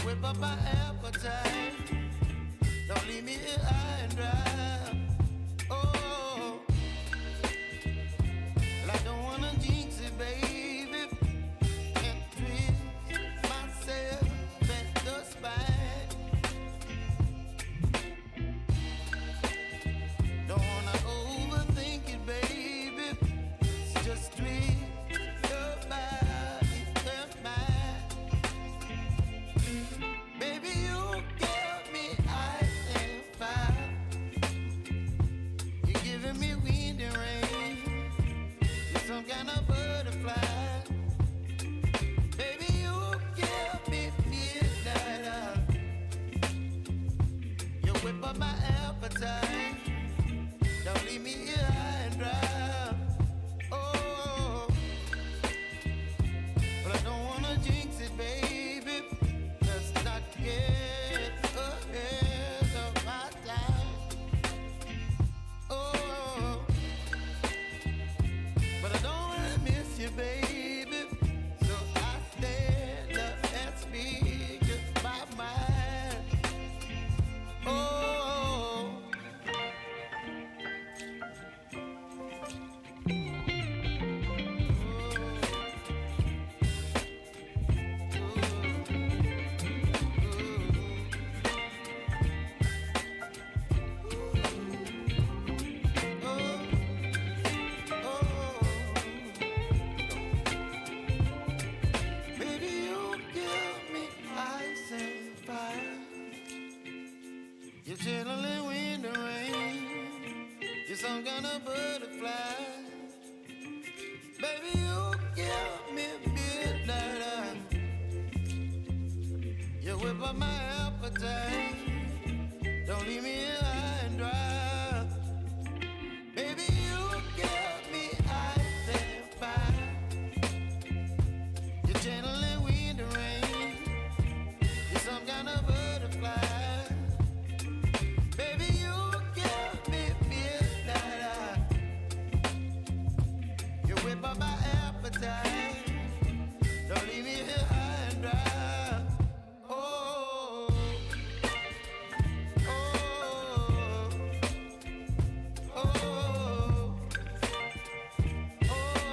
whip up my appetite. Don't leave me here high and dry. Oh, well, I don't wanna jinx it, baby, and twist myself at the spine. Don't wanna overthink it, baby. It's just twist your body and mine. Baby, you give me ice and fire. You're giving me wind and rain. You're some kind of butterfly. Baby, you give me midnight. You whip up my appetite. Don't leave me here high and dry. Oh, but I don't wanna jinx it, baby. Let's not get ahead of my time. Oh, but I don't wanna miss you, baby. So I stand up and speak just my mind. Oh. Baby, you give me ice and fire. You're channeling wind and rain. You're some kind of butterfly. Baby, you give me midnight. You whip up my appetite. Don't leave me here high and dry. Baby, you give me ice and fire. You're channeling wind and rain. You're some kind of butterfly. Baby, you give me midnight. You whip up my appetite. Don't leave me here high and dry. Oh, oh, oh, oh,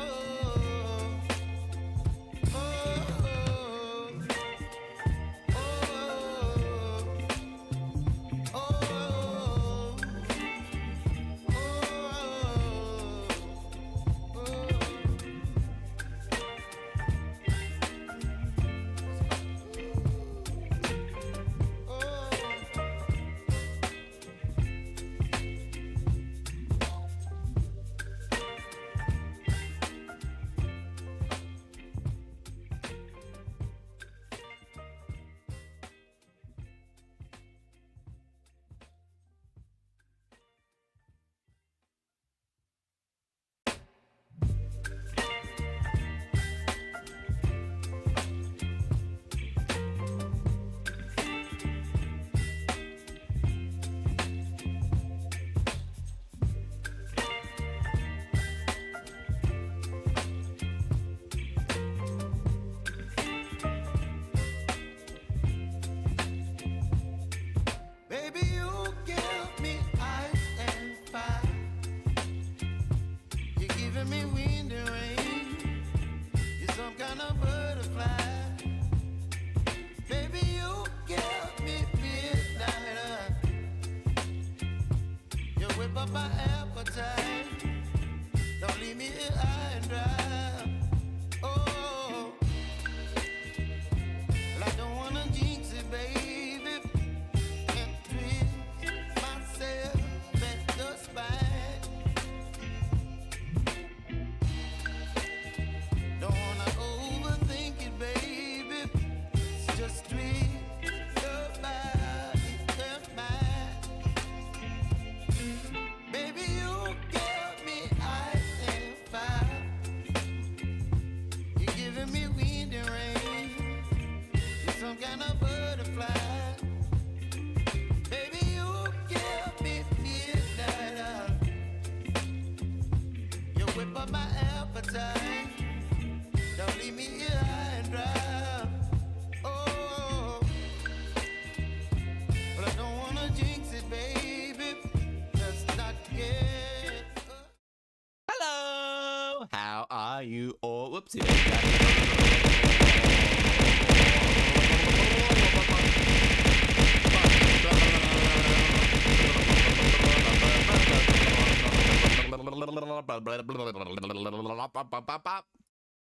baby, you give me ice and fire. You're giving me wind and rain. You're some kind of butterfly. Baby, you give me midnight. You whip up my appetite. Don't leave me here high and dry. Oh, well, I don't wanna jinx it, baby, and twist myself at the spine. Don't wanna overthink it, baby. It's just twist your body and mine. Baby, you give me ice and fire. You're giving me wind and rain. You're some kind of butterfly. Baby, you give me midnight. You whip up my appetite. Don't leave me here high and dry. Oh, whoopsie.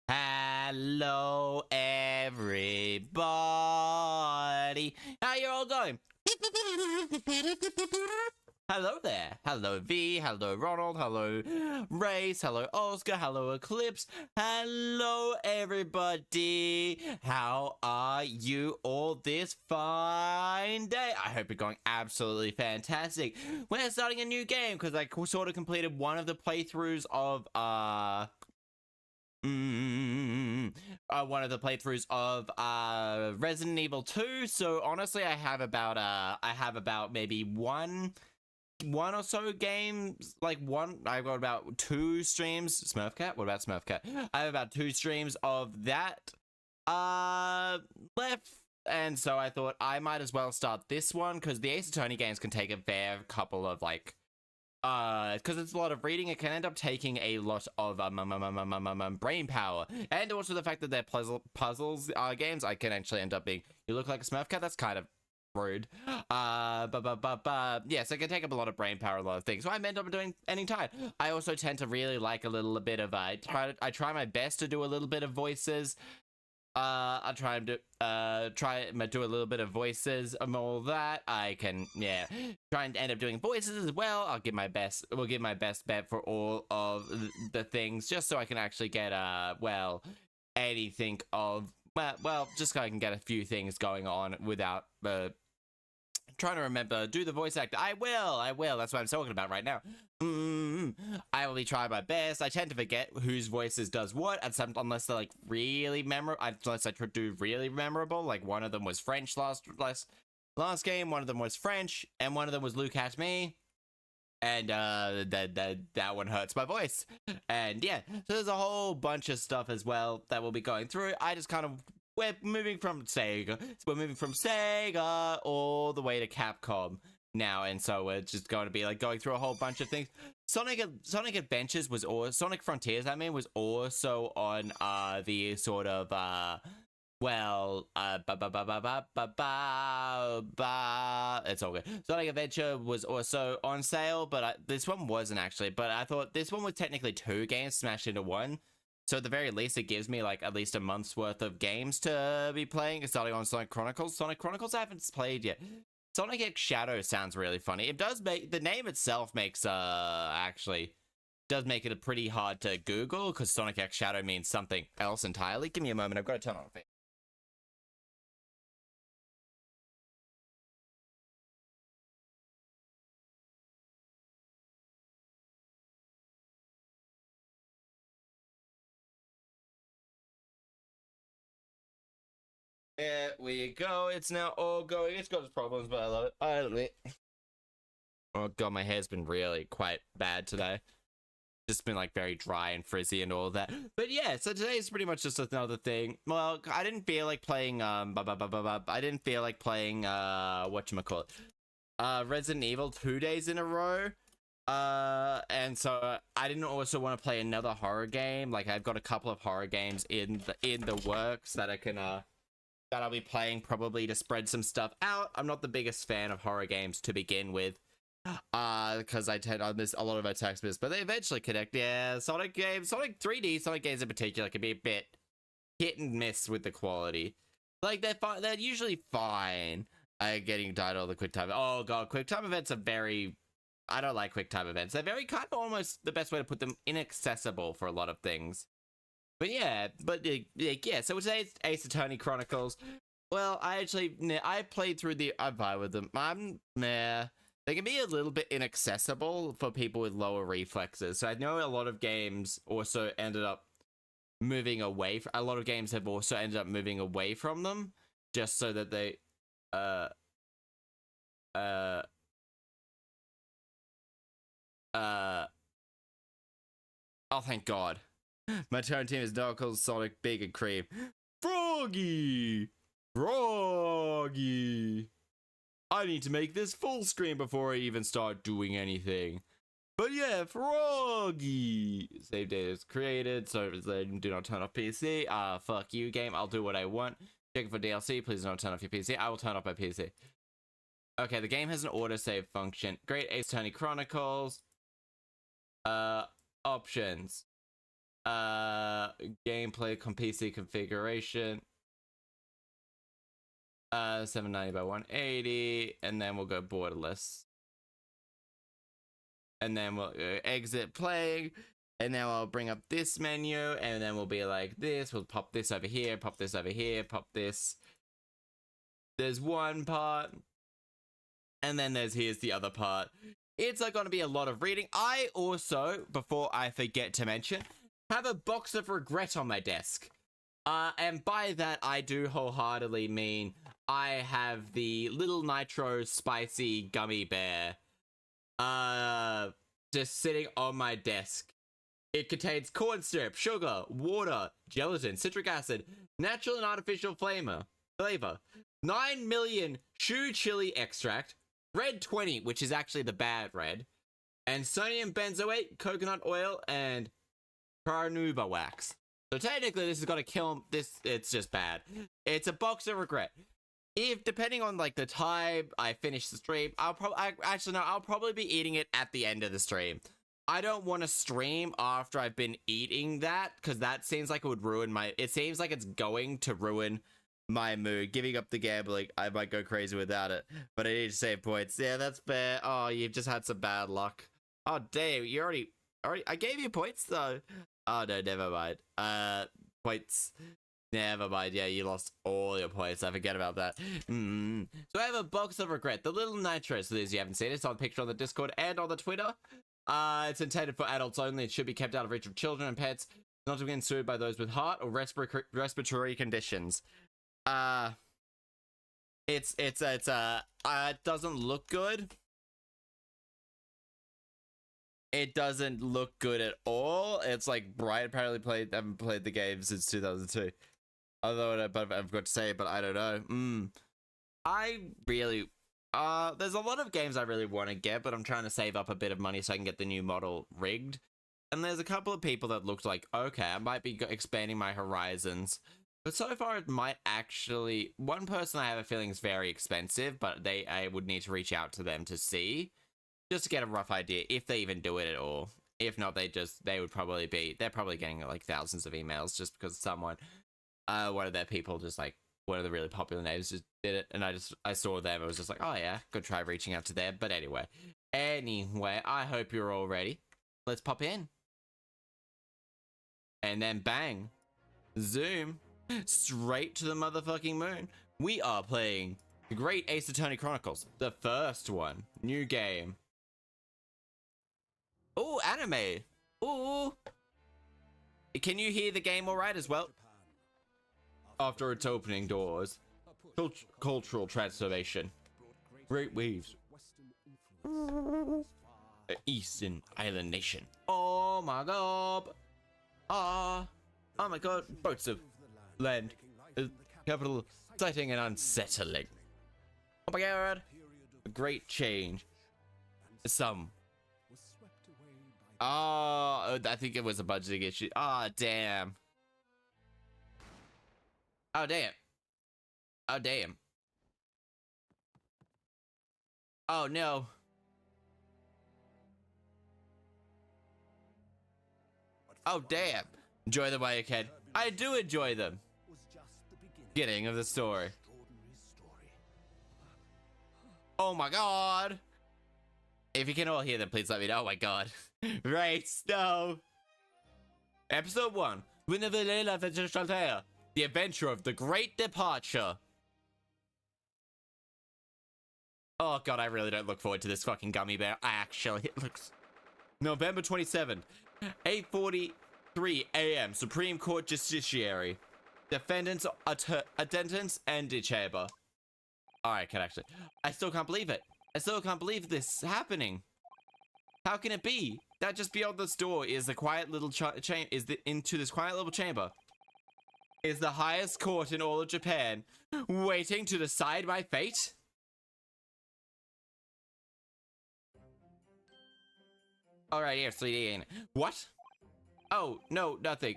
Hello, everybody. How you all going? Hello there. Hello V, hello Ronald, hello Race, hello Oscar, hello Eclipse, hello everybody. How are you all this fine day? I hope you're going absolutely fantastic. We're starting a new game because I sort of completed one of the playthroughs of Resident Evil 2. So honestly, I have about maybe one or so games, like I've got about 2 streams. Smurfcat? What about Smurfcat? I have about 2 streams of that left, and so I thought I might as well start this one because the Ace Attorney games can take a fair couple of like because it's a lot of reading, it can end up taking a lot of brain power, and also the fact that they're puzzles games, I can actually end up being, you look like a Smurfcat, that's kind of rude. Yes, it can take up a lot of brain power, a lot of things. So I end up doing any time. I also tend to really like a little bit of I try my best to do a little bit of voices. I'll try and do a little bit of voices and all that. I can try and end up doing voices as well. I'll give my best. We'll give my best bet for all of the things, just so I can actually get anything of just so I can get a few things going on without trying to remember, do the voice actor. I will. That's what I'm talking about right now. I will be trying my best. I tend to forget whose voices does what, unless they're like really memorable. Unless I do really memorable. Like one of them was French last game. One of them was French, and one of them was Luke at me. And that one hurts my voice. And yeah, so there's a whole bunch of stuff as well that we'll be going through. I just kind of. We're moving from Sega. All the way to Capcom now, and so we're just going to be like going through a whole bunch of things. Sonic Adventures was, or Sonic Frontiers, I mean, was also on the sort of it's all good. Sonic Adventure was also on sale, but this one wasn't actually. But I thought this one was technically 2 games smashed into one. So at the very least, it gives me like at least a month's worth of games to be playing, starting on Sonic Chronicles. Sonic Chronicles I haven't played yet. Sonic X Shadow sounds really funny. It does make, the name itself makes, actually, does make it pretty hard to Google, because Sonic X Shadow means something else entirely. Give me a moment, I've got to turn on a thing. There we go. It's now all going. It's got its problems, but I love it. I love it. Oh god, my hair's been really quite bad today. Just been like very dry and frizzy and all that. But yeah, so today's pretty much just another thing. Well, I didn't feel like playing I didn't feel like playing whatchamacallit, Resident Evil 2 days in a row. And so I didn't also want to play another horror game. Like I've got a couple of horror games in the works that I can that I'll be playing probably to spread some stuff out. I'm not the biggest fan of horror games to begin with, because I tend to miss a lot of attacks, but they eventually connect. Yeah, Sonic games, Sonic 3D, Sonic games in particular can be a bit hit and miss with the quality. Like they're usually fine. Getting died all the quick time. Oh god, quick time events are very. I don't like quick time events. They're very kind of almost the best way to put them, inaccessible for a lot of things. But yeah, so today's Ace Attorney Chronicles. Well, I played through the, I'm fine with them. They can be a little bit inaccessible for people with lower reflexes. So I know a lot of games also ended up moving away. A lot of games have also ended up moving away from them, just so that they, oh, thank God. My turn team is Knuckles, Sonic, Big, and Cream. Froggy! I need to make this full screen before I even start doing anything. But yeah, Froggy. Save data is created, so do not turn off PC. Fuck you, game. I'll do what I want. Checking for DLC. Please don't turn off your PC. I will turn off my PC. Okay, the game has an autosave function. Great Ace Attorney Chronicles. Options. Gameplay PC configuration. 790 by 180, and then we'll go borderless. And then we'll exit playing, and then I'll bring up this menu, and then we'll be like this. We'll pop this over here, pop this over here, pop this. There's one part, and then here's the other part. It's like going to be a lot of reading. I also, before I forget to mention, have a box of regret on my desk. And by that, I do wholeheartedly mean I have the Little Nitro Spicy Gummy Bear just sitting on my desk. It contains corn syrup, sugar, water, gelatin, citric acid, natural and artificial flavor, 9 million shoe chili extract, red 20, which is actually the bad red, and sodium benzoate, coconut oil, and carnauba wax. So technically, this is gonna kill this. It's just bad. It's a box of regret. If depending on like the time I finish the stream, I'll probably be eating it at the end of the stream. I don't want to stream after I've been eating that, because that seems like it would ruin my. It seems like it's going to ruin my mood. Giving up the gambling, I might go crazy without it, but I need to save points. Yeah, that's fair. Oh, you've just had some bad luck. Oh damn, you already. I gave you points though. Oh no, never mind. Points. Never mind. Yeah, you lost all your points. I forget about that. So I have a box of regret. The Little Nitro. So those you haven't seen it, it's on a picture on the Discord and on the Twitter. It's intended for adults only. It should be kept out of reach of children and pets. Not to be sued by those with heart or respiratory conditions. It doesn't look good. It doesn't look good at all. It's like Brian apparently haven't played the game since 2002. Although I've got to say it, but I don't know. I really there's a lot of games I really want to get, but I'm trying to save up a bit of money so I can get the new model rigged. And there's a couple of people that looked like, okay, I might be expanding my horizons. But so far it might actually, one person I have a feeling is very expensive, but I would need to reach out to them to see. Just to get a rough idea, if they even do it at all. If not, they're probably getting like thousands of emails just because someone, one of their people just like, one of the really popular names just did it. And I saw them, I was just like, oh yeah, go try reaching out to them. But anyway, I hope you're all ready. Let's pop in. And then bang, zoom, straight to the motherfucking moon. We are playing the Great Ace Attorney Chronicles, the first one, new game. Oh, anime. Oh. Can you hear the game all right as well? After its opening doors. Cultural transformation. Great waves. Eastern Island Nation. Oh my god. Oh my god. Boats of land. Capital exciting and unsettling. Oh my god. A great change. Some. Oh, I think it was a budgeting issue. Oh, damn. Oh, damn. Oh, damn. Oh, no. Oh, damn. Enjoy them while you can. I do enjoy them. Beginning of the story. Oh, my God. If you can all hear them, please let me know. Oh, my God. Right, no. Episode 1. The Adventure of the Great Departure. Oh god, I really don't look forward to this fucking gummy bear. It looks... November 27th, 8:43 a.m. Supreme Court Justiciary. Defendants, attendants, and chamber. Alright, I still can't believe it. I still can't believe this happening. How can it be? That just beyond this door is the quiet little into this quiet little chamber is the highest court in all of Japan, waiting to decide my fate? Alright, here, sweetie. What? Oh, no, nothing.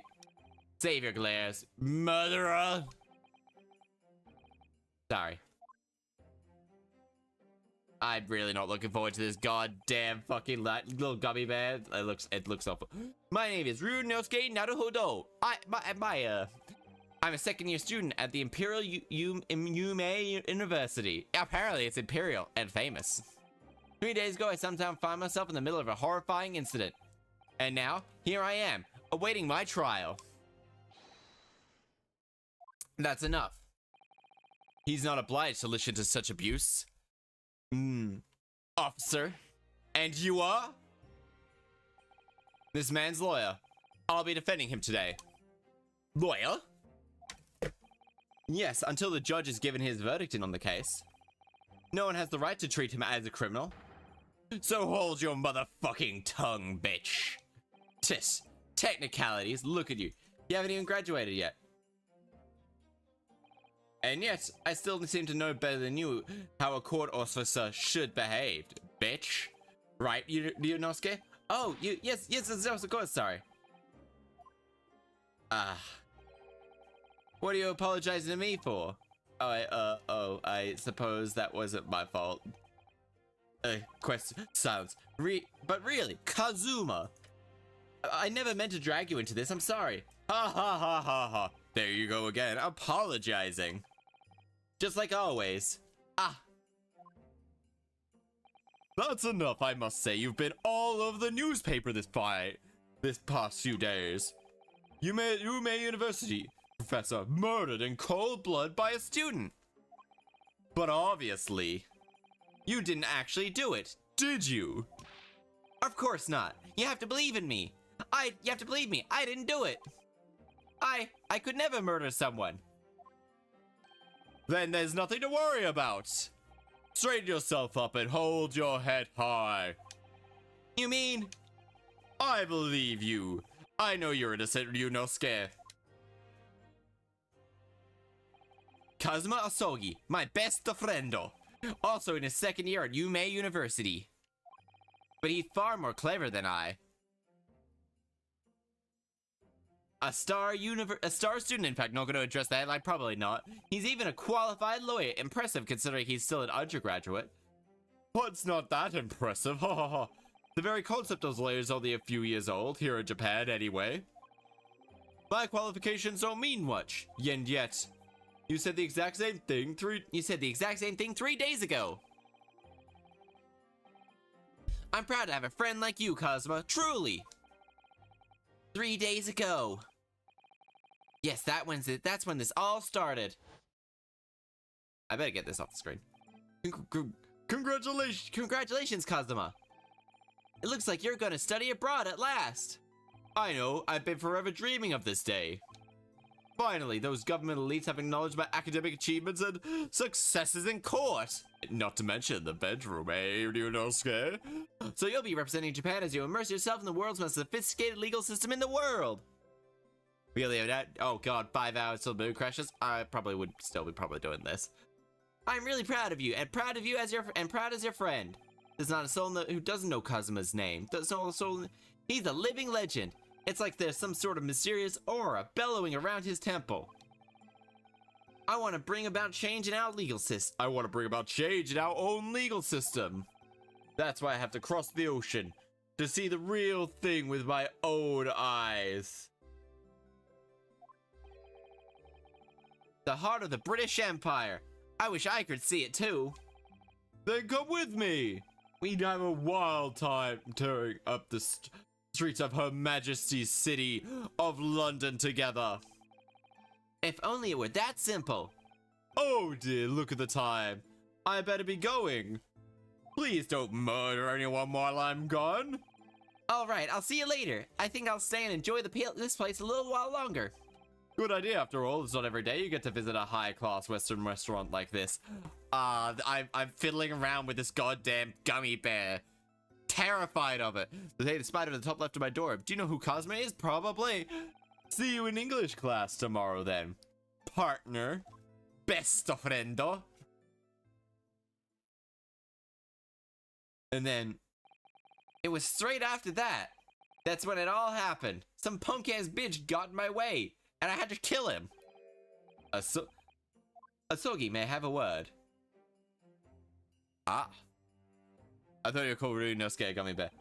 Save your glares, murderer. Sorry. I'm really not looking forward to this goddamn fucking little gummy bear. It looks awful. My name is Ryunosuke Naruhodo. I'm a second-year student at the Imperial Yume University. Apparently, it's imperial and famous. 3 days ago, I sometimes found myself in the middle of a horrifying incident. And now, here I am, awaiting my trial. That's enough. He's not obliged to listen to such abuse. Officer. And you are? This man's lawyer. I'll be defending him today. Lawyer? Yes, until the judge has given his verdict in on the case. No one has the right to treat him as a criminal. So hold your motherfucking tongue, bitch. Tis. Technicalities, look at you. You haven't even graduated yet. And yet, I still seem to know better than you how a court officer should behave, bitch. Right, Ryunosuke? Oh, yes, of course, sorry. What are you apologizing to me for? I suppose that wasn't my fault. Silence. But really, Kazuma. I never meant to drag you into this, I'm sorry. Ha ha ha ha ha. There you go again, apologizing. Just like always. That's enough, I must say. You've been all over the newspaper this past few days. Yume University professor murdered in cold blood by a student. But obviously, you didn't actually do it, did you? Of course not. You have to believe in me. You have to believe me. I didn't do it. I could never murder someone. Then there's nothing to worry about. Straighten yourself up and hold your head high. You mean? I believe you. I know you're innocent, Ryunosuke. Kazuma Asogi, my best friendo. Also in his second year at Yume University. But he's far more clever than I. A star student, in fact, not going to address that, like, probably not. He's even a qualified lawyer. Impressive, considering he's still an undergraduate. What's not that impressive? Ha ha ha. The very concept of lawyers is only a few years old, here in Japan, anyway. My qualifications don't mean much. And yet, you said the exact same thing 3 days ago. I'm proud to have a friend like you, Kazuma, truly. 3 days ago. Yes, that's when this all started. I better get this off the screen. Congratulations, Kazuma. It looks like you're gonna study abroad at last. I know, I've been forever dreaming of this day. Finally, those government elites have acknowledged my academic achievements and successes in court. Not to mention the bedroom, Ryunosuke? So you'll be representing Japan as you immerse yourself in the world's most sophisticated legal system in the world. Really, oh god, 5 hours till the moon crashes? I probably would still be doing this. I'm really proud of you, and proud as your friend. There's not a soul who doesn't know Kazuma's name. He's a living legend. It's like there's some sort of mysterious aura bellowing around his temple. I want to bring about change in our legal system. I want to bring about change in our own legal system. That's why I have to cross the ocean to see the real thing with my own eyes. The heart of the British Empire. I wish I could see it too. Then come with me. We'd have a wild time touring up the streets of Her Majesty's city of London together. If only it were that simple. Oh dear, look at the time. I better be going. Please don't murder anyone while I'm gone. Alright, I'll see you later. I think I'll stay and enjoy this place a little while longer. Good idea, after all. It's not every day you get to visit a high-class Western restaurant like this. I'm fiddling around with this goddamn gummy bear. Terrified of it. Hey, the spider at the top left of my door. Do you know who Cosme is? Probably. See you in English class tomorrow then. Partner. Best friendo. And then, It was straight after that. That's when it all happened. Some punk-ass bitch got in my way, and I had to kill him. Asogi, may I have a word? Ah. I thought you were called Ryunosuke Gummy Bear.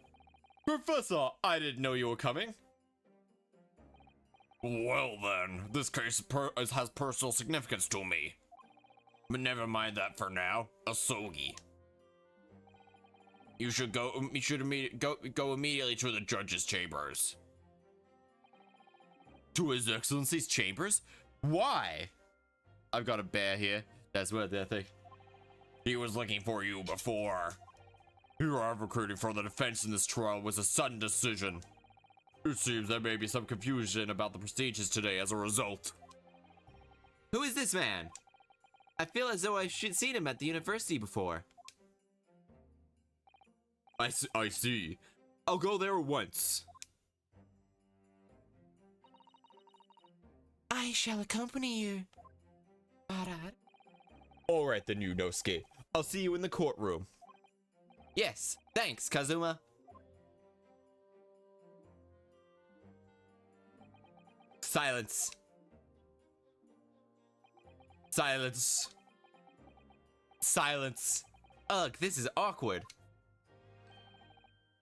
Professor, I didn't know you were coming. Well then, this case has personal significance to me. But never mind that for now. Asogi. You should go immediately to the judge's chambers. To His Excellency's chambers? Why? I've got a bear here. That's what I think. He was looking for you before. Your advocating for the defense in this trial was a sudden decision. It seems there may be some confusion about the procedures today as a result. Who is this man? I feel as though I've seen him at the university before. I see. I'll go there once. I shall accompany you. Alright then, Yunosuke. I'll see you in the courtroom. Yes, thanks, Kazuma. Silence. Silence. Silence. Ugh, this is awkward.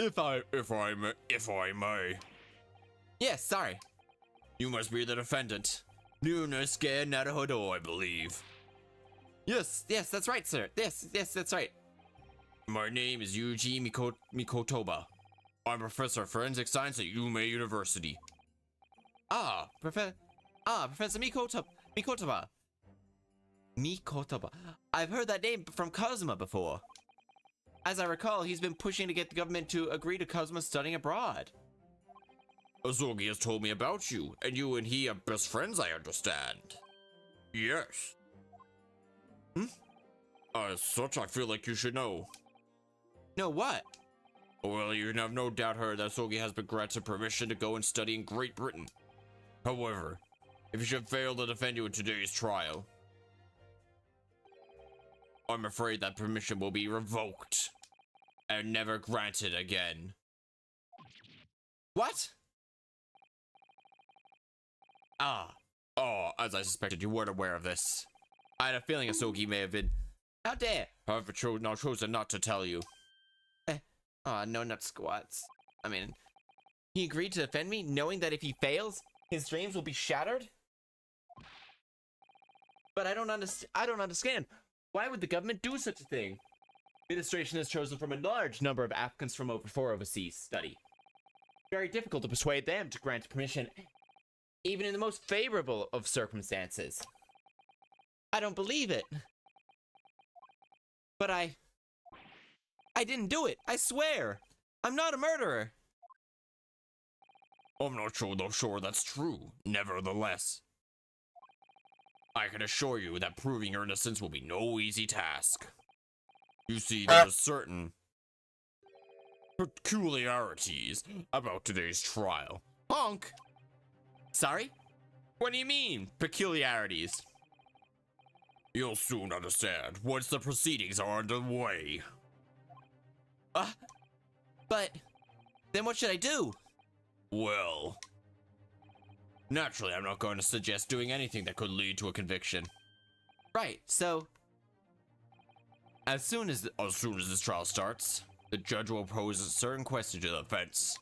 If I may. Yes, sorry. You must be the defendant. Yunosuke Naruhodo, I believe. Yes, that's right, sir. Yes, that's right. My name is Yuji Mikotoba. I'm Professor of Forensic Science at Yume University. Professor Mikotoba. Mikotoba. I've heard that name from Kazuma before. As I recall, he's been pushing to get the government to agree to Kazuma studying abroad. Asogi has told me about you, and you and he are best friends, I understand. Yes. As such, I feel like you should know. Know what? Well, you have no doubt heard that Asogi has been granted permission to go and study in Great Britain. However, if you should fail to defend you in today's trial, I'm afraid that permission will be revoked and never granted again. What? As I suspected, you weren't aware of this. I had a feeling Asogi may have been. How dare! However, chosen not to tell you. No nut squats. I mean, he agreed to defend me, knowing that if he fails, his dreams will be shattered? But I don't understand. Why would the government do such a thing? Administration has chosen from a large number of applicants from for overseas study. Very difficult to persuade them to grant permission, even in the most favorable of circumstances. I don't believe it. But I didn't do it, I swear. I'm not a murderer. I'm not sure that's true. Nevertheless, I can assure you that proving your innocence will be no easy task. You see, there are certain peculiarities about today's trial. Honk! Sorry? What do you mean, peculiarities? You'll soon understand once the proceedings are underway. But then what should I do? Well, naturally, I'm not going to suggest doing anything that could lead to a conviction. Right, so as soon as this trial starts, the judge will pose a certain question to the defense.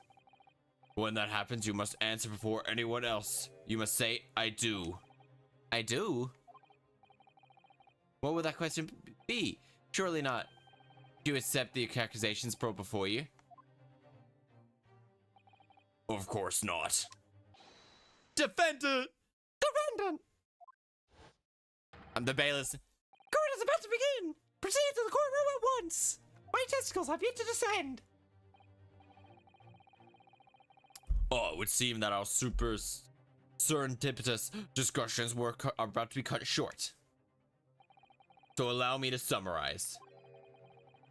When that happens, you must answer before anyone else. You must say, I do. I do? What would that question be? Surely not. Do you accept the accusations brought before you? Of course not. Defendant! Defendant! I'm the bailiff. Court is about to begin! Proceed to the courtroom at once! My testicles have yet to descend! It would seem that our super serendipitous discussions are about to be cut short. So allow me to summarize.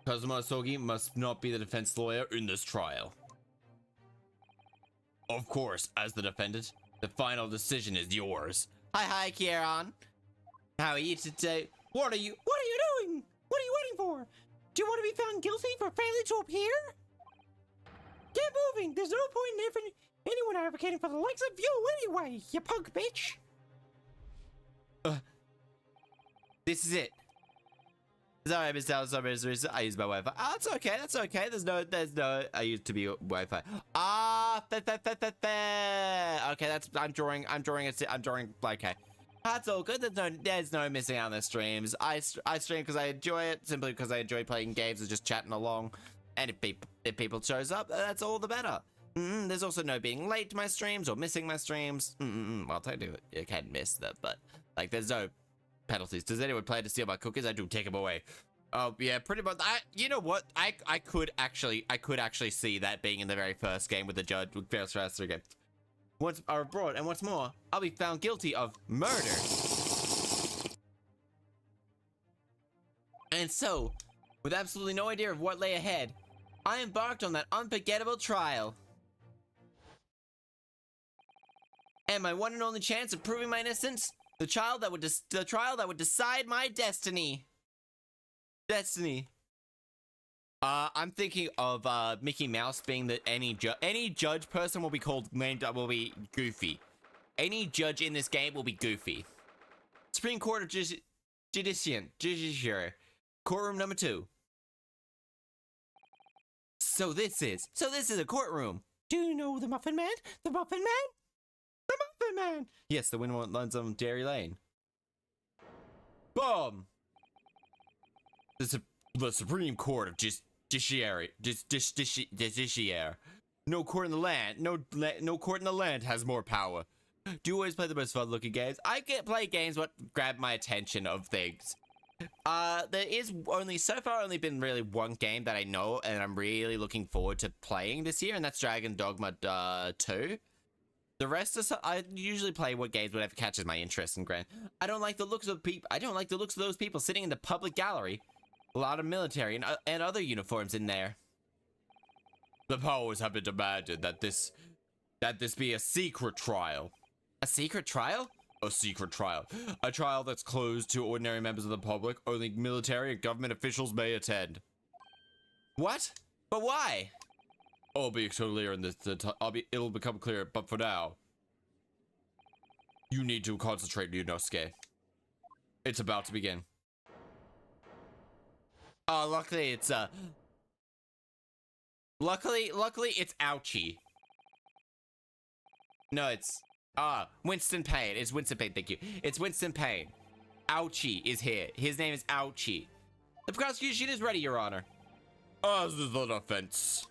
Kazuma Asogi must not be the defense lawyer in this trial. Of course, as the defendant, the final decision is yours. Hi, Kieran. How are you today? What are you doing? What are you waiting for? Do you want to be found guilty for failing to appear? Get moving! There's no point in anyone advocating for the likes of you anyway, you punk bitch! This is it. Sorry, Mr. Alzheimer's. I use my Wi-Fi. Oh, that's okay. That's okay. There's no. I used to be Wi-Fi. Okay, I'm drawing. Okay, that's all good. There's no missing out on the streams. I stream because I enjoy it, simply because I enjoy playing games and just chatting along. And if people shows up, that's all the better. There's also no being late to my streams or missing my streams. Well, technically you can miss them, but like there's no penalties. Does anyone plan to steal my cookies? I do take them away. Oh yeah, pretty much. You know what? I could actually see that being in the very first game with the judge with first game. Once are abroad, and what's more, I'll be found guilty of murder. And so, with absolutely no idea of what lay ahead, I embarked on that unforgettable trial. And my one and only chance of proving my innocence, the trial that would decide my destiny. I'm thinking of Mickey Mouse being that any judge person will be will be Goofy. Any judge in this game will be Goofy. Supreme Court of Judiciary. Courtroom number 2. So this is a courtroom. Do you know the Muffin Man? The Muffin Man? The Muffin Man! Yes, the one that lands on Dairy Lane. Boom! The Supreme Court of Judiciary. No court in the land. No court in the land has more power. Do you always play the most fun-looking games? I play games what grab my attention of things. There is so far only been really one game that I know and I'm really looking forward to playing this year, and that's Dragon Dogma 2. The rest is I usually play what games whatever catches my interest in Grand. I don't like the looks of those people sitting in the public gallery. A lot of military and other uniforms in there. The powers have been demanded that this be a secret trial. A secret trial? A secret trial. A trial that's closed to ordinary members of the public. Only military and government officials may attend. What? But why? I'll be clear in this. It'll become clear. But for now, you need to concentrate, Ryunosuke. It's about to begin. Oh, luckily it's Ouchie. No, it's Winston Payne. It's Winston Payne. Thank you. It's Winston Payne. Ouchie is here. His name is Ouchie. The prosecution is ready, Your Honor. As is the defense.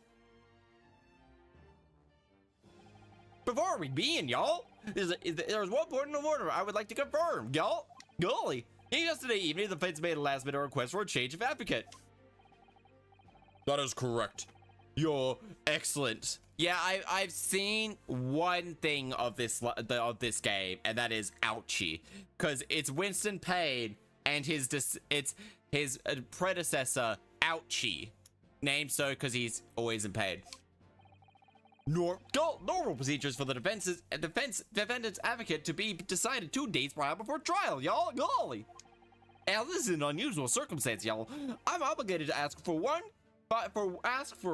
Before we begin, y'all, there's one point of order I would like to confirm, y'all. Golly. Yesterday evening, the defense made a last-minute request for a change of advocate. That is correct. You're excellent. Yeah, I've seen one thing of this game, and that is Ouchie, because it's Winston Payne and his predecessor Ouchie, named so because he's always in pain. Normal procedures for the defendant's advocate to be decided 2 days prior before trial, y'all. Golly. Now, this is an unusual circumstance, y'all. I'm obligated to ask for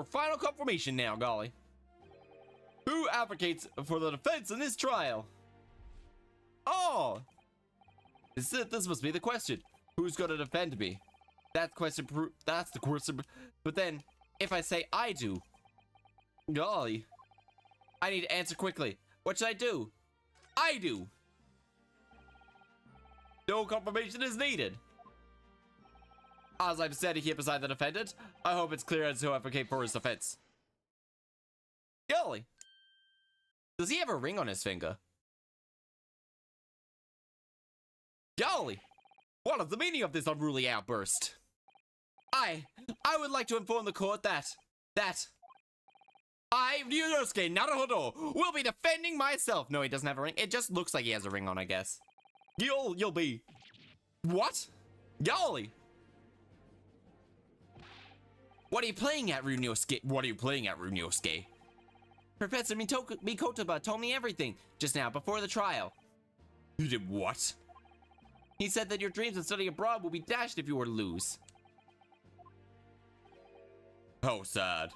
final confirmation now, golly. Who advocates for the defense in this trial? Oh! This must be the question. Who's going to defend me? That's the question. But then, if I say I do, golly, I need to answer quickly. What should I do? I do. No confirmation is needed. As I'm standing here beside the defendant, I hope it's clear as to advocate for his defense. Golly. Does he have a ring on his finger? Golly. What is the meaning of this unruly outburst? I would like to inform the court that I, Ryunosuke Naruhodo, will be defending myself. No, he doesn't have a ring. It just looks like he has a ring on, I guess. You'll be... What? Golly. What are you playing at, Ryunosuke? Professor Mikotoba told me everything just now before the trial. You did what? He said that your dreams of studying abroad will be dashed if you were to lose. How sad.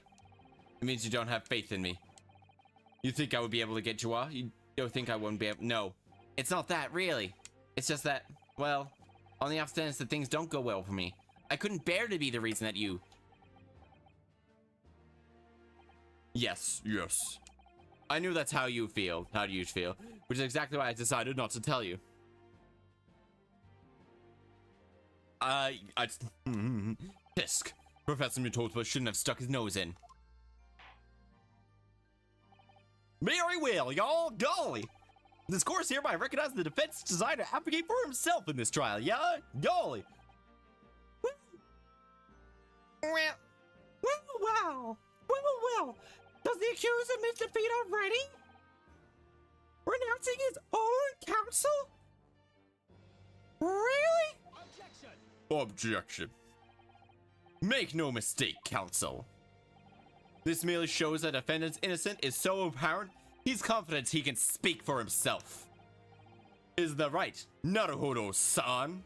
It means you don't have faith in me. You think I would be able to get you off? You don't think I wouldn't be able? No. It's not that, really. It's just that, well, on the off chance that things don't go well for me, I couldn't bear to be the reason that you... Yes. I knew that's how you feel. How do you feel? Which is exactly why I decided not to tell you. Tisk. Professor Mutolpa shouldn't have stuck his nose in. Very well, y'all. Golly. This course hereby recognizes the defense designed to advocate for himself in this trial, yeah? Golly. Well. Does the accuser admit defeat already? Renouncing his own counsel? Really? Objection. Make no mistake, counsel. This merely shows that defendant's innocence is so apparent, he's confident he can speak for himself. Is that right, Naruhodo-san?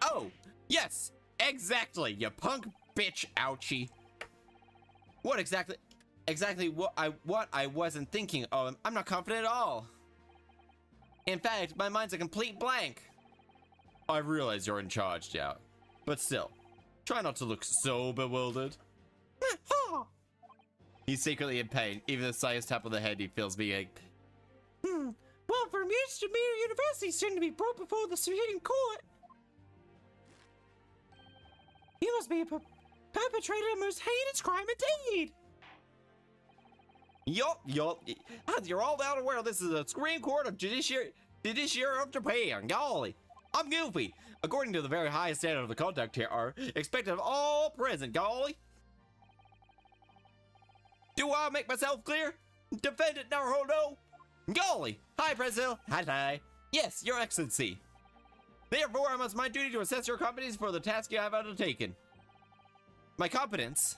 Oh, yes, exactly, you punk bitch, ouchie. What exactly what I wasn't thinking of. I'm not confident at all. In fact, my mind's a complete blank. I realize you're in charge, yeah, but still, try not to look so bewildered. He's secretly in pain. Even the slightest tap on the head he feels being. Well, from years to mere universities soon to be brought before the Supreme Court. He must be a perpetrator of most heinous crime indeed. Yup. As you're all now aware, this is the Supreme Court of Judiciary of Japan. Golly, I'm goofy. According to the very highest standard of the conduct here are expected of all present. Golly. Do I make myself clear? Defendant Naruhodo. Golly. Hi, President. Hi. Yes, Your Excellency. Therefore, I must my duty to assess your competence for the task you have undertaken. My competence?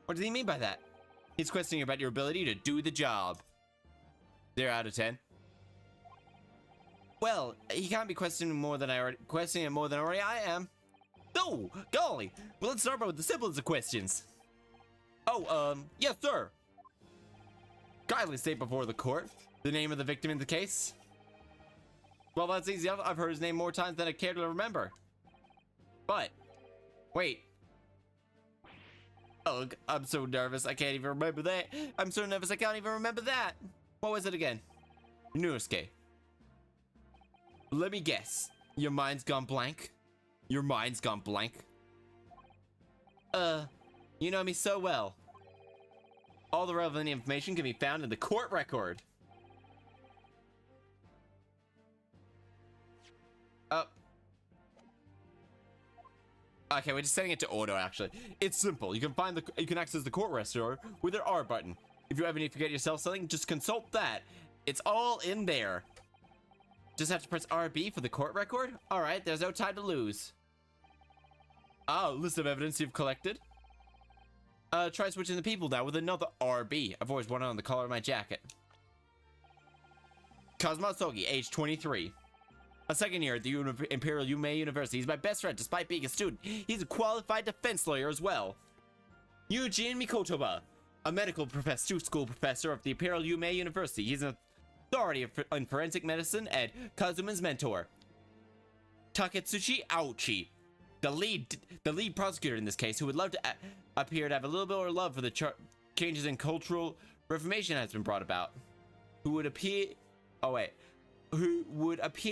What does he mean by that? He's questioning about your ability to do the job. 0 out of 10. Well, he can't be questioning more than I am. Oh, golly. Well, let's start with the simplest of questions. Oh, yes, sir. Kindly state before the court the name of the victim in the case. Well, that's easy. I've heard his name more times than I care to remember. But, wait. Ugh, I'm so nervous. I can't even remember that. I'm so nervous. I can't even remember that. What was it again? Nusuke. Let me guess. Your mind's gone blank? Your mind's gone blank? You know me so well. All the relevant information can be found in the court record. Okay, we're just setting it to auto, actually. It's simple. You can access the court record with your R button. If you ever need to forget yourself something, just consult that. It's all in there. Just have to press RB for the court record? Alright, there's no time to lose. Oh, list of evidence you've collected. Try switching the people now with another RB. I've always wanted on the collar of my jacket. Kazuma Sogi, age 23. A second year at the Imperial Yume University. He's my best friend despite being a student. He's a qualified defense lawyer as well. Eugene Mikotoba, a medical school professor of the Imperial Yume University. He's an authority in forensic medicine and Kazuma's mentor. Taketsuchi Aochi, the lead prosecutor in this case, who would love to appear to have a little bit more love for the changes in cultural reformation has been brought about. Who would appear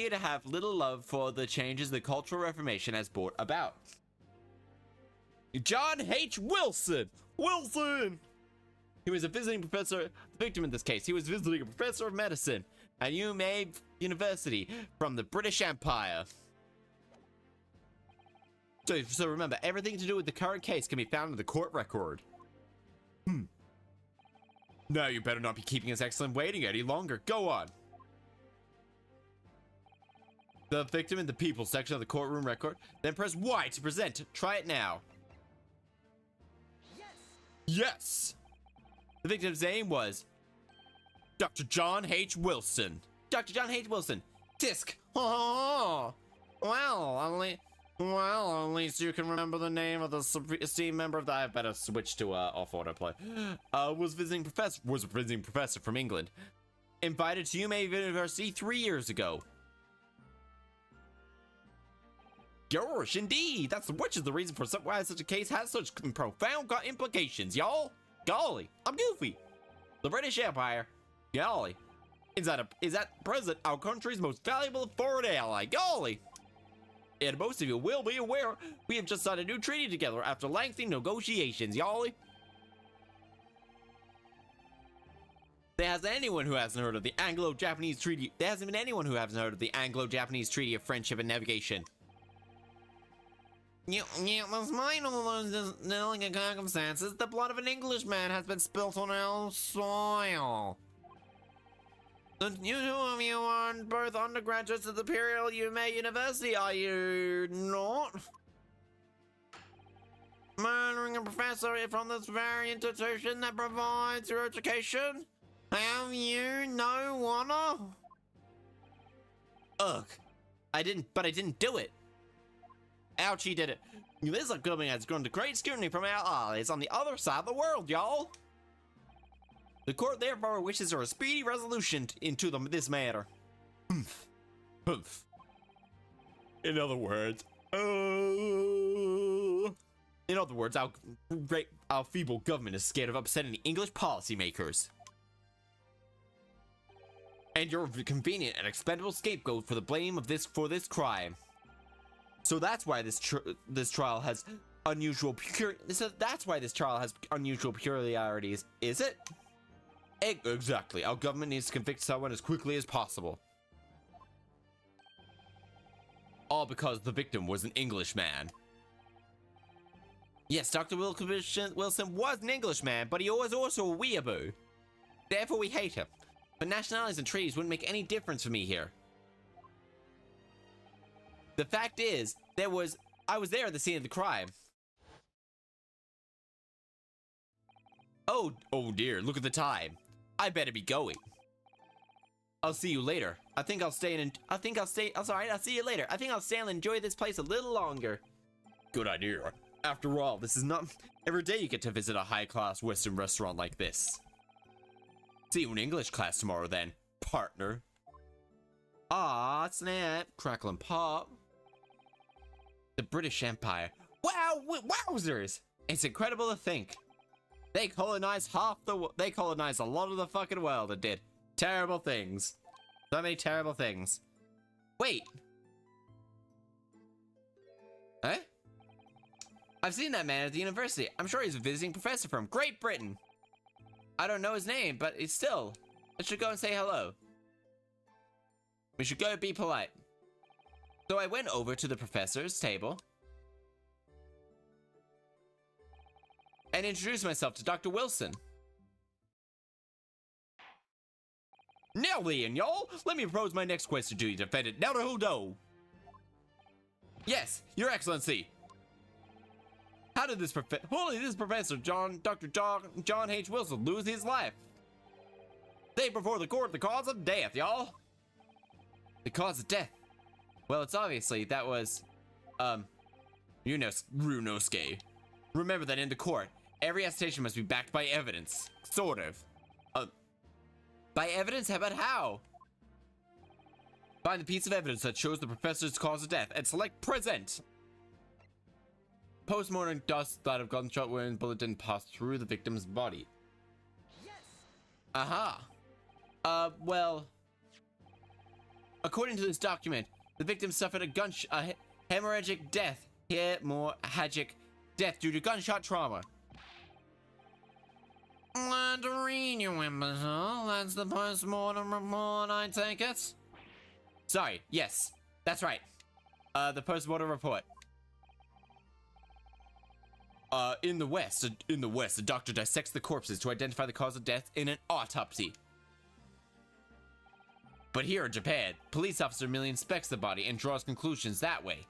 to have little love for the changes the cultural reformation has brought about. John H. Wilson! He was a visiting professor, the victim in this case. He was visiting a professor of medicine at Yume University from the British Empire. So remember, everything to do with the current case can be found in the court record. Now you better not be keeping His Excellence waiting any longer. Go on. The victim in the people section of the courtroom record, then press Y to present. Try it now. Yes! The victim's name was Dr. John H. Wilson. Dr. John H. Wilson. Tisk. Oh, well, Well, at least you can remember the name of the esteemed member of the. I better switch to off autoplay. Was a visiting professor from England, invited to University 3 years ago. Gosh, indeed, which is the reason for why such a case has such profound implications, y'all. Golly, I'm goofy. The British Empire, golly, is at present our country's most valuable foreign ally. Golly. And most of you will be aware, we have just signed a new treaty together after lengthy negotiations, y'all. There hasn't been anyone who hasn't heard of the Anglo-Japanese Treaty. There hasn't been anyone who hasn't heard of the Anglo-Japanese Treaty of Friendship and Navigation. Despite all those delicate circumstances, the blood of an Englishman has been spilt on our soil. You two of you are both undergraduates at the Imperial University, are you not? Murdering a professor from this very institution that provides your education? Have you no honor? Ugh. I didn't do it. Ouchie did it. This upcoming has gone to great scrutiny from our allies on the other side of the world, y'all. The court therefore wishes for a speedy resolution into this matter. In other words, our feeble government is scared of upsetting the English policymakers. And you're a convenient and expendable scapegoat for the blame of this crime. So that's why this trial has unusual peculiarities, is it? Exactly. Our government needs to convict someone as quickly as possible. All because the victim was an Englishman. Yes, Dr. Wilson was an Englishman, but he was also a weeaboo. Therefore, we hate him. But nationalities and treaties wouldn't make any difference for me here. The fact is, I was there at the scene of the crime. Oh dear, look at the time. I better be going. I'll see you later. I'll see you later. I think I'll stay and enjoy this place a little longer. Good idea. After all, this is not every day you get to visit a high-class Western restaurant like this. See you in English class tomorrow then, partner. Ah, snap, crackle and pop. The British Empire. Wow, wowzers! It's incredible to think. They colonized a lot of the fucking world and did terrible things. So many terrible things. Wait. Eh? I've seen that man at the university. I'm sure he's a visiting professor from Great Britain. I don't know his name, but it's still. Let's go and say hello. We should go be polite. So I went over to the professor's table and introduced myself to Dr. Wilson. Now then, y'all, let me propose my next question to you, defendant Naruto. Yes, Your Excellency. How did this professor, Dr. John H. Wilson, lose his life? They before the court the cause of death, y'all. The cause of death. Well, it's obviously that was, Runosuke. Remember that in the court, every attestation must be backed by evidence. Sort of. By evidence? How about how? Find the piece of evidence that shows the professor's cause of death and select present. Postmortem dust that of gunshot wound bullet didn't pass through the victim's body. Yes. Aha. Well, according to this document, the victim suffered a hemorrhagic death. Hemorrhagic death due to gunshot trauma. Glad to read you, imbecile. That's the post-mortem report, I take it? Sorry, yes, that's right. The post-mortem report. In the West, a doctor dissects the corpses to identify the cause of death in an autopsy. But here in Japan, police officer merely inspects the body and draws conclusions that way.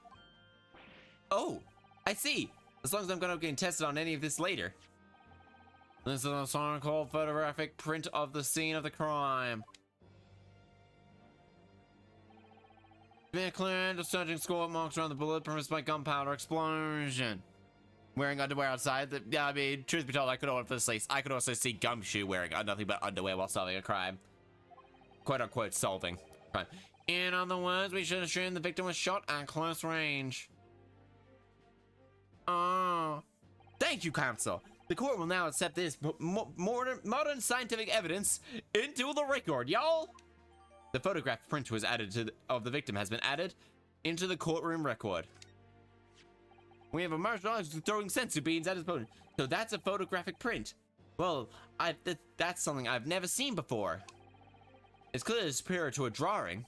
Oh, I see. As long as I'm gonna get tested on any of this later. This is a so-called photographic print of the scene of the crime. Been cleared. The searching score marks around the bullet premised by gunpowder explosion. Wearing underwear outside. I mean, truth be told, I could also see Gumshoe wearing nothing but underwear while solving a crime. Quote unquote solving crime. In other words, we should assume the victim was shot at close range. Thank you, counsel. The court will now accept this modern scientific evidence into the record, y'all. The photograph print was added to of the victim has been added into the courtroom record. We have a martial artist throwing sensu beans at his opponent. So that's a photographic print. Well, that's something I've never seen before. It's clearly superior to a drawing.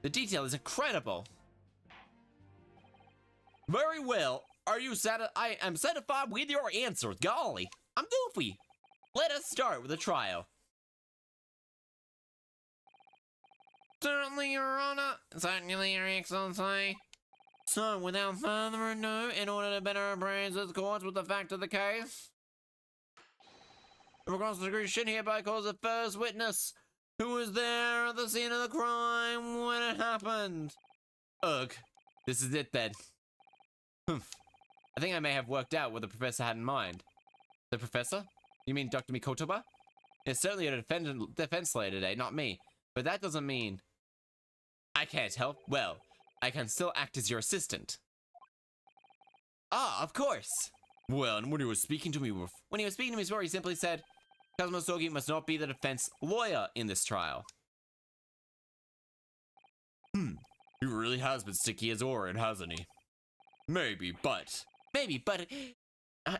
The detail is incredible. Very well. Are you I am satisfied with your answer. Golly, I'm goofy. Let us start with the trial. Certainly, Your Honor. Certainly, Your Excellency. So, without further ado, in order to better appraise this court with the fact of the case, the prosecution hereby calls the first witness who was there at the scene of the crime when it happened. Ugh, this is it then. Humph. I think I may have worked out what the professor had in mind. The professor? You mean Dr. Mikotoba? It's certainly a defense lawyer today, not me. But that doesn't mean I can't help. Well, I can still act as your assistant. Ah, of course. Well, and when he was speaking to me before, he simply said, Kazuma Sogi must not be the defense lawyer in this trial. He really has been sticky as Orin, hasn't he? Maybe, but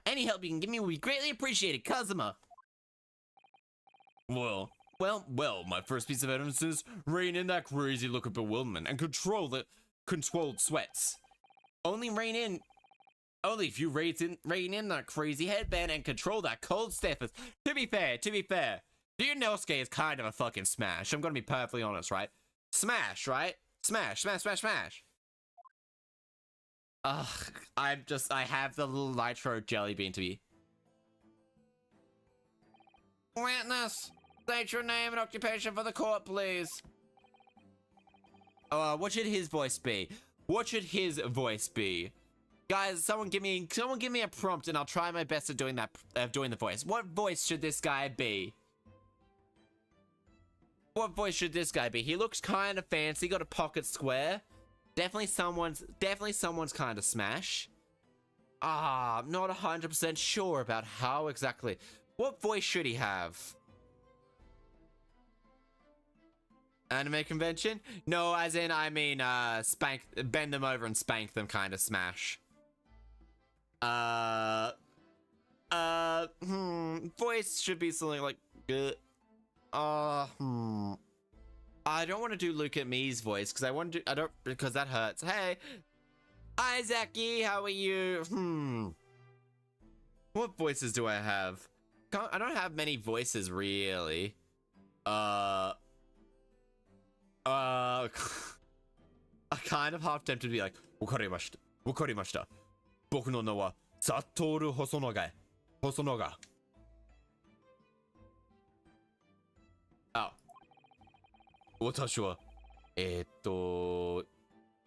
any help you can give me will be greatly appreciated, Kazuma. Well, my first piece of evidence is rein in that crazy look of bewilderment and control the controlled sweats. Only if you rein in that crazy headband and control that cold stiffness. To be fair, Ryunosuke is kind of a fucking smash. I'm gonna be perfectly honest, right? Smash, right? Smash. Ugh, I have the little nitro jelly bean to be. Witness, state your name and occupation for the court, please. What should his voice be? Guys, someone give me a prompt and I'll try my best at doing the voice. What voice should this guy be? He looks kind of fancy, got a pocket square. Definitely someone's kind of smash. I'm not 100% sure about how exactly. What voice should he have? Anime convention? No, as in, I mean, bend them over and spank them kind of smash. Voice should be something like, I don't want to do look at me's voice because that hurts. Hey, hi Zaki, how are you? What voices do I have? I don't have many voices really. I'm kind of half tempted to be like, Wakarimashita. Boku no no wa Satoru Hosonoga. Oh. Watashi wa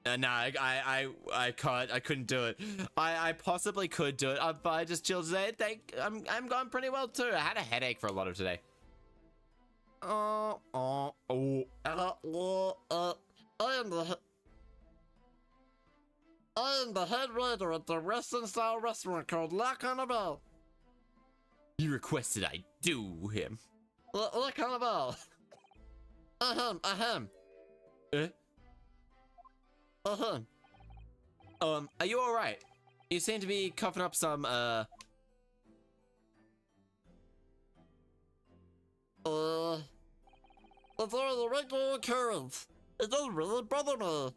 no, I couldn't do it. I possibly could do it, but I just chilled today. I'm going pretty well too. I had a headache for a lot of today. I am the head waiter at the Western style restaurant called La Carnival. You requested I do him. La Carnival. Are you alright? You seem to be coughing up some, It's a regular occurrence. It doesn't really bother me.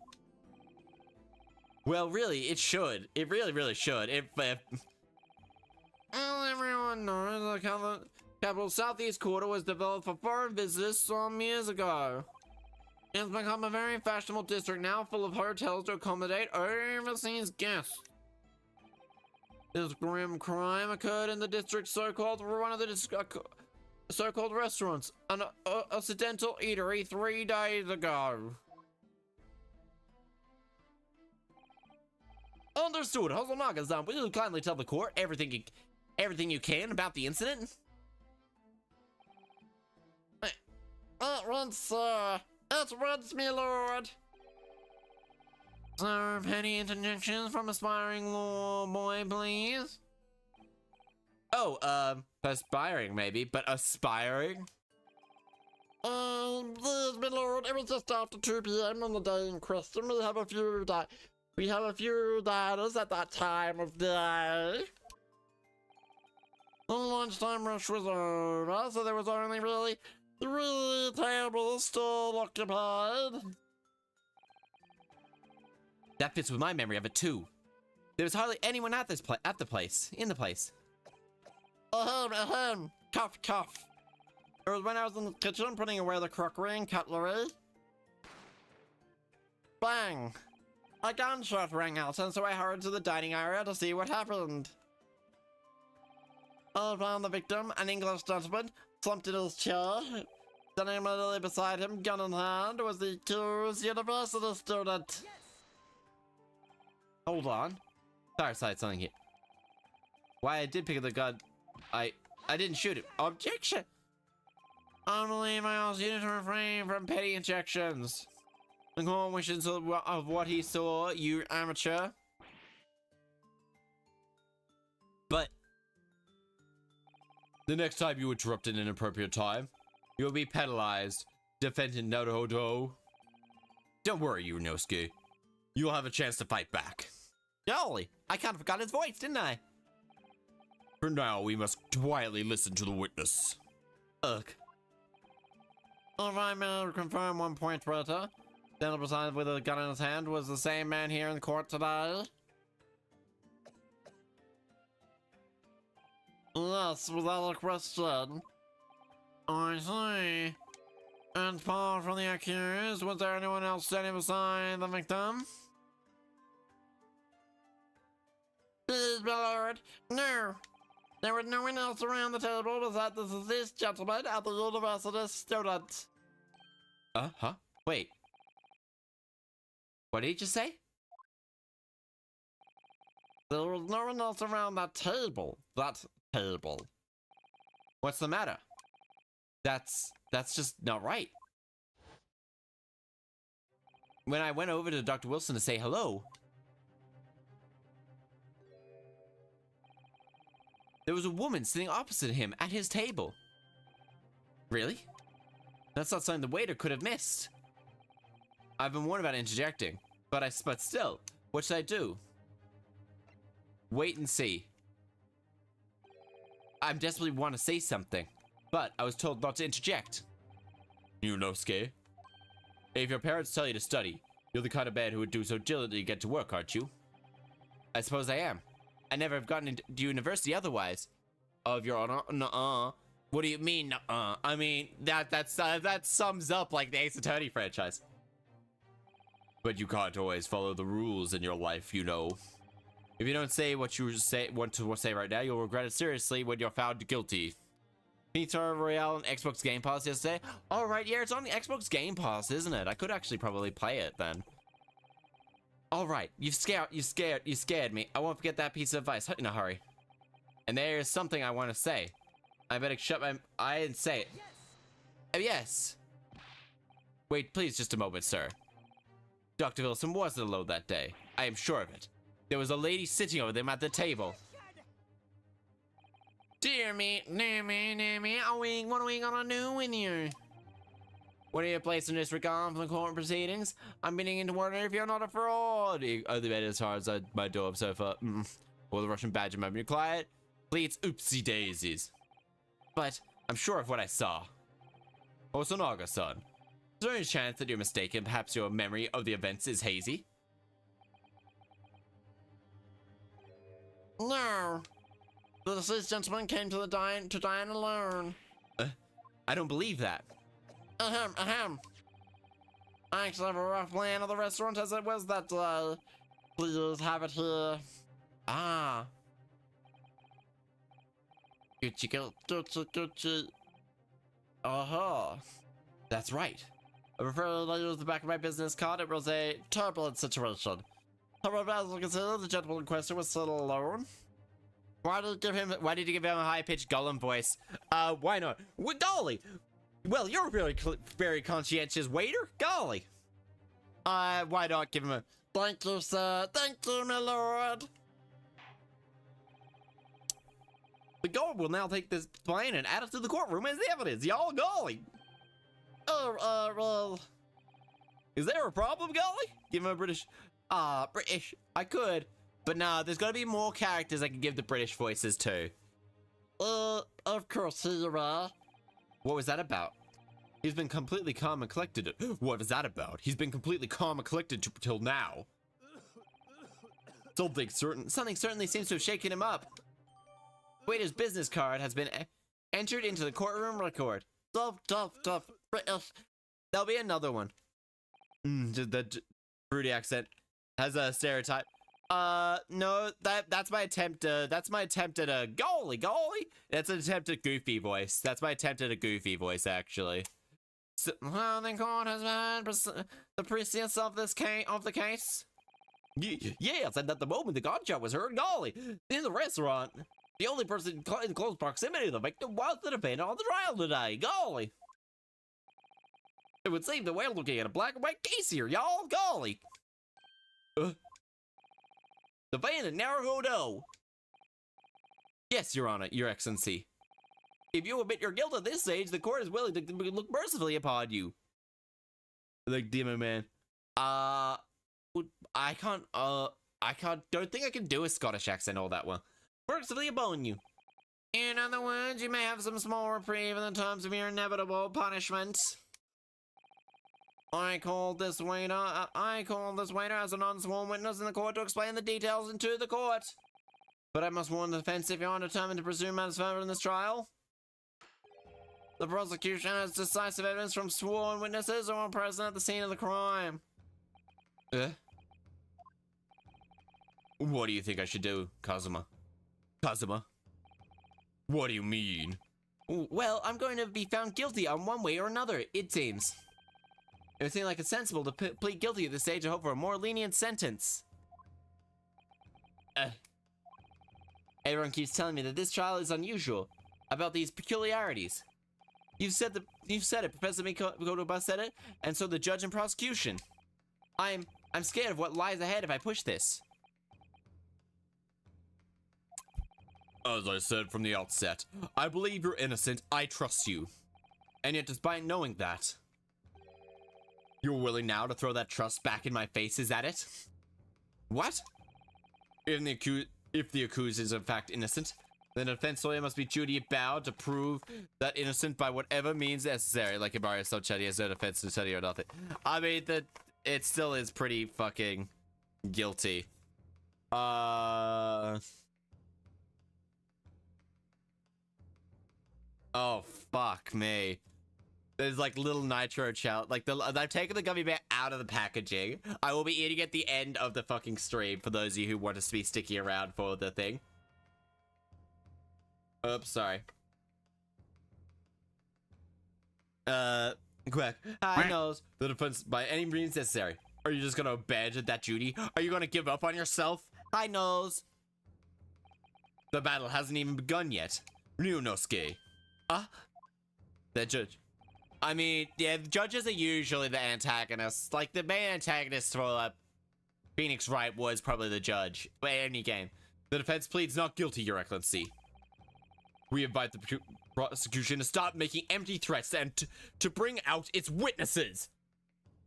Well, really, it should. It really should. Well, everyone knows the capital Southeast Quarter was developed for foreign visitors some years ago. It's become a very fashionable district now, full of hotels to accommodate overseas guests. This grim crime occurred in the district's so-called restaurants, an occidental eatery 3 days ago. Understood. Hosonaga-san, will you kindly tell the court everything you can about the incident? At once, sir. At once, my lord. Sir, any interjections from aspiring law boy, please? Oh, aspiring maybe, but aspiring? Please, my lord, it was just after 2 p.m. on the day in question. We have a few diners at that time of day. The lunchtime rush was over, so there was only really 3 tables still occupied. That fits with my memory of it too. There was hardly anyone at the place. Ahem. Cough, cough. It was when I was in the kitchen putting away the crockery and cutlery. Bang! A gunshot rang out, and so I hurried to the dining area to see what happened. I found the victim, an English gentleman, slumped in his chair. Standing immediately beside him, gun in hand, was the accused university student. Hold on. Sorry, something here. Why I did pick up the gun, I didn't shoot him. Objection! I believe I asked you to refrain from petty injections. The court wishes of what he saw, you amateur. But the next time you interrupt at an inappropriate time, you will be penalized. Defendant Naruto. Don't worry, Yunosuke. You'll have a chance to fight back. Golly, I kind of forgot his voice, didn't I? For now, we must quietly listen to the witness. Ugh. If I may confirm one point, Berta, then beside with a gun in his hand was the same man here in court today. Yes, without a question. I see. And apart from the accused, was there anyone else standing beside the victim? Please, my lord. No. There was no one else around the table besides this gentleman and the university student. Huh? Wait. What did he just say? There was no one else around that table. That table. What's the matter? That's just not right. When I went over to Dr. Wilson to say hello, there was a woman sitting opposite him at his table. Really? That's not something the waiter could have missed. I've been warned about interjecting, but still, what should I do? Wait and see. I desperately want to say something, but I was told not to interject. Yunosuke, if your parents tell you to study, you're the kind of man who would do so diligently to get to work, aren't you? I suppose I am. I never have gotten into university otherwise. Of your honor, nuh-uh. What do you mean, nuh-uh? I mean, that sums up like the Ace Attorney franchise. But you can't always follow the rules in your life, you know. If you don't say what you want to say right now, you'll regret it seriously when you're found guilty. Pizza Royale on Xbox Game Pass yesterday. All right, yeah, it's on the Xbox Game Pass, isn't it? I could actually probably play it then. All right, you scared me. I won't forget that piece of advice in a hurry. And there's something I want to say. I better shut my... I didn't say it. Oh, yes. Wait, please, just a moment, sir. Dr. Wilson wasn't alone that day. I am sure of it. There was a lady sitting over them at the table. Dear me, what are we gonna do with you? What are you placing disregard from the court proceedings? I'm beginning to wonder if you're not a fraud. Other bed as far as my door so far. Or the Russian badger memory quiet. Please, oopsie daisies. But I'm sure of what I saw. Hosonaga-san, is there any chance that you're mistaken? Perhaps your memory of the events is hazy? No. The deceased gentleman came to dine alone. I don't believe that. Ahem. I actually have a rough plan of the restaurant as it was that day. Please have it here. Ah. Gucci. That's right. I'm afraid I used the back of my business card. It was a turbulent situation. However, as you consider, the gentleman in question was still alone. Why did you give him a high-pitched Gollum voice? Why not? Well, golly! Well, you're a very conscientious waiter. Golly! Why not give him a... Thank you, sir. Thank you, my lord. The guard will now take this plane and add it to the courtroom as evidence. Y'all, golly! Oh, well... Is there a problem, golly? Give him a British... British. I could. But nah, there's gotta be more characters I can give the British voices to. Of course, here you are. What was that about? He's been completely calm and collected. What is that about? He's been completely calm and collected till now. Something certainly seems to have shaken him up. Waiter's business card has been entered into the courtroom record. Tough, British. There'll be another one. The fruity accent has a stereotype. No, that's my attempt at a golly. That's an attempt at goofy voice. That's my attempt at a goofy voice, actually. So, Well, the court has had the prescience of the case. Yes, and at the moment the gunshot was heard, golly, in the restaurant. The only person in close proximity to the victim was the defendant on the trial today, golly. It would seem that we're looking at a black and white case here, y'all, golly. Defendant Naruhodo. Yes, Your Honor, Your Excellency. If you admit your guilt at this stage, the court is willing to look mercifully upon you. Like Demon Man. I don't think I can do a Scottish accent all that well. Mercifully upon you. In other words, you may have some small reprieve in the terms of your inevitable punishment. I called this waiter as an unsworn witness in the court to explain the details to the court. But I must warn the defense if you are determined to pursue matters further in this trial. The prosecution has decisive evidence from sworn witnesses who were present at the scene of the crime. What do you think I should do, Kazuma? Kazuma? What do you mean? Well, I'm going to be found guilty on one way or another, it seems. It would seem like it's sensible to plead guilty at this stage and hope for a more lenient sentence. Everyone keeps telling me that this trial is unusual, about these peculiarities. You've said it, Professor Mikoto said it, and so the judge and prosecution. I'm scared of what lies ahead if I push this. As I said from the outset, I believe you're innocent, I trust you. And yet despite knowing that, you're willing now to throw that trust back in my face, is that it? What? If the accused is in fact innocent, then a defense lawyer must be duty bound to prove that innocent by whatever means necessary, like Mario Sochetti has no defense to study or nothing. I mean, it still is pretty fucking guilty. Oh, fuck me. There's like little nitro chow. Like I've taken the gummy bear out of the packaging. I will be eating at the end of the fucking stream for those of you who want to be sticky around for the thing. Oops, sorry. Quick. I knows the defense by any means necessary. Are you just gonna abandon that duty? Are you gonna give up on yourself? I knows. The battle hasn't even begun yet. Ryunosuke. The judge. I mean, yeah, the judges are usually the antagonists. Like, the main antagonist for Phoenix Wright was probably the judge. But in any game, the defense pleads not guilty, Your Excellency. We invite the prosecution to stop making empty threats and to bring out its witnesses.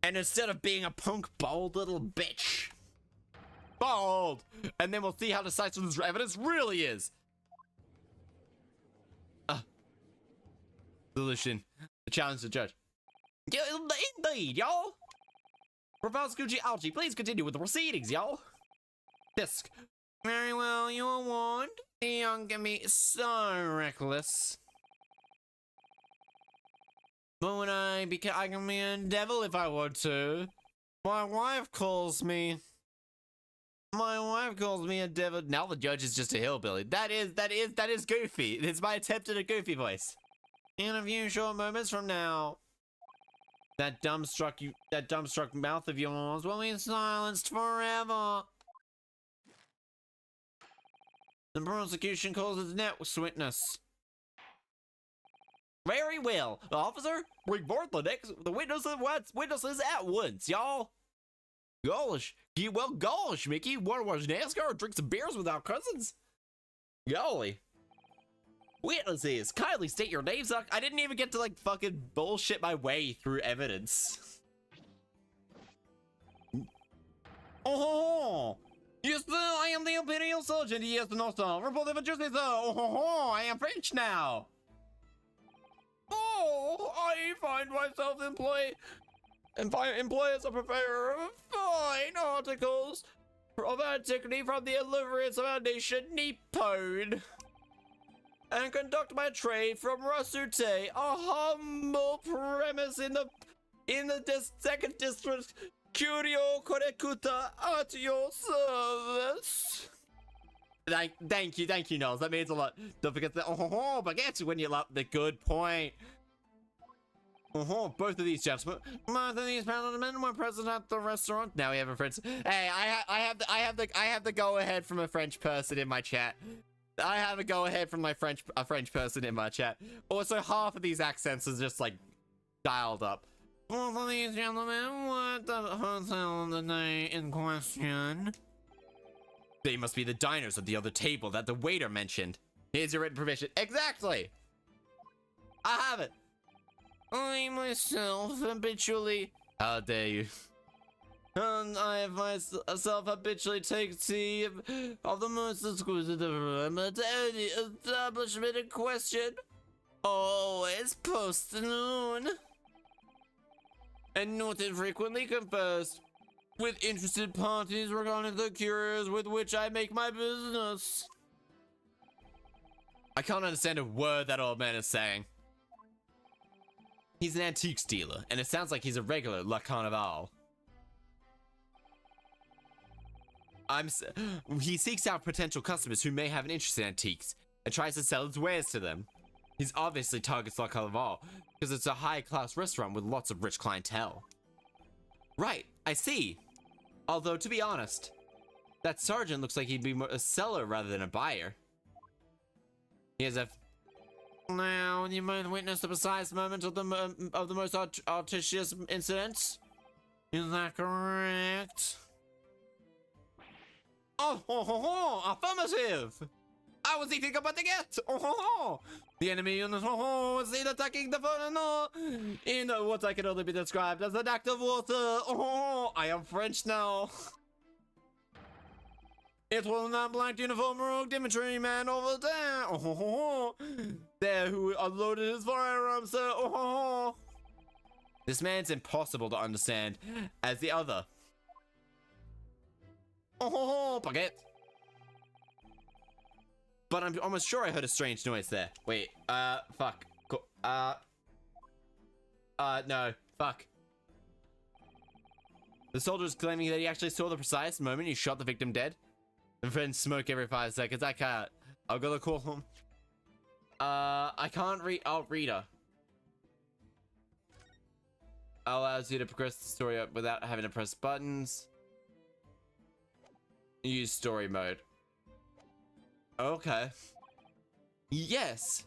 And instead of being a punk, bold little bitch. Bold! And then we'll see how decisive this evidence really is. Solution. The challenge the judge. Yeah, indeed, y'all. Professor Gucci, please continue with the proceedings, y'all. Fisk. Very well, you are warned. The young can be so reckless. But when I can be a devil if I want to. My wife calls me a devil. Now the judge is just a hillbilly. That is goofy. It's my attempt at a goofy voice. In a few short moments from now, that dumbstruck mouth of yours will be silenced forever. The prosecution calls its next witness. Very well, officer. Bring forth the witnesses at once, y'all. Gosh, gosh, Mickey. Wanna watch NASCAR or drink some beers with our cousins? Golly. Witnesses, kindly state your names. I didn't even get to like fucking bullshit my way through evidence. Oh, yes, I am the Imperial Sergeant. Yes, no, sir. Report of justice, sir. Oh, I am French now. Oh, I find myself employed as a preparer of fine articles of antiquity from the illustrious of our nation, Nippon, and conduct my trade from Rasute, a humble premise in the second district, Curio Korekuta, at your service. Thank you, Nels. That means a lot. Don't forget the baguette when you love the good point. Both of these gentlemen, both of these gentlemen were present at the restaurant. Now we have a French. Hey, I have the go ahead from a French person in my chat. I have a go ahead from a French person in my chat. Also, half of these accents is just like dialed up. Both of these gentlemen were at the hotel the night in question. They must be the diners at the other table that the waiter mentioned. Here's your written permission. Exactly! I have it. I myself habitually... How dare you? And I myself habitually take tea of the most exquisite room at any establishment in question. Always post noon. And not infrequently conversed with interested parties regarding the cures with which I make my business. I can't understand a word that old man is saying. He's an antiques dealer, and it sounds like he's a regular La Carnival. He seeks out potential customers who may have an interest in antiques, and tries to sell his wares to them. He's obviously targets La Carnival, because it's a high-class restaurant with lots of rich clientele. Right, I see. Although, to be honest, that sergeant looks like he'd be a seller rather than a buyer. He has a... Now, you might witness the precise moment of the most artisious incident. Is that correct? Affirmative! I was eating a baguette! The enemy was seen attacking the phone in what I can only be described as an act of water. I am French now. It was that black uniform rogue Dimitri man over there. There who unloaded his firearm, sir. This man's impossible to understand as the other. Baguette. But I'm almost sure I heard a strange noise there. Wait, fuck. No, fuck. The soldier is claiming that he actually saw the precise moment you shot the victim dead. And friends smoke every 5 seconds. I can't. I'll go to call him. I can't read. I'll read her. Allows you to progress the story up without having to press buttons. Use story mode. Okay. Yes.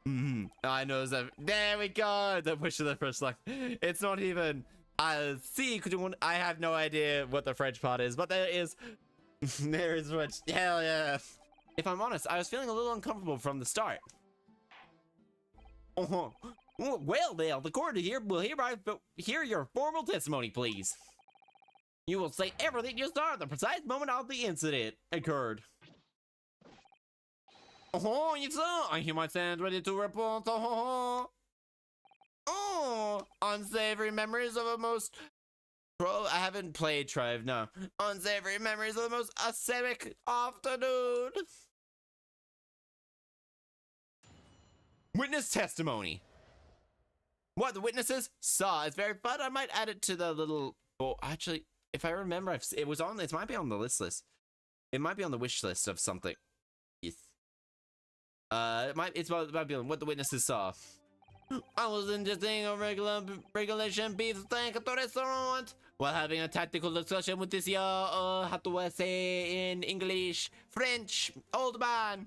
I know that. There we go. The push of the first line. It's not even. See, I have no idea what the French part is, but there is. There is French. Hell yeah. If I'm honest, I was feeling a little uncomfortable from the start. Well, Dale, the court here will hereby hear your formal testimony, please. You will say everything you saw at the precise moment of the incident occurred. Yes, sir. I hear my stand ready to report. Unsavory memories of a most... I haven't played Tribe, no. Unsavory memories of the most acidic afternoon. Witness testimony. What the witnesses saw is very fun. I might add it to the little... Oh, actually, if I remember, it was on... It might be on the list. It might be on the wish list of something. Yes. It might be on what the witnesses saw. I was ingesting a regulation beef steak at the restaurant while having a tactical discussion with this how do I say in English, French, old man.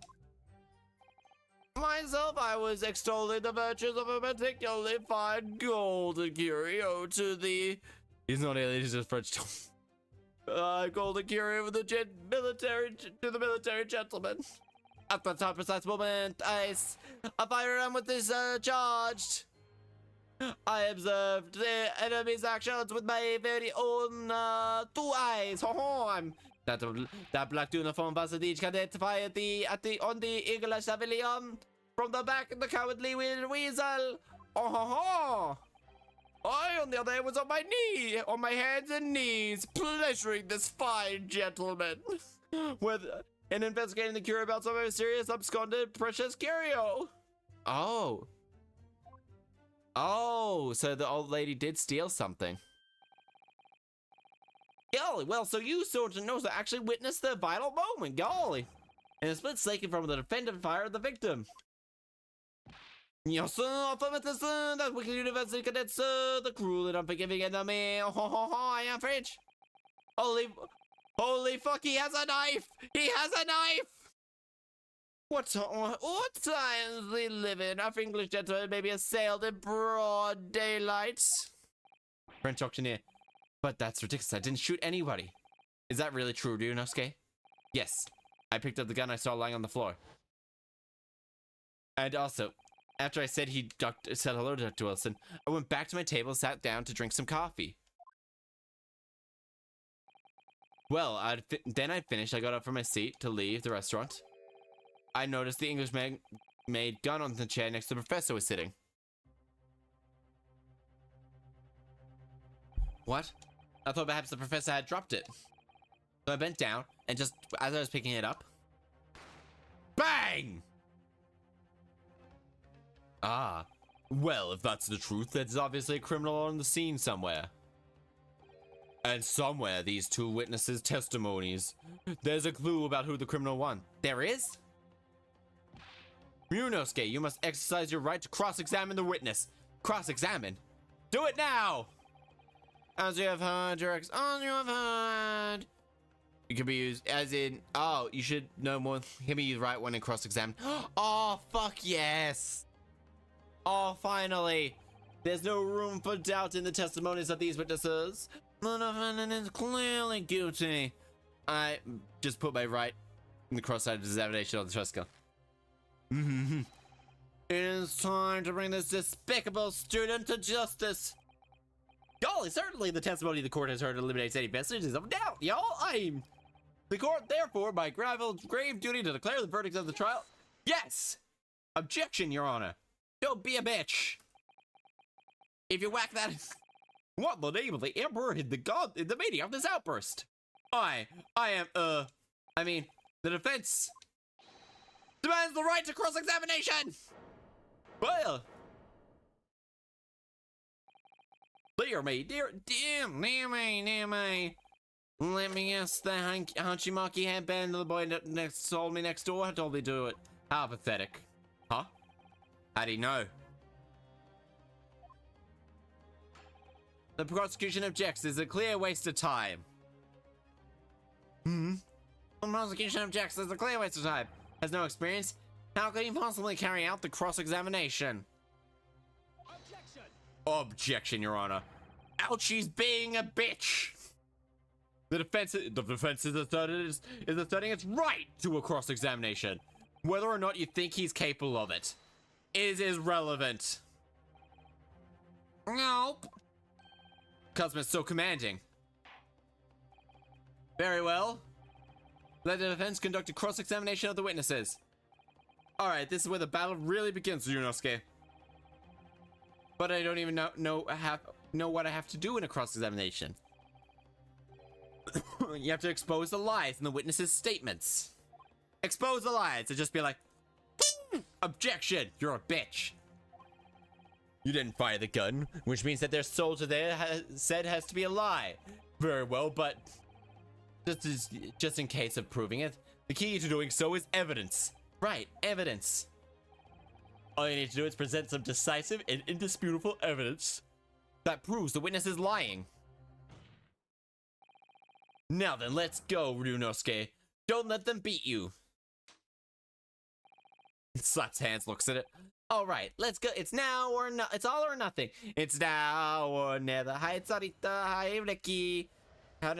Myself, I was extolling the virtues of a particularly fine golden curio to the... He's not alien, he's just French. Golden curio with the military gentleman. At that time, precise moment, a firearm with this charged. I observed the enemy's actions with my very own 2 eyes. That black uniform was each identify on the English civilian from the back, the cowardly weasel. I, on the other hand, was on my hands and knees, pleasuring this fine gentleman with and investigating the cure about some very serious absconded precious curio. Oh, so the old lady did steal something. Golly, well, so you sort of knows that actually witnessed the vital moment, golly. And a split second from the defendant fire of the victim. Yes, sir, that wicked university cadet, sir, the cruel and unforgiving enemy. I am French. Holy fuck, he has a knife! He has a knife! What times we live in? Our English gentleman may be assailed in broad daylight. French auctioneer. But that's ridiculous. I didn't shoot anybody. Is that really true, Ryunosuke? Yes. I picked up the gun I saw lying on the floor. And also, after I said said hello to Dr. Wilson, I went back to my table, sat down to drink some coffee. Well, then I finished. I got up from my seat to leave the restaurant. I noticed the English made gun on the chair next to the professor was sitting. What? I thought perhaps the professor had dropped it. So I bent down, and just as I was picking it up, bang! Ah, well, if that's the truth, there's obviously a criminal on the scene somewhere. And somewhere, these 2 witnesses' testimonies, there's a clue about who the criminal was. There is? Ryunosuke, you must exercise your right to cross-examine the witness. Cross-examine? Do it now! As you have heard, it can be used as in, oh, you should know more. Can be used right when in cross-examine. Oh, fuck yes! Oh, finally! There's no room for doubt in the testimonies of these witnesses. The defendant is clearly guilty. I just put my right in the cross-eyed examination on the trust gun. It is time to bring this despicable student to justice. Golly, certainly the testimony the court has heard eliminates any vestiges of doubt, y'all. The court, therefore, by grave duty to declare the verdict of the trial. Yes! Objection, Your Honor. Don't be a bitch. If you whack that... What the name of the emperor hid the god in the meaning of this outburst? The defense demands the right to cross-examination! Well... Dear me. Let me guess, the Hanchimaki headband of the boy next told me next door told me to do it. How pathetic. Huh? How'd he know? The prosecution objects. This is a clear waste of time. The prosecution objects. This is a clear waste of time. Has no experience. How could he possibly carry out the cross-examination? Objection, Your Honor. Ouchie's being a bitch. The defense is asserting its right to a cross-examination. Whether or not you think he's capable of it is irrelevant. Nope. Customer's so commanding. Very well. Let the defense conduct a cross-examination of the witnesses. Alright, this is where the battle really begins, Ryunosuke. But I don't even know what I have to do in a cross-examination. You have to expose the lies in the witnesses' statements. Expose the lies and just be like, objection, you're a bitch. You didn't fire the gun, which means that their soldier there said has to be a lie. Very well, but just in case of proving it, the key to doing so is evidence. Right, evidence. All you need to do is present some decisive and indisputable evidence that proves the witness is lying. Now then, let's go, Ryunosuke. Don't let them beat you. Slaps hands, looks at it. All right, let's go. It's now or not. It's all or nothing. It's now or never. Hi, Sarita. Hi, Ricky. How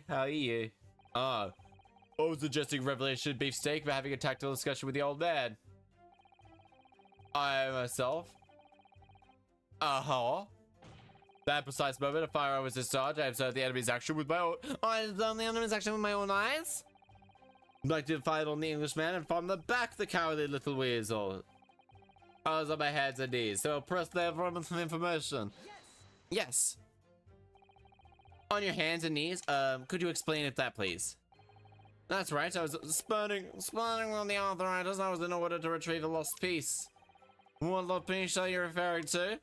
are you? I was suggesting revelation beefsteak for having a tactical discussion with the old man. I myself. That precise moment, a firearm was discharged. I observed the enemy's action with my own. I observed the enemy's action with my own eyes. Like to fight on the Englishman and from the back, the cowardly little weasel. I was on my hands and knees, so press there for some information. Yes. On your hands and knees? Could you explain it that, please? That's right, I was spurning on the arthritis. I was in order to retrieve a lost piece. What lost piece are you referring to?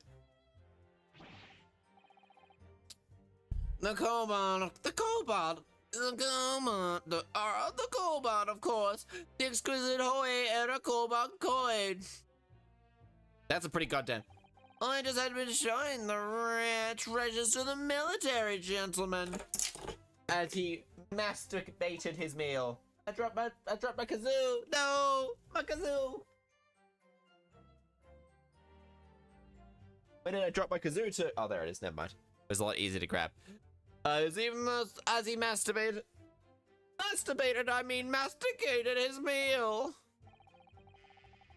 The cobalt, of course. The exquisite Hoei era cobalt coin. That's a pretty goddamn. I just had been showing the rare treasures to the military gentleman. As he masturbated his meal. I dropped my kazoo. No, my kazoo. Where did I drop my kazoo to? Oh, there it is. Never mind. It was a lot easier to grab. As he masturbated, I mean masticated his meal.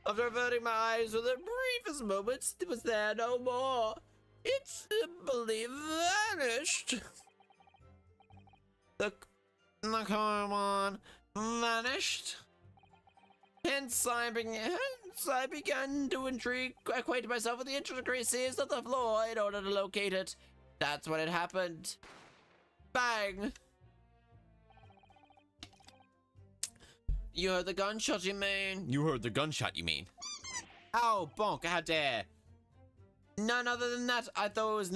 After averting my eyes for the briefest moments, it was there no more. It simply vanished. The carbon vanished. Hence I began to acquaint myself with the intricacies of the floor in order to locate it. That's when it happened. Bang! You heard the gunshot, you mean? You heard the gunshot, you mean? Ow, bonk, how dare. None other than that, though it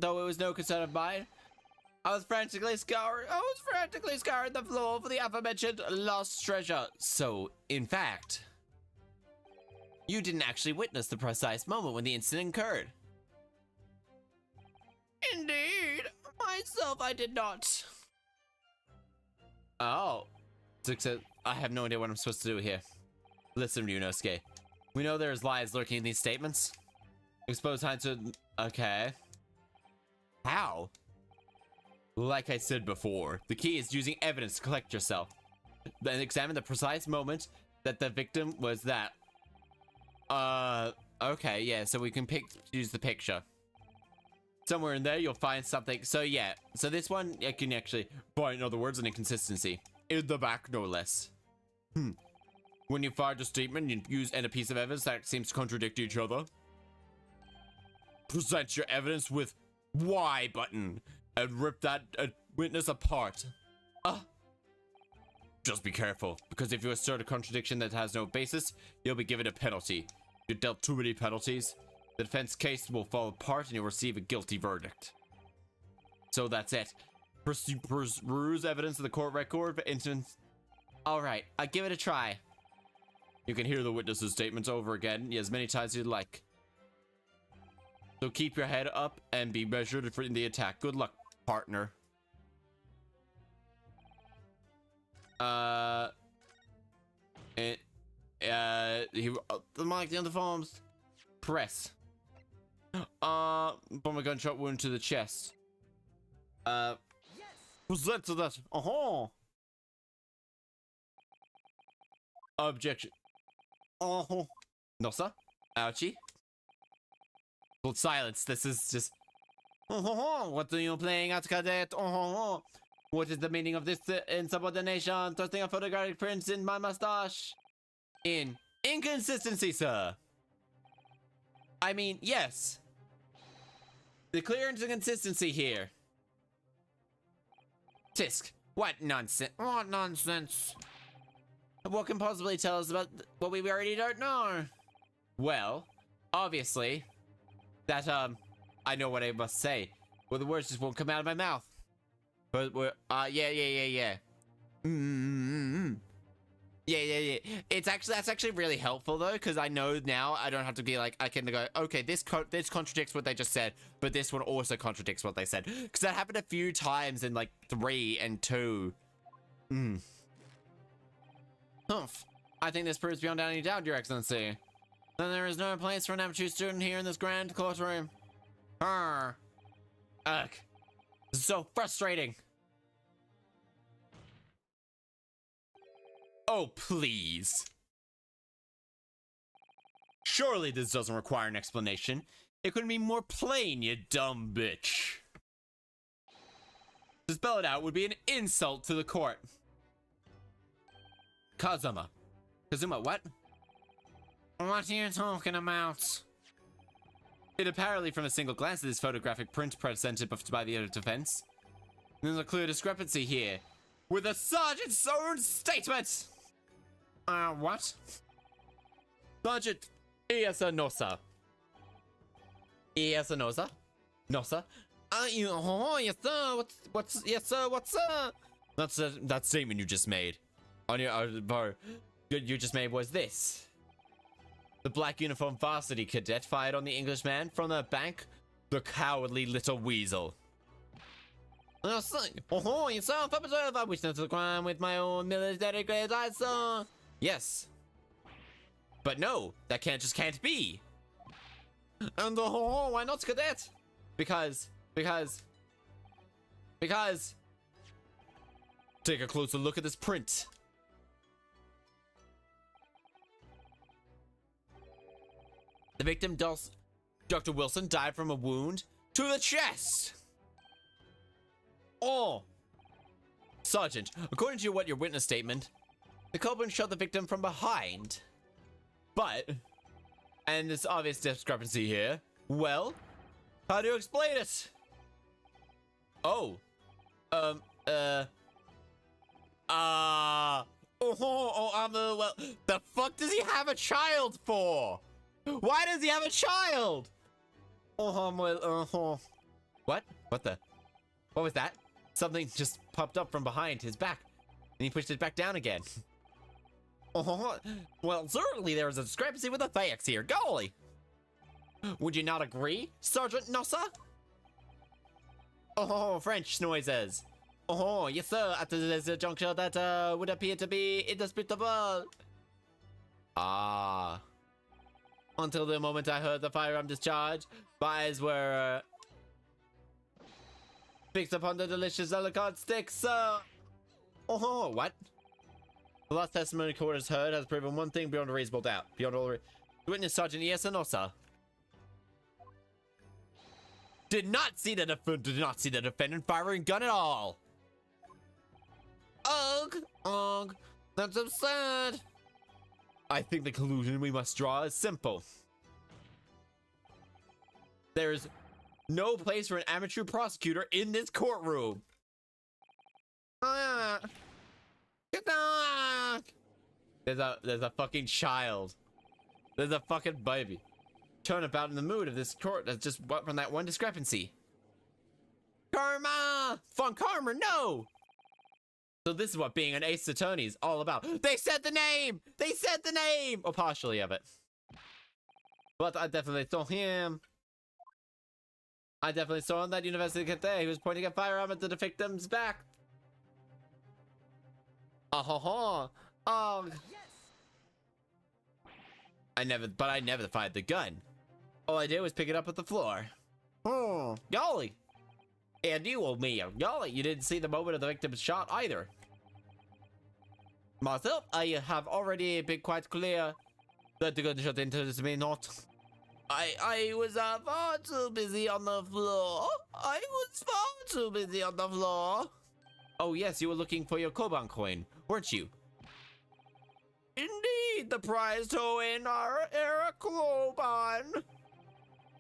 was no concern of mine. I was frantically scouring the floor for the aforementioned lost treasure. So, in fact, you didn't actually witness the precise moment when the incident occurred. Indeed, myself I did not. Oh. I have no idea what I'm supposed to do here. Listen, Ryunosuke. We know there's lies lurking in these statements. Expose time to... Okay. How? Like I said before, the key is using evidence to collect yourself. Then examine the precise moment that the victim was that. Okay, yeah, so we can use the picture. Somewhere in there, you'll find something. So yeah, so this one, I can actually find, in other words, an inconsistency. In the back, no less. When you find a statement, you use a piece of evidence that seems to contradict each other. Present your evidence with Y button and rip that witness apart. Just be careful, because if you assert a contradiction that has no basis, you'll be given a penalty. If you dealt too many penalties, the defense case will fall apart and you'll receive a guilty verdict. So that's it. Peruse evidence of the court record for instance. Alright, I'll give it a try. You can hear the witness's statements over again as many times as you'd like. So keep your head up and be measured in the attack. Good luck, partner. The mic down the forms. Press. From a gunshot wound to the chest. Present to that. Objection. No, sir. Ouchie. Hold silence. This is just. What are you playing at, cadet? What is the meaning of this insubordination? Thrusting a photographic print in my mustache. Inconsistency, sir. I mean, yes. The clear inconsistency here. Tisk. What nonsense? What nonsense? What can possibly tell us about what we already don't know? Well, obviously, that, I know what I must say. Well, the words just won't come out of my mouth. But, yeah. Yeah. That's actually really helpful though, because I know now I don't have to be like, I can go, okay, this contradicts what they just said, but this one also contradicts what they said, because that happened a few times in like 3 and 2. Humph. I think this proves beyond any doubt, Your Excellency. Then there is no place for an amateur student here in this grand courtroom. Arr. Ugh. This is so frustrating. Oh, please. Surely this doesn't require an explanation. It couldn't be more plain, you dumb bitch. To spell it out would be an insult to the court. Kazuma. Kazuma, what? What are you talking about? It apparently from a single glance at this photographic print presented by the defense. There's a clear discrepancy here with the sergeant's own statement. What? Sergeant Iasa Nosa. Iasa Nosa? Nosa? Yes sir, yes sir, what's up? That statement you just made. On your, you just made was this. The black uniform varsity cadet fired on the Englishman from the bank. The cowardly little weasel. Yes sir, I witnessed the crime with my own military grades I saw. Yes. But no, that can't be. And why not cadet? Because. Take a closer look at this print. The victim, Dr. Wilson, died from a wound to the chest. Oh. Sergeant, according to your witness statement, the culprit shot the victim from behind. But, and there's obvious discrepancy here. Well, how do you explain it? Oh. Well, the fuck does he have a child for? Why does he have a child? What? What was that? Something just popped up from behind his back, and he pushed it back down again. Well, certainly there is a discrepancy with the facts here. Golly! Would you not agree, Sergeant Nossa? French noises. Yes sir, at this juncture that would appear to be indisputable. Ah. Until the moment I heard the firearm discharge, my eyes were fixed upon the delicious Ellicott stick, sir. What? The last testimony court has heard has proven one thing beyond a reasonable doubt. Beyond all witness Sergeant Iasanosa did not see the defendant firing gun at all. Ugh, that's absurd. I think the conclusion we must draw is simple. There is no place for an amateur prosecutor in this courtroom. There's a fucking child. There's a fucking baby. Turnabout in the mood of this court that's just what from that one discrepancy. Karma! Von Karma, no! So this is what being an ace attorney is all about. They said the name! They said the name! Or partially of it. But I definitely saw him. I definitely saw him that university cadet. He was pointing a firearm at the victim's back. Oh. I never fired the gun. All I did was pick it up at the floor. Oh, golly. And you old me, golly, you didn't see the moment of the victim's shot either. Myself, I have already been quite clear that the gunshot interests me not. I was far too busy on the floor. Oh yes, you were looking for your Koban coin, weren't you? Indeed, the prize token are a Koban.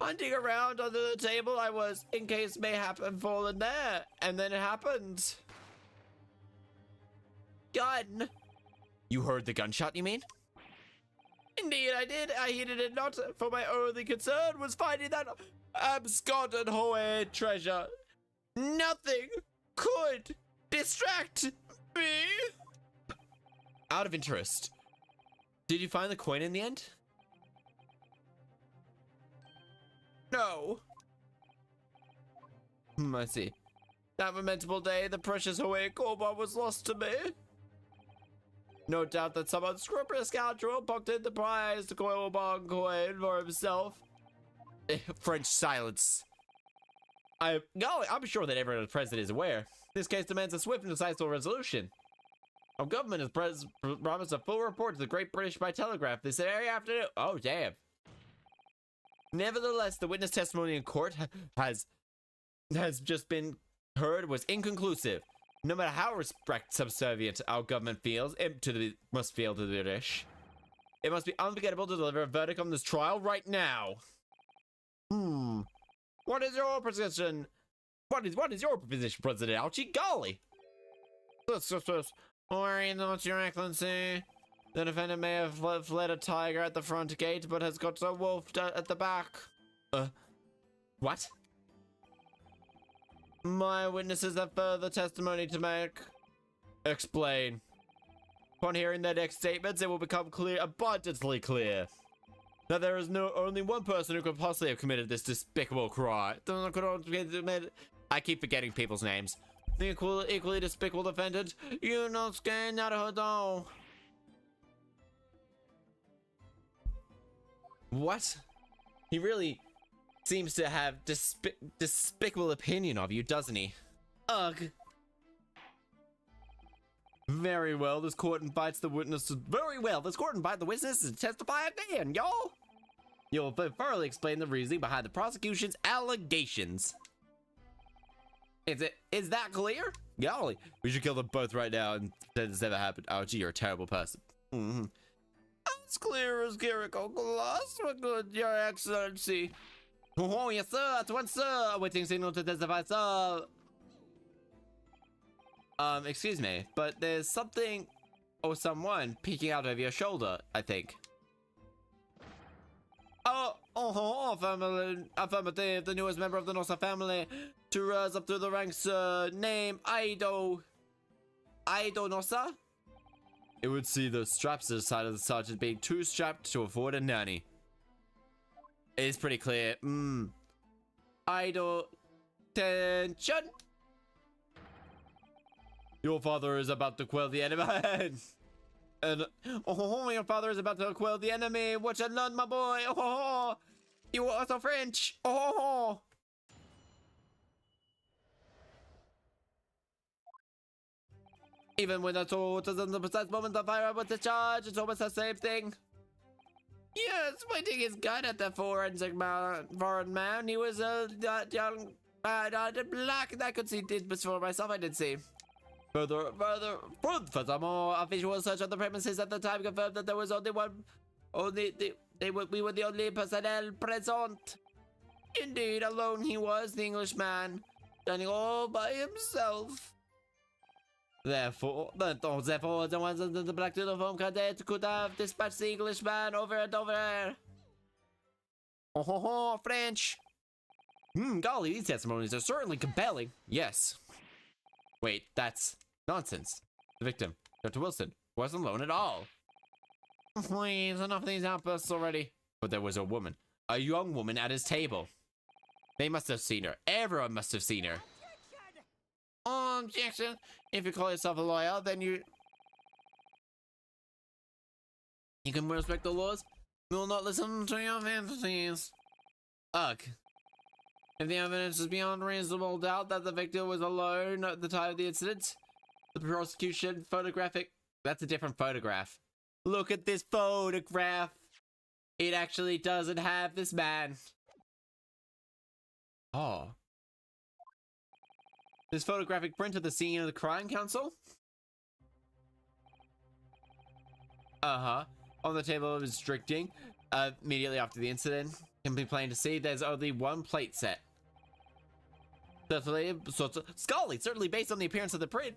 Hunting around under the table I was, in case mayhap had fallen there, and then it happened. Gun. You heard the gunshot, you mean? Indeed, I did. I heeded it not, for my only concern was finding that absconded Hoe treasure. Nothing could distract me. Out of interest, did you find the coin in the end? No. I see. That momentous day, the precious Hawaii Koba was lost to me. No doubt that some unscrupulous scoundrel pocketed the prize to Koba coin for himself. French silence. I'm sure that everyone present is aware. This case demands a swift and decisive resolution. Our government has promised a full report to the Great British by telegraph this very afternoon. Oh, damn. Nevertheless, the witness testimony in court has just been heard was inconclusive. No matter how subservient our government must feel to the British, it must be unforgettable to deliver a verdict on this trial right now. What is your position? What is your position, President Ouchie? Golly! Worry not, Your Excellency. The defendant may have fled a tiger at the front gate, but has got a wolf at the back. What? My witnesses have further testimony to make. Explain. Upon hearing their next statements, it will become abundantly clear, that there is only one person who could possibly have committed this despicable crime. I keep forgetting people's names. The equally despicable defendant, Yunosuke Naruhodo. What? He really seems to have despicable opinion of you, doesn't he? Ugh. Very well, this court invites the witnesses. Very well, this court invites the witnesses to testify again, y'all. You'll thoroughly explain the reasoning behind the prosecution's allegations. Is that clear? Golly, we should kill them both right now and then this never happened. Oh, gee, you're a terrible person. As clear as Jericho glass. What good, Your Excellency? Oh, yes, sir. At once, sir. Awaiting signal to testify, sir. Excuse me, but there's something or someone peeking out over your shoulder, I think. Affirmative. The newest member of the Nosa family to rise up through the ranks, name Aido Nosa? It would see the straps to the side of the sergeant being too strapped to afford a nanny. It is pretty clear. Aido, tension. Your father is about to quell the enemy. And your father is about to quell the enemy. What a none, my boy. You are also French. Even when I told us in the precise moment of fire with the charge, it's almost the same thing. Yes, pointing his gun at the foreign man. He was young, black. I could see it before myself. I did see. Furthermore, a visual search of the premises at the time confirmed that there was only one. We were the only personnel present. Indeed, alone he was, the Englishman, standing all by himself. Therefore, the ones in the black uniform cadet could have dispatched the Englishman over and over. French. Golly, these testimonies are certainly compelling. Yes. Wait, that's nonsense. The victim, Dr. Wilson, wasn't alone at all. Please, enough of these outbursts already. But there was a woman, a young woman at his table. They must have seen her. Everyone must have seen her. Objection. If you call yourself a lawyer, then you can respect the laws. We will not listen to your fantasies. Ugh. If the evidence is beyond reasonable doubt that the victim was alone at the time of the incident, the prosecution photographic... That's a different photograph. Look at this photograph. It actually doesn't have this man. Oh. This photographic print of the scene of the crime council? On the table of restricting, immediately after the incident, can be plain to see there's only one plate set. Certainly based on the appearance of the print,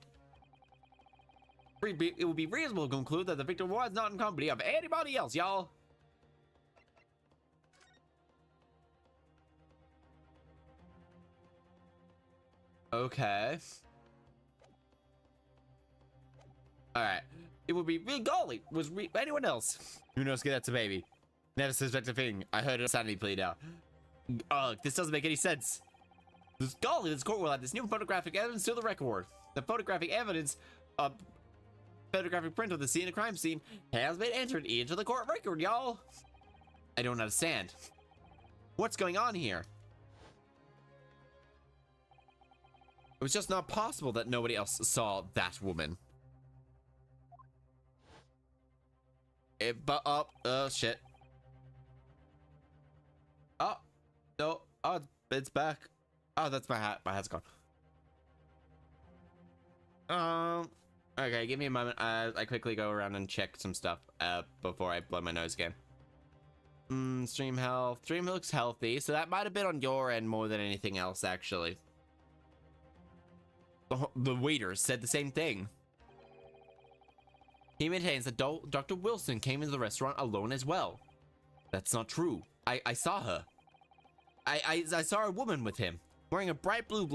it would be reasonable to conclude that the victim was not in company of anybody else, y'all. Okay. Alright. It would be real golly. Anyone else? Yunosuke, that's a baby. Never suspect a thing. I heard a sanity plea now. Ugh, this doesn't make any sense. This golly, this court will add this new photographic evidence to the record. The photographic evidence, photographic print of the scene of crime scene has been entered into the court record, y'all. I don't understand. What's going on here? It was just not possible that nobody else saw that woman. Oh shit. Oh, no. Oh, it's back. Oh, that's my hat. My hat's gone. Okay, give me a moment. I quickly go around and check some stuff before I blow my nose again. Stream health. Stream looks healthy, so that might have been on your end more than anything else, actually. The waiter said the same thing. He maintains that Dr. Wilson came into the restaurant alone as well. That's not true. I saw her. I saw a woman with him, wearing a bright blue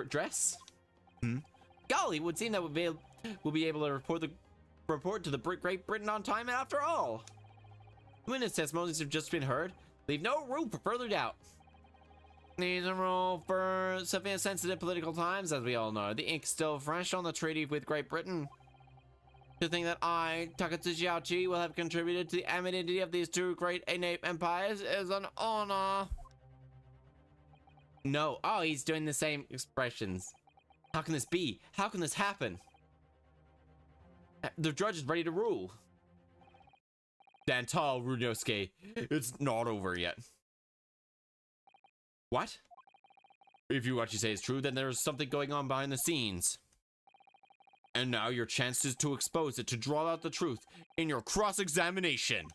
dress. Golly, it would seem that we'll be able to report to the Great Britain on time after all. Witness testimonies have just been heard. Leave no room for further doubt. These are all for severe sensitive political times, as we all know. The ink's still fresh on the treaty with Great Britain. To think that I, Takatsuchi Aochi, will have contributed to the amity of these two great innate empires is an honor. No. Oh, he's doing the same expressions. How can this be? How can this happen? The judge is ready to rule. Stand tall, Runosuke. It's not over yet. What? If what you say is true, then there's something going on behind the scenes. And now your chance is to expose it, to draw out the truth in your cross-examination.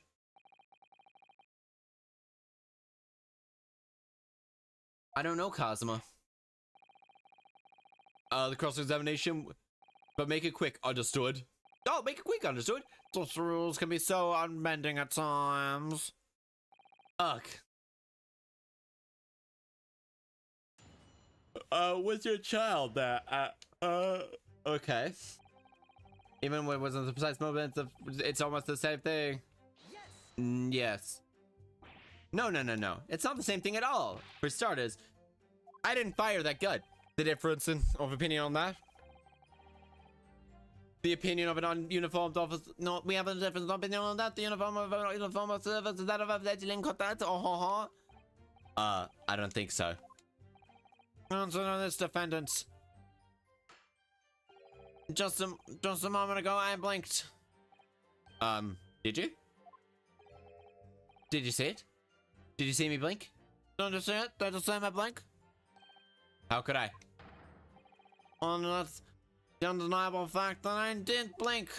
I don't know, Kazuma. The cross-examination, but make it quick, understood? Oh, make it quick, understood? Those rules can be so unbending at times. Ugh. With your child there, okay. Even when it wasn't the precise moment, it's almost the same thing. Yes. No. It's not the same thing at all. For starters, I didn't fire that gun. The difference of opinion on that? The opinion of an ununiformed officer. No, we have a different opinion on that. The uniform of an uniformed service is that of a fledgling contact. I don't think so. Answer on this, defendant. Just a moment ago, I blinked. Did you? Did you see it? Did you see me blink? Don't you see it? Don't you see my blink? How could I? On that's the undeniable fact that I did blink.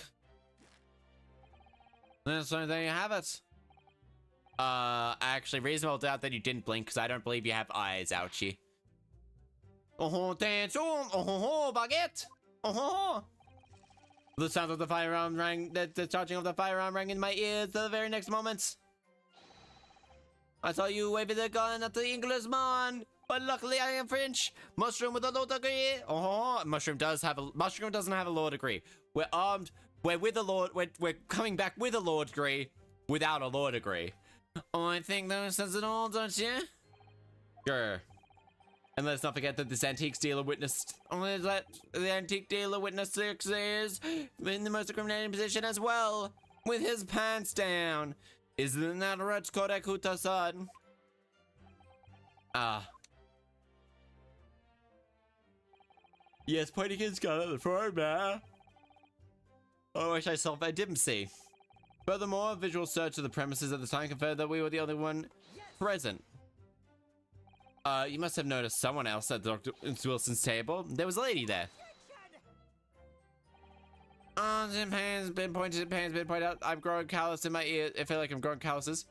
So there you have it. Actually, reasonable doubt that you didn't blink because I don't believe you have eyes, ouchie. Attention! Baguette! The sound of the firearm rang. The charging of the firearm rang in my ears the very next moment. I saw you waving the gun at the Englishman, but luckily I am French. Mushroom with a law degree. Mushroom doesn't have a law degree. We're armed. We're with a law. We're coming back with a law degree, without a law degree. Oh, I think that says it all, don't you? Sure. And let's not forget that this antique dealer witnessed. The antique dealer witnessed 6 years in the most incriminating position as well, with his pants down. Isn't that right, Kodakuta-san? Yes, pointing his gun at the foreman. Oh, I wish I saw. I didn't see. Furthermore, a visual search of the premises at the time confirmed that we were the only one present. You must have noticed someone else at Dr. Wilson's table. There was a lady there. The pain's been pointed out. I'm growing callous in my ear. I feel like I'm growing calluses.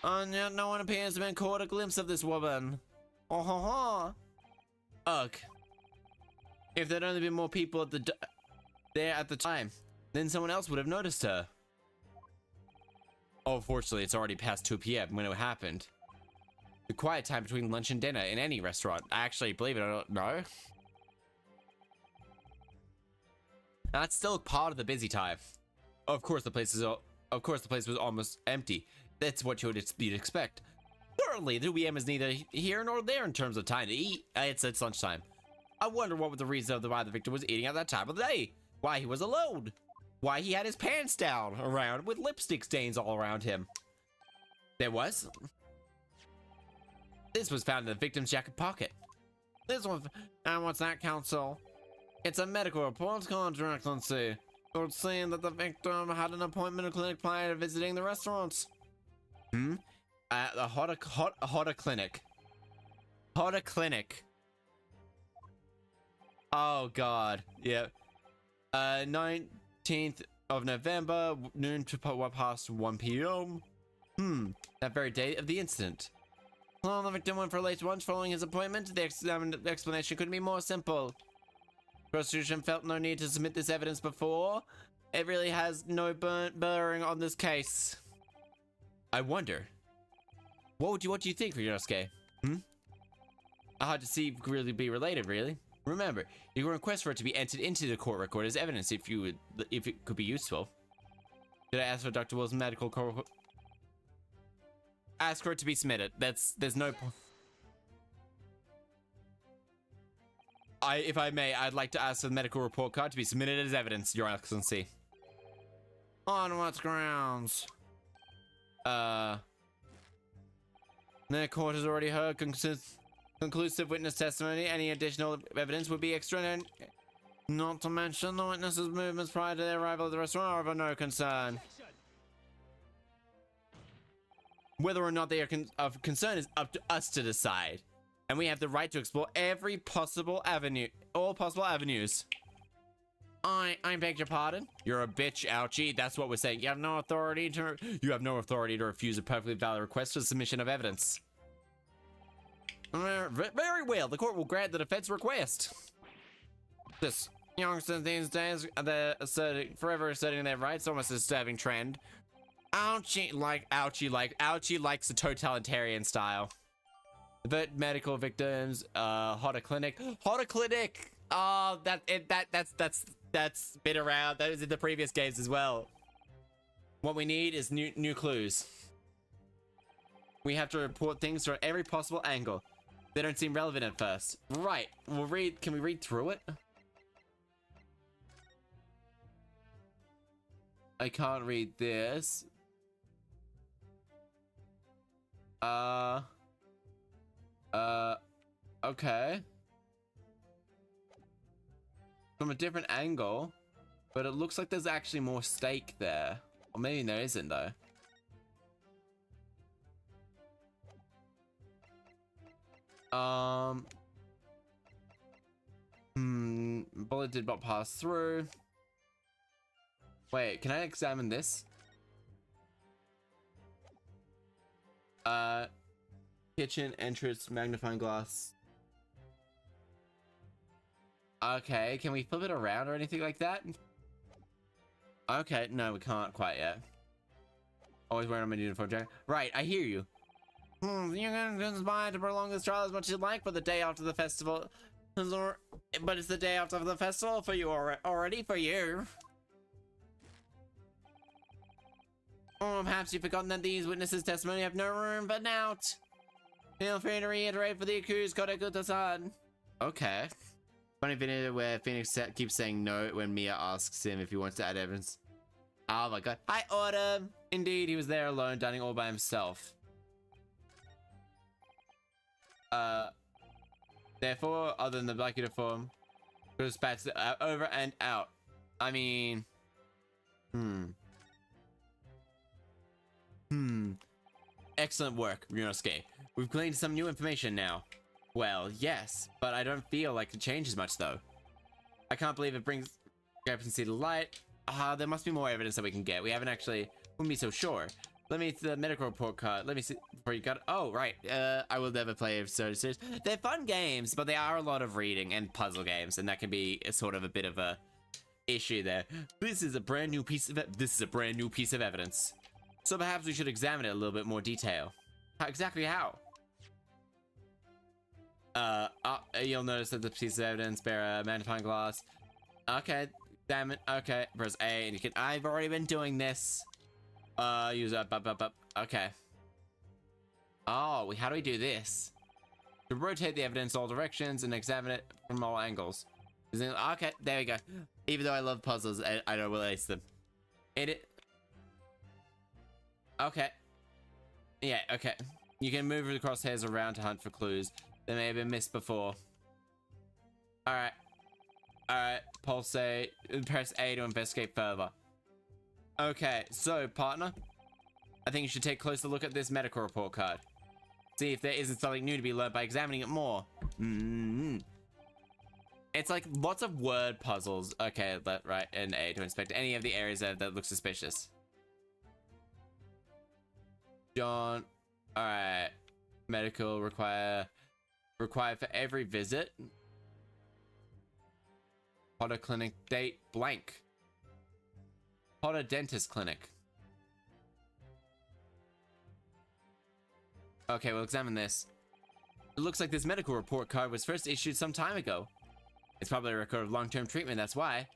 No one appears to have been caught a glimpse of this woman. Ugh. If there'd only been more people there at the time, then someone else would have noticed her. Oh, fortunately, it's already past 2 p.m. when it happened. The quiet time between lunch and dinner in any restaurant. Actually, believe it or not, no. That's still part of the busy time. Of course the place was almost empty. That's what you'd expect. Thirdly, the 2 p.m. is neither here nor there in terms of time to eat. It's lunchtime. I wonder what was the reason of why the victim was eating at that time of the day. Why he was alone. Why he had his pants down around with lipstick stains all around him. This was found in the victim's jacket pocket. And what's that, counsel? It's a medical report, Your Excellency. It would seem that the victim had an appointment at a clinic prior to visiting the restaurant. The Hotter Clinic. Hotter Clinic. Oh god. Yeah. 19th of November, noon to past 1 p.m. That very day of the incident. Well, the victim went for late lunch following his appointment. The explanation couldn't be more simple. Prosecution felt no need to submit this evidence before. It really has no bearing on this case. I wonder. What do you think, Ryunosuke? Hard to see really be related, really. Remember, you can request for it to be entered into the court record as evidence if it could be useful. Did I ask for Dr. Will's medical report? Ask for it to be submitted. There's no point. If I may, I'd like to ask for the medical report card to be submitted as evidence, Your Excellency. On what grounds? The court has already heard conclusive witness testimony. Any additional evidence would be extraordinary. Not to mention the witnesses' movements prior to their arrival at the restaurant are of no concern. Whether or not they are of concern is up to us to decide. And we have the right to explore every possible avenue, all possible avenues. I beg your pardon? You're a bitch, ouchie. That's what we're saying. You have no authority to refuse a perfectly valid request for the submission of evidence. Very well. The court will grant the defense request. This youngsters these days, they're forever asserting their rights, almost a disturbing trend. Ouchie likes the totalitarian style. But medical victims, Hotter Clinic. Oh, that's been around. That was in the previous games as well. What we need is new clues. We have to report things from every possible angle. They don't seem relevant at first. Right. We'll read. Can we read through it? I can't read this. Okay. From a different angle, but it looks like there's actually more stake there. Or maybe there isn't, though. Bullet did not pass through. Wait, can I examine this? Kitchen entrance magnifying glass. Okay, can we flip it around or anything like that? Okay, no, we can't quite yet. Always wearing my uniform jacket. Right, I hear you. You can conspire to prolong this trial as much as you like, but the day after the festival, but it's the day after the festival for you already for you. Or perhaps you've forgotten that these witnesses' testimony have no room for doubt. Feel free to reiterate for the accused, Kodakuta-san. Okay. Funny video where Phoenix keeps saying no when Mia asks him if he wants to add evidence. Oh my god. Hi, Autumn! Indeed, he was there alone, dining all by himself. Therefore, other than the black uniform, goes back to over and out. I mean... Excellent work, Ryunosuke. We've gleaned some new information now. Well, yes, but I don't feel like it changes much, though. I can't believe it brings discrepancy to light. There must be more evidence that we can get. We haven't actually... wouldn't be so sure. Let me see the medical report card. Let me see before you got it. Oh, right. I will never play a Soda Series. They're fun games, but they are a lot of reading and puzzle games, and that can be sort of a bit of a issue there. This is a brand new piece of evidence. So perhaps we should examine it in a little bit more detail. Exactly how? You'll notice that the piece of evidence bear a magnifying glass. Okay, Damn it. Okay, press A and you can. I've already been doing this. Use up. Okay. Oh, how do we do this? To rotate the evidence all directions and examine it from all angles. Okay, there we go. Even though I love puzzles, I don't release them. Okay. Yeah, okay. You can move the crosshairs around to hunt for clues that may have been missed before. Alright. Alright, press A to investigate further. Okay, so, partner. I think you should take a closer look at this medical report card. See if there isn't something new to be learned by examining it more. It's like lots of word puzzles. Okay, right, and A to inspect any of the areas that look suspicious. John, alright. Medical required for every visit. Potter clinic date blank. Potter dentist clinic. Okay, we'll examine this. It looks like this medical report card was first issued some time ago. It's probably a record of long-term treatment, that's why.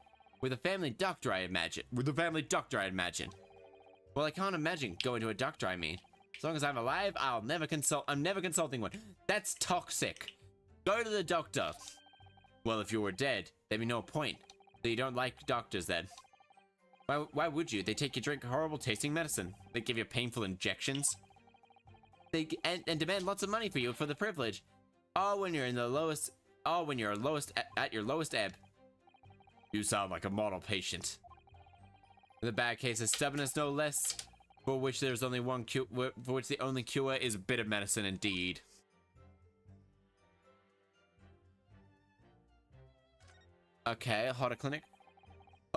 With a family doctor, I imagine. Well, I can't imagine going to a doctor, I mean. As long as I'm alive, I'm never consulting one. That's toxic. Go to the doctor. Well, if you were dead, there'd be no point. So you don't like doctors then? Why would you? They take you drink horrible tasting medicine. They give you painful injections. And demand lots of money for you for the privilege. All when you're at your lowest ebb. You sound like a model patient. The bad case is stubbornness, no less, for which there's only one cure. For which the only cure is a bit of medicine, indeed. Okay, Hotter Clinic.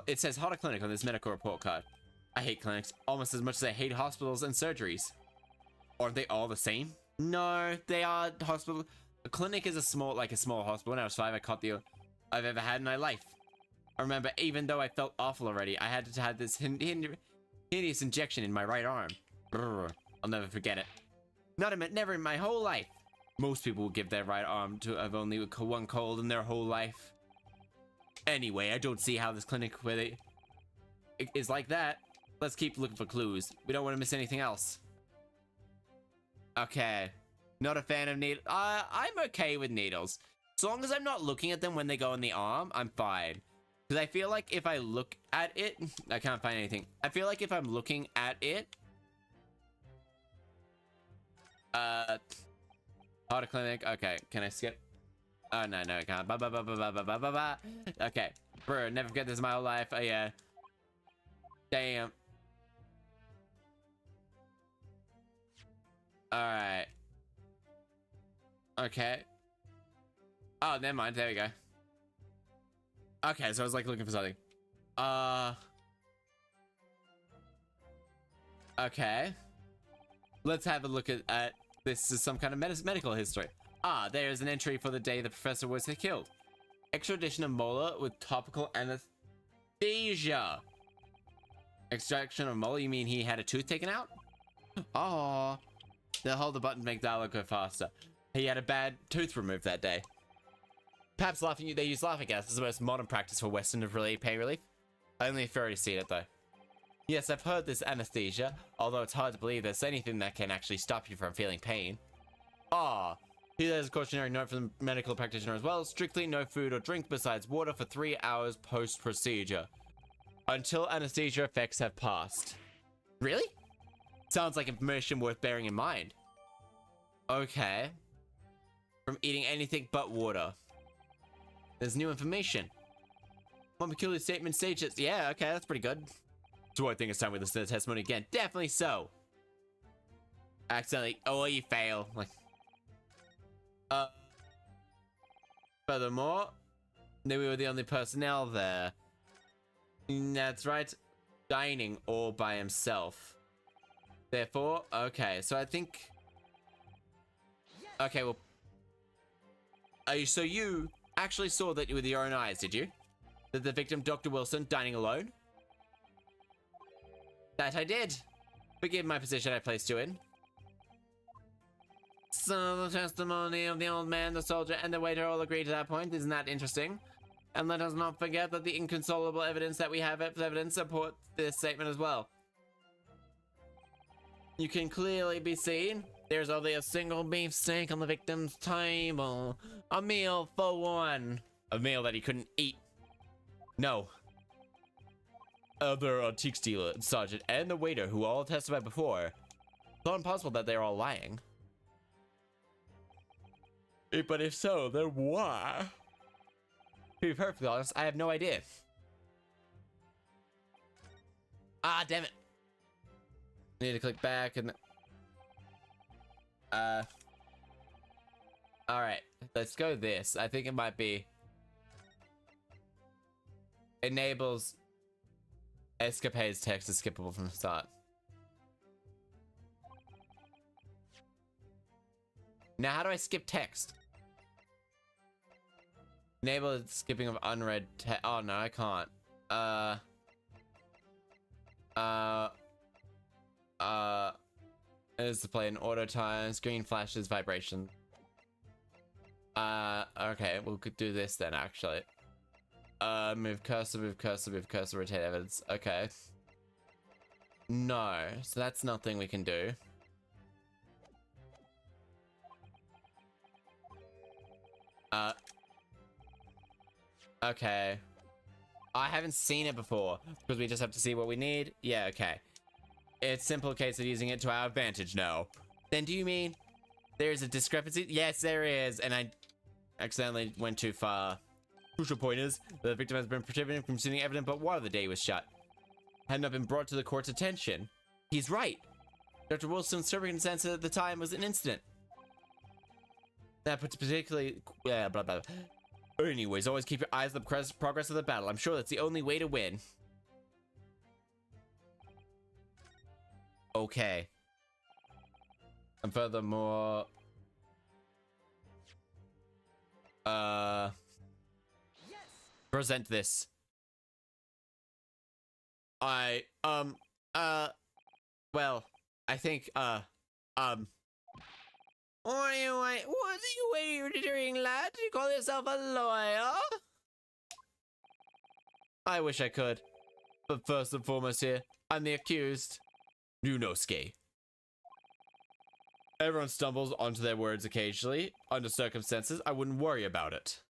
It says Hotter Clinic on this medical report card. I hate clinics almost as much as I hate hospitals and surgeries. Aren't they all the same? No, they are hospital. A clinic is a small hospital. When I was 5, I caught the I've ever had in my life. I remember, even though I felt awful already, I had to have this hideous injection in my right arm. Brr, I'll never forget it. Never in my whole life. Most people will give their right arm to have only one cold in their whole life. Anyway, I don't see how this clinic is like that. Let's keep looking for clues. We don't want to miss anything else. Okay. Not a fan of needles. I'm okay with needles. As long as I'm not looking at them when they go in the arm, I'm fine. Because I feel like if I look at it, I can't find anything. I feel like if I'm looking at it, Auto clinic. Okay, can I skip? Oh no, I can't. Okay, bro, never forget this in my whole life. Oh yeah. Damn. All right. Okay. Oh, never mind. There we go. Okay, so I was like looking for something. Okay. Let's have a look at this is some kind of medical history. Ah, there's an entry for the day the professor was killed. Extradition of molar with topical anesthesia. Extraction of molar? You mean he had a tooth taken out? Oh. They'll hold the button to make dialogue go faster. He had a bad tooth removed that day. Perhaps they use laughing gas as the most modern practice for Western pain relief. Only if you've already seen it though. Yes, I've heard this anesthesia, although it's hard to believe there's anything that can actually stop you from feeling pain. Ah, here's a cautionary note from the medical practitioner as well. Strictly no food or drink besides water for 3 hours post-procedure. Until anesthesia effects have passed. Really? Sounds like information worth bearing in mind. Okay. From eating anything but water. There's new information. One peculiar statement stages. Yeah, okay, that's pretty good. So I think it's time we listen to the testimony again. Definitely so. Accidentally. Oh, you fail. Like. Furthermore, we were the only personnel there. That's right. Dining all by himself. Therefore, okay, so I think. Okay, well. So you actually saw that with your own eyes, did you? That the victim, Dr. Wilson, dining alone? That I did. Forgive my position I placed you in. So the testimony of the old man, the soldier, and the waiter all agree to that point. Isn't that interesting? And let us not forget that the inconsolable evidence that we have evidence supports this statement as well. You can clearly be seen. There's only a single beefsteak on the victim's table. A meal for one. A meal that he couldn't eat. No. Other antique dealer, sergeant, and the waiter, who all testified before, it's impossible that they're all lying. But if so, then why? To be perfectly honest, I have no idea. Ah, damn it. I need to click back and... Alright, let's go this. I think it might be... Enables... Escapades text is skippable from the start. Now, how do I skip text? Enable skipping of unread text. Oh, no, I can't. Is to play in auto time, screen flashes, vibration. Okay, we'll do this then, actually. Move cursor, rotate evidence. Okay. No, so that's nothing we can do. Okay. I haven't seen it before, because we just have to see what we need. Yeah, okay. It's simple case of using it to our advantage, no. Then do you mean there's a discrepancy? Yes, there is, and I accidentally went too far. Crucial point is, the victim has been prohibited from seeing evidence but while the day was shut. Had not been brought to the court's attention. He's right. Dr. Wilson's circumstance at the time was an incident. That puts particularly... blah, blah, blah. Anyways, always keep your eyes on the progress of the battle. I'm sure that's the only way to win. Okay. And furthermore... Present this. Well, I think, What are you waiting, lad? Do you call yourself a lawyer? I wish I could. But first and foremost here, I'm the accused. Yunosuke. Everyone stumbles onto their words occasionally. Under circumstances, I wouldn't worry about it.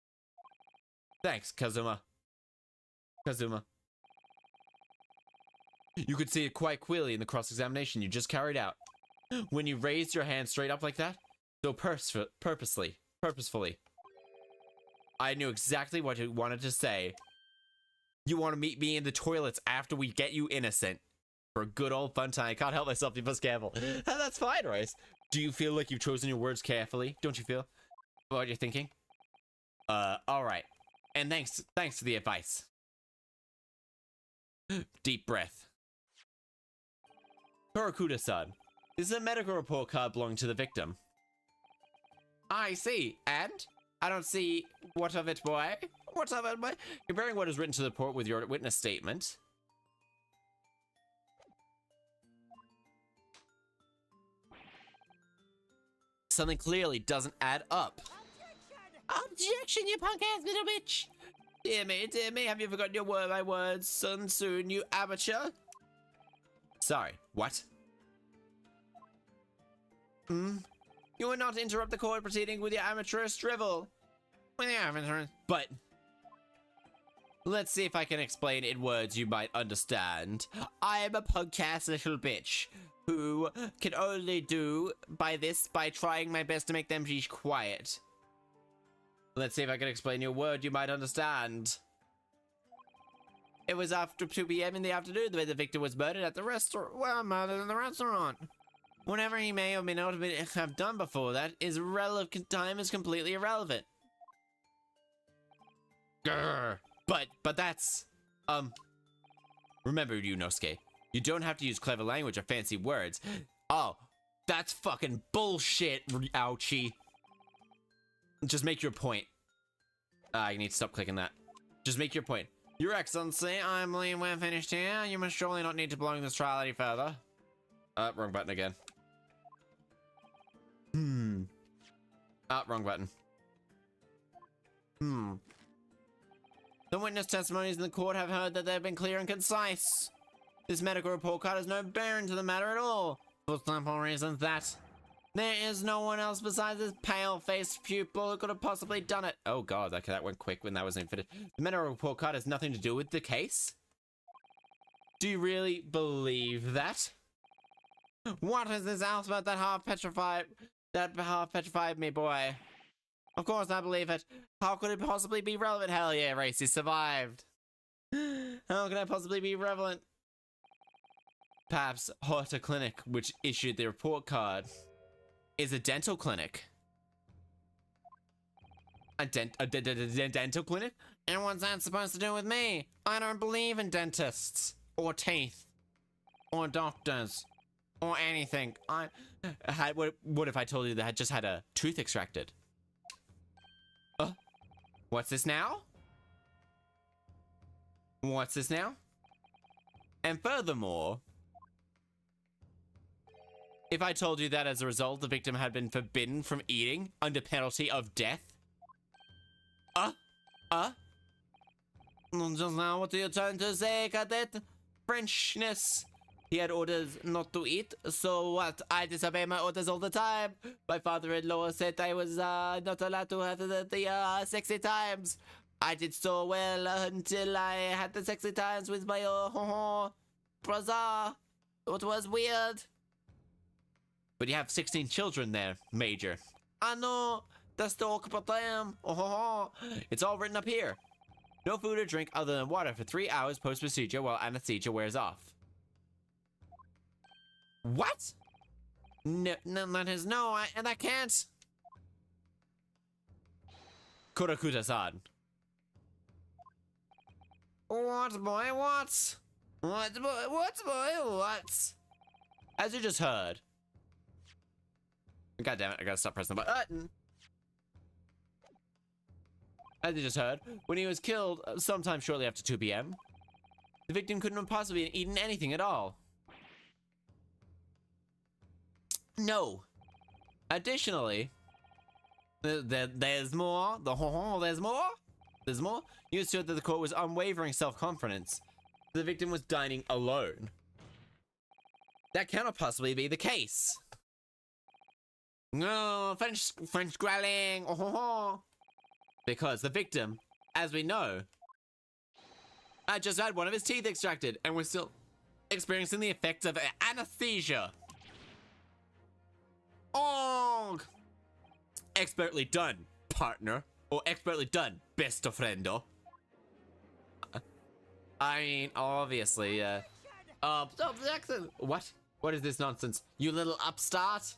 Thanks, Kazuma. You could see it quite clearly in the cross-examination you just carried out. When you raised your hand straight up like that, so purposefully. I knew exactly what you wanted to say. You want to meet me in the toilets after we get you innocent. For a good old fun time. I can't help myself, you must careful. That's fine, Royce. Do you feel like you've chosen your words carefully? Don't you feel? What you're thinking? Alright. And thanks for the advice. Deep breath. Torakuda-san, this is a medical report card belonging to the victim. I see. And? I don't see what of it, boy. What of it, boy? Comparing what is written to the report with your witness statement. Something clearly doesn't add up. Objection, you punk-ass little bitch! Dear me, have you forgotten your word by word, Sun Soon, you amateur? Sorry, what? You will not interrupt the court proceeding with your amateurish drivel. But, let's see if I can explain in words you might understand. I am a punk-ass little bitch, who can only do by trying my best to make them be quiet. Let's see if I can explain your word you might understand. It was after 2 p.m. in the afternoon when the victim was murdered at the restaurant. Well, murdered in the restaurant. Whatever he may or may not have done before that is irrelevant. Time is completely irrelevant. Grr. But that's... Remember, Yunosuke, you don't have to use clever language or fancy words. Oh, that's fucking bullshit, ouchie. Just make your point. I need to stop clicking that. Just make your point. Your Excellency, I believe we're finished here. You must surely not need to prolong this trial any further. Wrong button again. Wrong button. The witness testimonies in the court have heard that they have been clear and concise. This medical report card has no bearing to the matter at all, for simple reasons that there is no one else besides this pale-faced pupil who could have possibly done it. Oh god, okay, that went quick when that was infinite. The medical report card has nothing to do with the case? Do you really believe that? What is this alphabet that half petrified me, boy? Of course I believe it. How could it possibly be relevant? Hell yeah, Racy survived. How can I possibly be relevant? Perhaps Horta Clinic, which issued the report card, is a dental clinic. A dental clinic? And what's that supposed to do with me? I don't believe in dentists, or teeth, or doctors, or anything. What if I told you that I had just had a tooth extracted? What's this now? What's this now? And furthermore, if I told you that as a result, the victim had been forbidden from eating under penalty of death? Just now, what are you trying to say, Cadet? Frenchness. He had orders not to eat, so what? I disobey my orders all the time. My father-in-law said I was not allowed to have the sexy times. I did so well until I had the sexy times with my brother. It was weird. But you have 16 children there, Major. I know. That's the awkward time. It's all written up here. No food or drink other than water for 3 hours post-procedure while anesthesia wears off. What? No, that is no, I can't. Kurakuta-san. What, boy, what? What, boy, what? As you just heard. God damn it, I gotta stop pressing the button. As you just heard, when he was killed sometime shortly after 2 p.m., the victim couldn't have possibly eaten anything at all. No. Additionally, there's more. There's more. There's more. You assured that the court was unwavering self-confidence. The victim was dining alone. That cannot possibly be the case. No, French growling. Because the victim, as we know, had just had one of his teeth extracted and was still experiencing the effects of anesthesia. Oh, expertly done, partner, or expertly done, best of friendo. I mean, obviously, Jackson, what? What is this nonsense? You little upstart?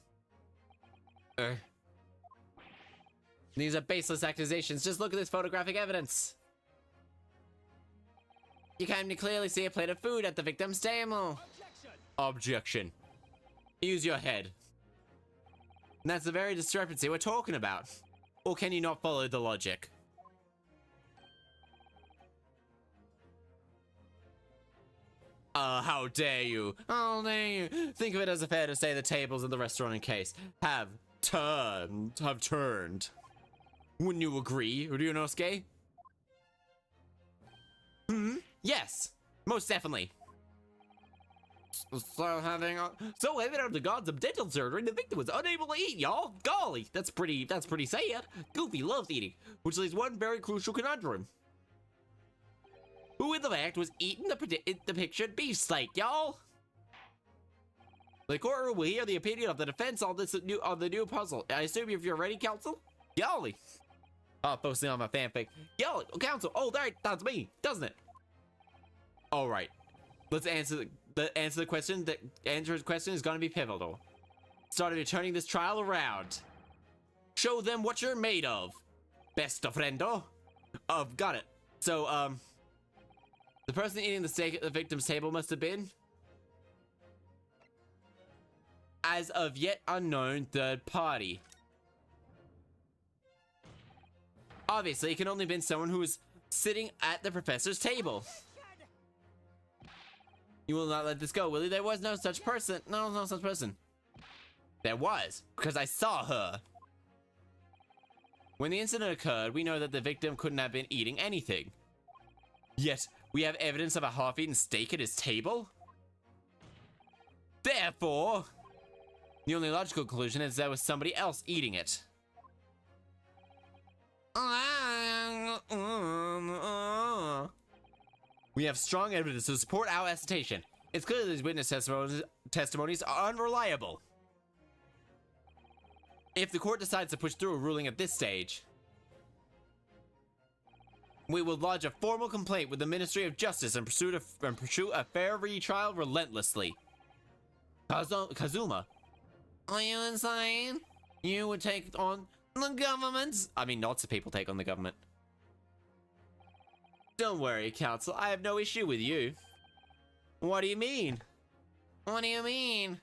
These are baseless accusations. Just look at this photographic evidence. You can clearly see a plate of food at the victim's table. Objection. Use your head. And that's the very discrepancy we're talking about. Or can you not follow the logic? How dare you? How dare you? Think of it as fair to say the tables in the restaurant in case have turned. Wouldn't you agree, Ryunosuke? Yes, most definitely. So having the gods of dental surgery, the victim was unable to eat, y'all. Golly, that's pretty sad. Goofy loves eating, which leaves one very crucial conundrum. Who in the fact was eating the pictured beef steak, y'all? The court will hear the opinion of the defense on the new puzzle. I assume if you're ready, counsel? Golly. Oh, focusing on my fanfic. Golly, counsel. Oh, that's me, doesn't it? All right. Let's answer the question. The answer to the question is going to be pivotal. Start of turning this trial around. Show them what you're made of. Best of friendo. Got it. So, the person eating the steak at the victim's table must have been, as of yet unknown, third party. Obviously, it can only have been someone who was sitting at the professor's table. You will not let this go, will you? There was no such person. No such person. There was, because I saw her. When the incident occurred, we know that the victim couldn't have been eating anything. Yet, we have evidence of a half-eaten steak at his table? Therefore, the only logical conclusion is there was somebody else eating it. We have strong evidence to support our assertion. It's clear that these witness testimonies are unreliable. If the court decides to push through a ruling at this stage, we will lodge a formal complaint with the Ministry of Justice and pursue a fair retrial relentlessly. Kazuma, are you insane? You would take on the government? I mean, lots of people take on the government. Don't worry, Counsel. I have no issue with you. What do you mean? What do you mean?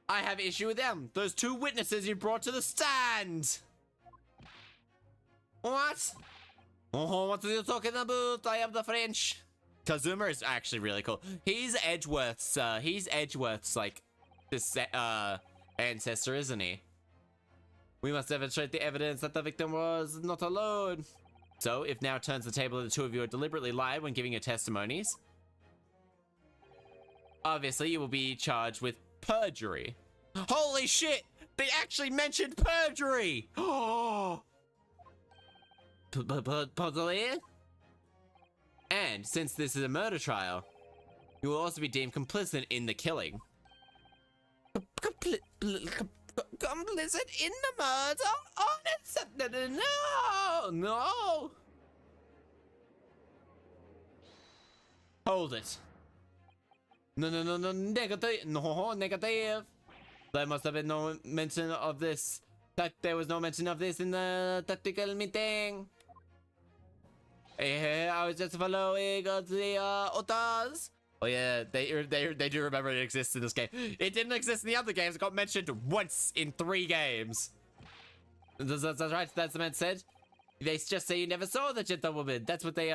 I have issue with them. Those two witnesses you brought to the stand. What? Oh, what are you talking about? I am the French. Kazuma is actually really cool. He's Edgeworth's, like, this, ancestor, isn't he? We must demonstrate the evidence that the victim was not alone. So, if now turns the table, the two of you are deliberately lied when giving your testimonies. Obviously, you will be charged with perjury. Holy shit! They actually mentioned perjury! Oh! Perjury? And since this is a murder trial, you will also be deemed complicit in the killing. Complicit in the murder? Oh, no! Hold it. No, negative. No, negative. There must have been no mention of this. There was no mention of this in the tactical meeting. I was just following the orders. Oh yeah, they do remember it exists in this game. It didn't exist in the other games. It got mentioned once in 3 games. That's right. That's the man said. They just say you never saw the gentlewoman. That's what they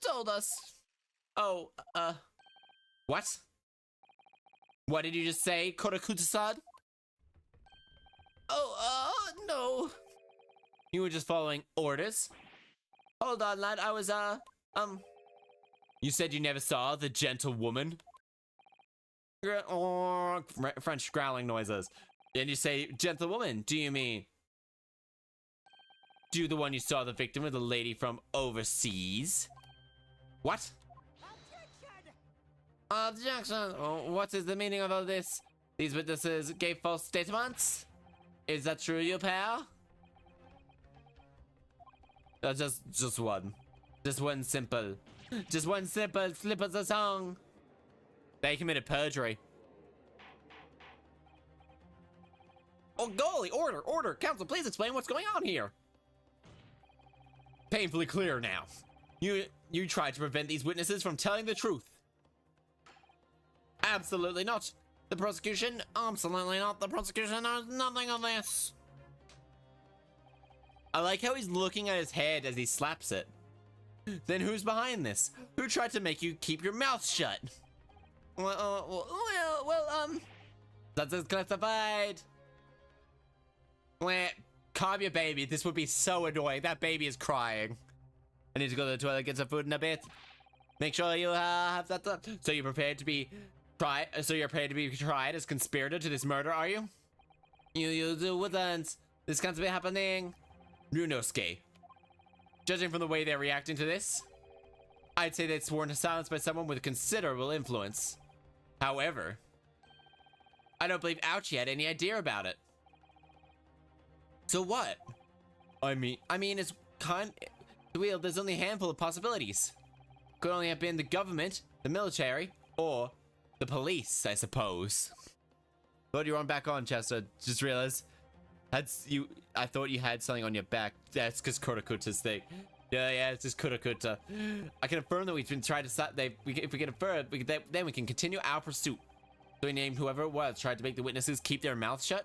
told us. Oh, what? What did you just say, Korakuta-san? Oh, no. You were just following orders? Hold on, lad. I was, You said you never saw the gentlewoman? Oh, French growling noises. And you say, gentlewoman, do you mean? Do the one you saw the victim with, the lady from overseas? What? Objection! Oh, what is the meaning of all this? These witnesses gave false statements? Is that true, you pal? Just one. Just one simple slip of the tongue. They committed perjury. Oh, golly, order! Counsel, please explain what's going on here. Painfully clear now. You tried to prevent these witnesses from telling the truth. Absolutely not. The prosecution? Absolutely not. The prosecution knows nothing of this. I like how he's looking at his head as he slaps it. Then who's behind this? Who tried to make you keep your mouth shut? That's classified. Calm your baby. This would be so annoying. That baby is crying. I need to go to the toilet, get some food in a bit. Make sure you have that done. So you're prepared to be tried as conspirator to this murder, are you? You do wouldn't. This can't be happening. Runosuke. Judging from the way they're reacting to this, I'd say they'd sworn to silence by someone with considerable influence. However, I don't believe Ouchie had any idea about it. So what? I mean, it's there's only a handful of possibilities. Could only have been the government, the military, or the police, I suppose. But you're back on, Chester. Just realized. I thought you had something on your back. That's because Korakuta's thing. Yeah, it's just Korakuta. I can affirm that we've been trying to stop. If we can affirm, then we can continue our pursuit. So we named whoever it was, tried to make the witnesses keep their mouths shut.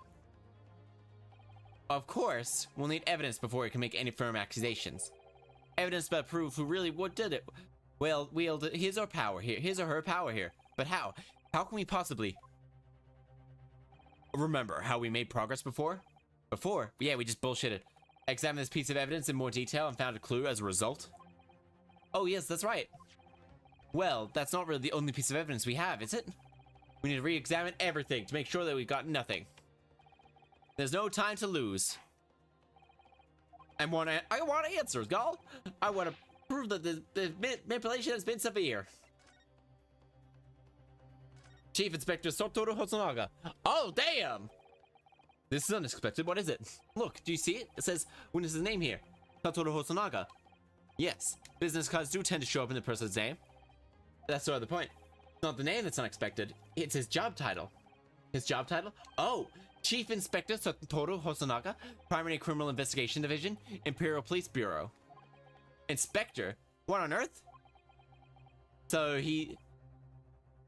Of course, we'll need evidence before we can make any firm accusations. Evidence that prove who really did it. Well, wielded his or her power here. But how? How can we possibly remember how we made progress before? Yeah, we just bullshitted. examined this piece of evidence in more detail and found a clue as a result. Oh yes, that's right. Well, that's not really the only piece of evidence we have, is it? We need to re-examine everything to make sure that we've got nothing. There's no time to lose. I want answers, Gall. I want to prove that the manipulation has been severe. Chief Inspector Satoru Hosonaga. Oh, damn! This is unexpected. What is it? Look, do you see it? It says witness's name here. Satoru Hosonaga. Yes, business cards do tend to show up in the person's name. That's sort of the point. It's not the name that's unexpected. It's his job title. His job title? Oh, Chief Inspector Satoru Hosonaga, Primary Criminal Investigation Division, Imperial Police Bureau. Inspector? What on earth? So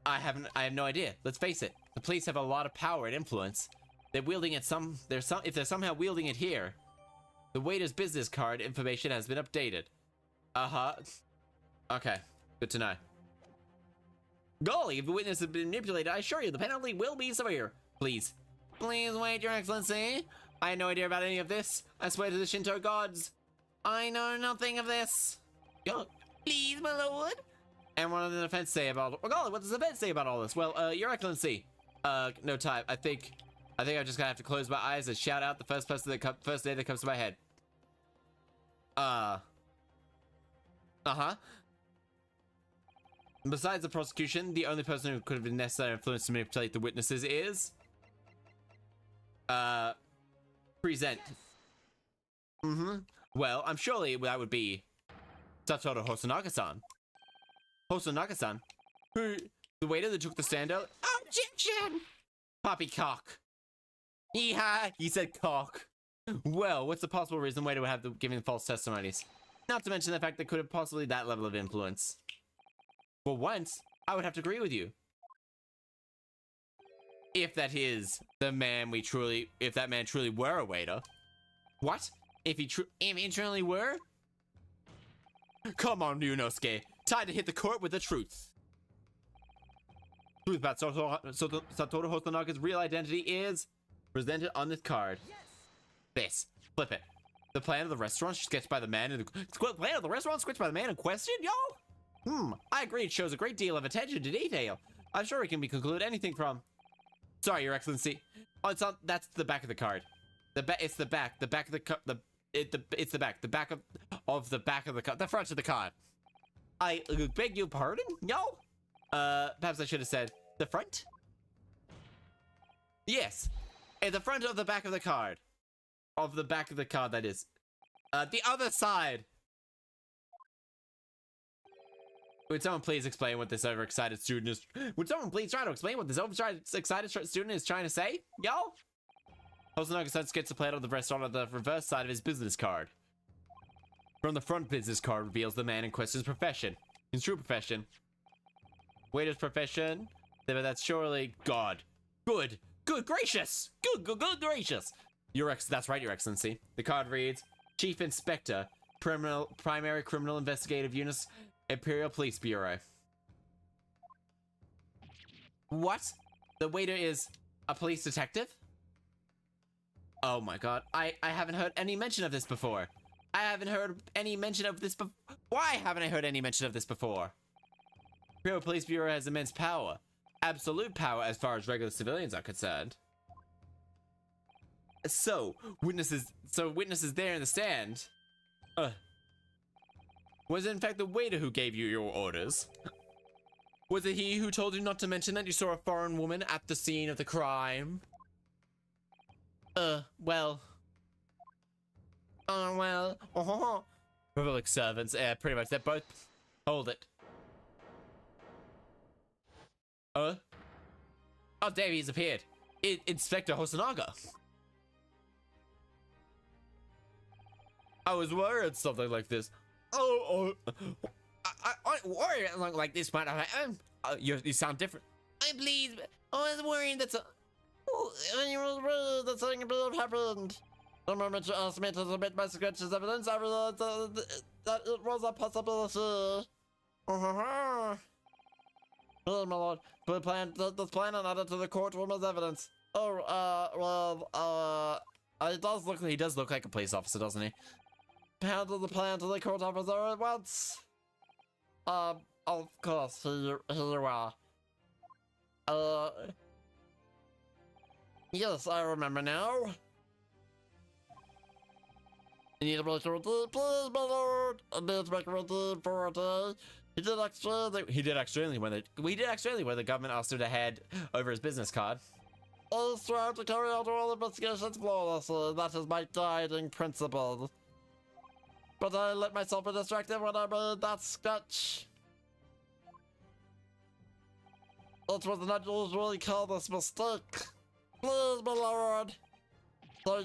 I have no idea. Let's face it. The police have a lot of power and influence. They're wielding it if they're somehow wielding it here. The waiter's business card information has been updated. Uh-huh. Okay, good to know. Golly, if the witness has been manipulated, I assure you the penalty will be severe. Please. Please wait, Your Excellency. I had no idea about any of this. I swear to the Shinto gods. I know nothing of this. Yo, please, my lord. And what does the defense say about... Oh, golly, what does the defense say about all this? Well, Your Excellency. No time. I think I'm just gonna have to close my eyes and shout out the first name that comes to my head. Uh-huh. Besides the prosecution, the only person who could have been necessary influence to manipulate the witnesses is... Present. Mm-hmm. Well, I'm surely that would be... Satoru Hosonaga-san. Hosonaga-san? Who... The waiter that took the stand out? Objection! Poppycock. Yeehaw! He said cock. Well, what's the possible reason waiter would have giving false testimonies? Not to mention the fact that could have possibly that level of influence. For once, I would have to agree with you. If that is the man if that man truly were a waiter. What? If he truly were? Come on, Ryunosuke. Time to hit the court with the truth. Truth about Satoru Hosonaga's real identity is presented on this card. This. Flip it. The plan of the restaurant sketched by the man in question, y'all? I agree it shows a great deal of attention to detail. I'm sure it can be concluded anything from... Sorry, Your Excellency. Oh, that's the back of the card. It's the back. The back of the it's the back. The back of the back of the card. The front of the card. I beg your pardon, y'all? Perhaps I should have said the front? Yes. At the front of the back of the card. Of the back of the card, that is. The other side. Would someone please explain what this overexcited student is... Would someone please try to explain what this overexcited student is trying to say? Y'all? Hosonaga-san gets a plan of the restaurant on the reverse side of his business card. From the front business card reveals the man in question's profession. His true profession. Waiter's profession. But that's surely God. Good gracious! Good gracious! That's right, Your Excellency. The card reads, Chief Inspector, Primary Criminal Investigative Units, Imperial Police Bureau. What? The waiter is a police detective? Oh my god, I haven't heard any mention of this before. I haven't heard any mention of this before. Why haven't I heard any mention of this before? Imperial Police Bureau has immense power. Absolute power as far as regular civilians are concerned. So, witnesses there in the stand. Was it in fact the waiter who gave you your orders? Was it he who told you not to mention that you saw a foreign woman at the scene of the crime? Well. Public servants, pretty much, they're both... Hold it. Oh, damn, he's appeared. Inspector Hosonaga. I was worried something like this. I worried like this, but you sound different. I please, I was worried that something happened. The moment you asked me to submit my sketches evidence, I realized that it was a possibility. Oh, my lord, this plan and added to the courtroom as evidence. He does look like a police officer, doesn't he? Handle the plan to the court officer at once. Of course, here you are. Yes, I remember now. You need to make a routine, please, my lord. I need to make a routine for a day. He did extremely when the government asked him to hand over his business card. I strive to carry out all investigations flawlessly. That is my guiding principle. But I let myself be distracted when I made that sketch. It was not usually called this mistake. Please, my lord. So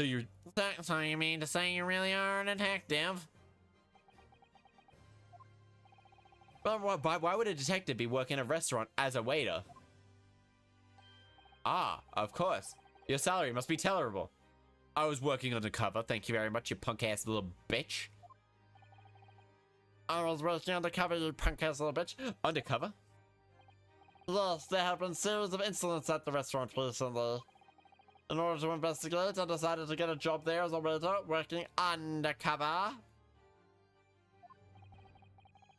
you mean to say you really are a detective? But why would a detective be working in a restaurant as a waiter? Ah, of course. Your salary must be tolerable. I was working undercover, thank you very much, you punk-ass little bitch. I was working undercover, you punk-ass little bitch. Undercover? Yes, there have been a series of incidents at the restaurant recently. In order to investigate, I decided to get a job there as a waiter, working undercover.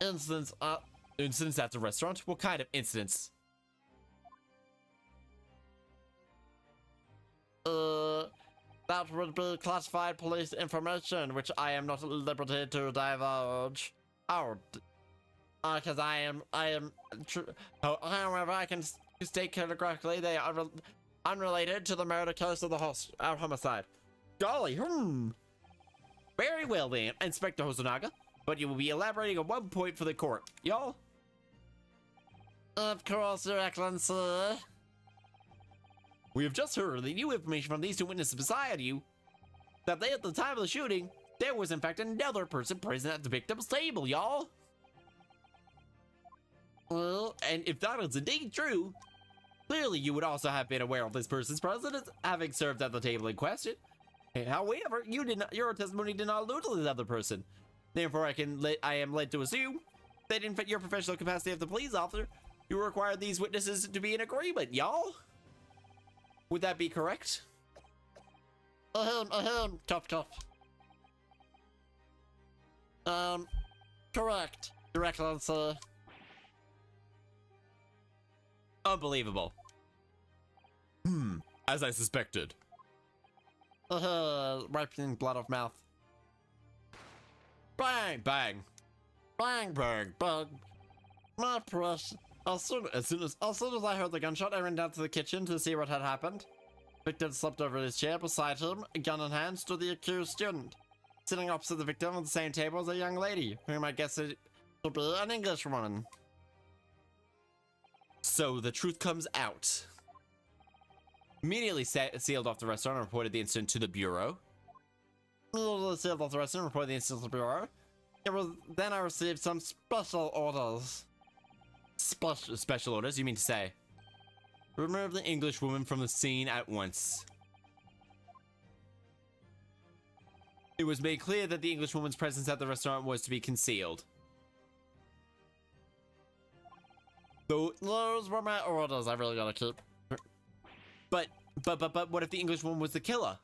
Incidents at the restaurant? What kind of incidents? That would be classified police information, which I am not at liberty to divulge. Oh, because however, I can state categorically they are unrelated to the murder case of the homicide. Golly, Very well then, Inspector Hosonaga. But you will be elaborating on one point for the court, y'all? Of course, Your Excellency. We have just heard the new information from these two witnesses beside you that they, at the time of the shooting, there was in fact another person present at the victim's table, y'all. Well, and if that is indeed true, clearly you would also have been aware of this person's presence, having served at the table in question. However, your testimony did not allude to this other person. Therefore, I am led to assume that in your professional capacity as the police officer, you require these witnesses to be in agreement, y'all. Would that be correct? Tough. Correct. Your Excellency. Unbelievable. As I suspected. Wiping blood off mouth. Bang, bang. Bang, bang, bang. My precious. As soon as I heard the gunshot, I ran down to the kitchen to see what had happened. Victim slept over his chair. Beside him, a gun in hand, stood the accused student. Sitting opposite the victim at the same table as a young lady, whom I guess it to be an English woman. So the truth comes out. Immediately sealed off the restaurant and reported the incident to the bureau. Sealed off the restaurant and reported the incident to the bureau. Then I received some special orders. Special orders, you mean to say? Remove the English woman from the scene at once. It was made clear that the English woman's presence at the restaurant was to be concealed. Those were my orders I really gotta keep. But what if the English woman was the killer?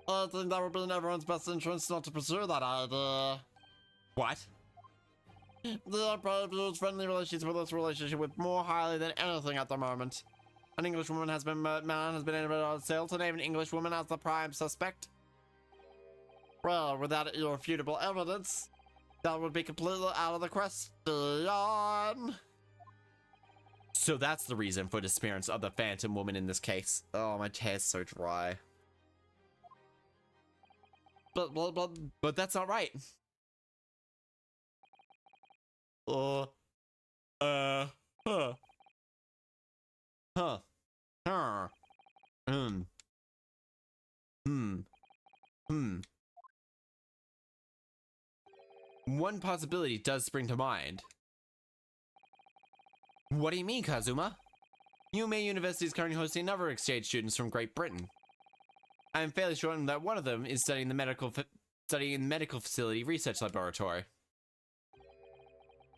I think that would be in everyone's best interest not to pursue that idea. What? The Empire views friendly relations with this relationship more highly than anything at the moment. An English woman has been able on sale to name an English woman as the prime suspect. Well, without irrefutable evidence, that would be completely out of the question. So that's the reason for disappearance of the Phantom Woman in this case. Oh, my hair's so dry. But that's not right. Huh. One possibility does spring to mind. What do you mean, Kazuma? UMA University is currently hosting another exchange students from Great Britain. I am fairly sure that one of them is studying the medical facility research laboratory.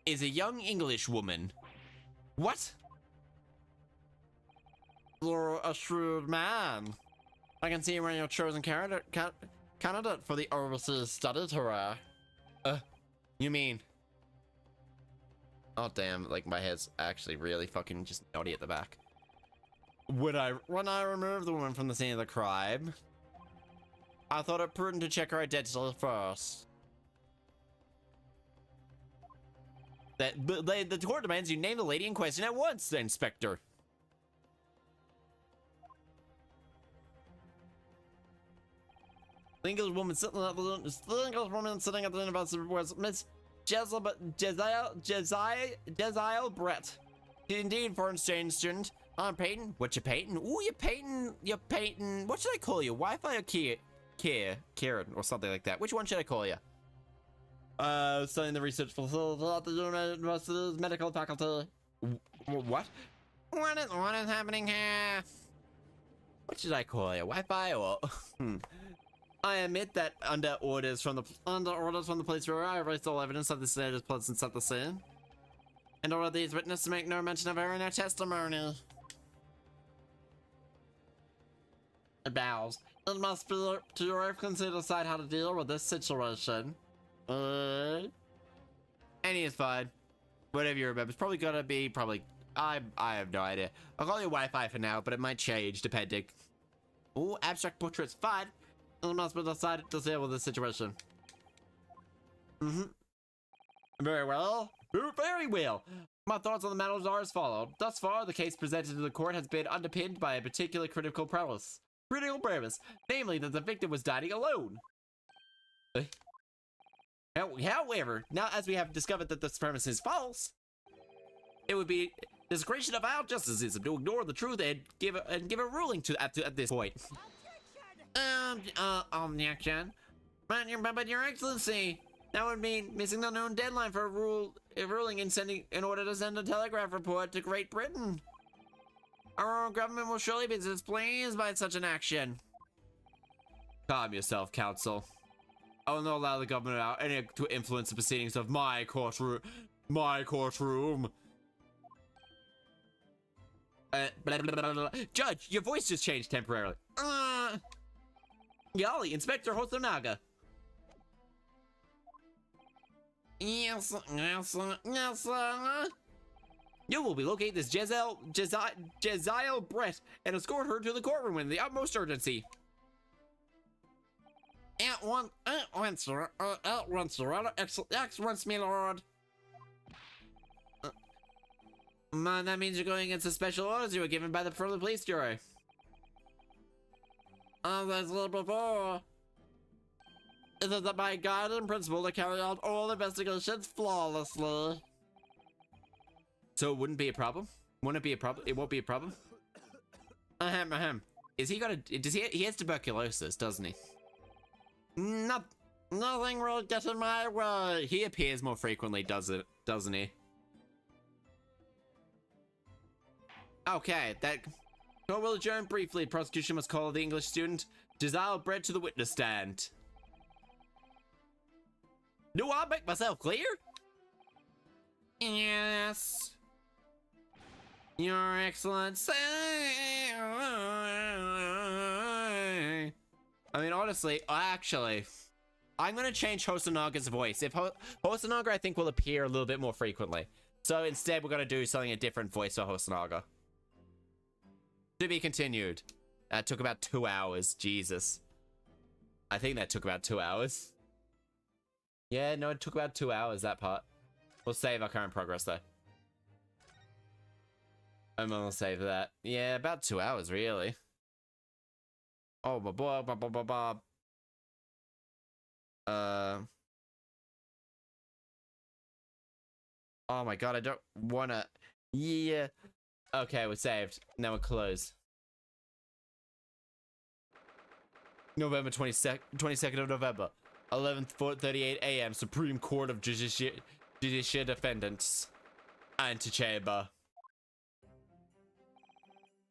Is a young English woman. What? You're a shrewd man. I can see you're your chosen candidate for the overseas study tour. You mean? Oh damn! Like my head's actually really fucking just naughty at the back. When I removed the woman from the scene of the crime, I thought it prudent to check her identity first. The court demands you name the lady in question at once, Inspector. The English woman sitting at the university was Miss Jezile Brett. Indeed, foreign exchange student. I'm Peyton. What you Peyton? Ooh, you Peyton. You Peyton. What should I call you? Wi-Fi or Kieran or something like that. Which one should I call you? Studying the research facility at the university's medical faculty. What? What is happening here? What should I call you? Wi-Fi or? I admit that under orders from the police bureau, I erased all evidence of the senator's presence at the scene, and ordered these witnesses to make no mention of her in their testimony. It bows. It must be to your efforts to decide how to deal with this situation. Any is fine. Whatever you remember. It's probably gonna be I have no idea. I'll call you Wi-Fi for now, but it might change depending. Ooh, abstract portraits. Fine. It must be decided to deal with this situation. Very well. Very well. My thoughts on the matter are as follows. Thus far, the case presented to the court has been underpinned by a particular critical premise. Namely that the victim was dining alone. However, now as we have discovered that this premise is false, it would be discretion of our justices to ignore the truth and give a ruling at this point. Objection. But your excellency, that would mean missing the known deadline for a ruling in order to send a telegraph report to Great Britain. Our own government will surely be displeased by such an action. Calm yourself, counsel. I will not allow the government to influence the proceedings of my courtroom. Judge, your voice just changed temporarily. Golly, Inspector Hosonaga. Yes. You will be locating this Jezile Brett and escort her to the courtroom with the utmost urgency. At once, sir. Excellence, my lord. Man, that means you're going against the special orders you were given by the police bureau. As I said before, it is my guiding principle to carry out all investigations flawlessly. So it wouldn't be a problem? Wouldn't it be a problem? It won't be a problem? Ahem. Is he he has tuberculosis, doesn't he? Nothing will get in my way. He appears more frequently, doesn't he? Okay, that court will adjourn briefly. Prosecution must call the English student Jezile Brett to the witness stand. Do I make myself clear? Yes. Your Excellency. I mean, honestly, actually, I'm gonna change Hosanaga's voice. If Hosanaga, I think, will appear a little bit more frequently. So instead, we're gonna do something a different voice for Hosanaga. To be continued. That took about 2 hours. Jesus. I think that took about 2 hours. Yeah, no, it took about 2 hours, that part. We'll save our current progress, though. I'm gonna save that. Yeah, about 2 hours, really. Oh, Bob. Oh my god, I don't wanna. Yeah. Okay, we're saved. Now we're closed. November 22nd of November. 11:38 a.m. Supreme Court of Judicial Defendants. Antechamber.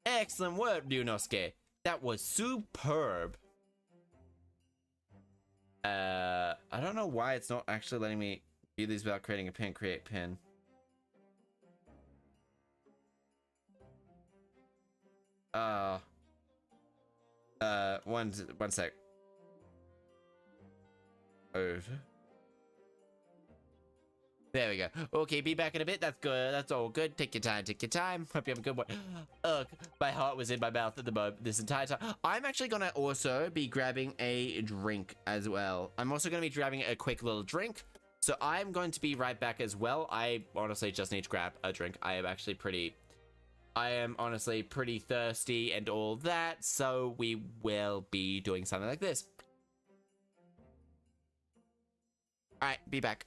Excellent work, Dunosuke. That was superb. I don't know why it's not actually letting me do these without creating a pin. Create pin. One sec. Over. There we go. Okay, be back in a bit. That's good. That's all good. Take your time. Take your time. Hope you have a good one. Ugh, my heart was in my mouth at the moment this entire time. I'm actually gonna also be grabbing a drink as well. I'm also gonna be grabbing a quick little drink. So I'm going to be right back as well. I honestly just need to grab a drink. I am honestly pretty thirsty and all that. So we will be doing something like this. All right, be back.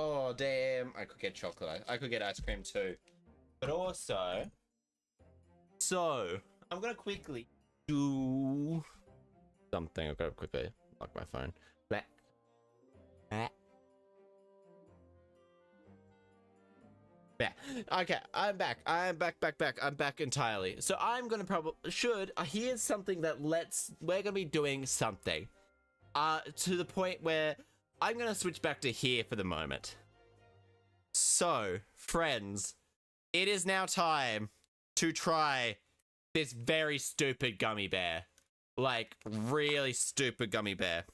Oh, damn. I could get chocolate. I could get ice cream too. But also... So, I'm gonna quickly do something. I've got to quickly lock my phone. Bleh. Bleh. Yeah. Okay, I'm back. I'm back. I'm back entirely. So I'm gonna here's something that we're gonna be doing something. To the point where I'm gonna switch back to here for the moment. So, friends, it is now time to try this very stupid gummy bear. Like, really stupid gummy bear.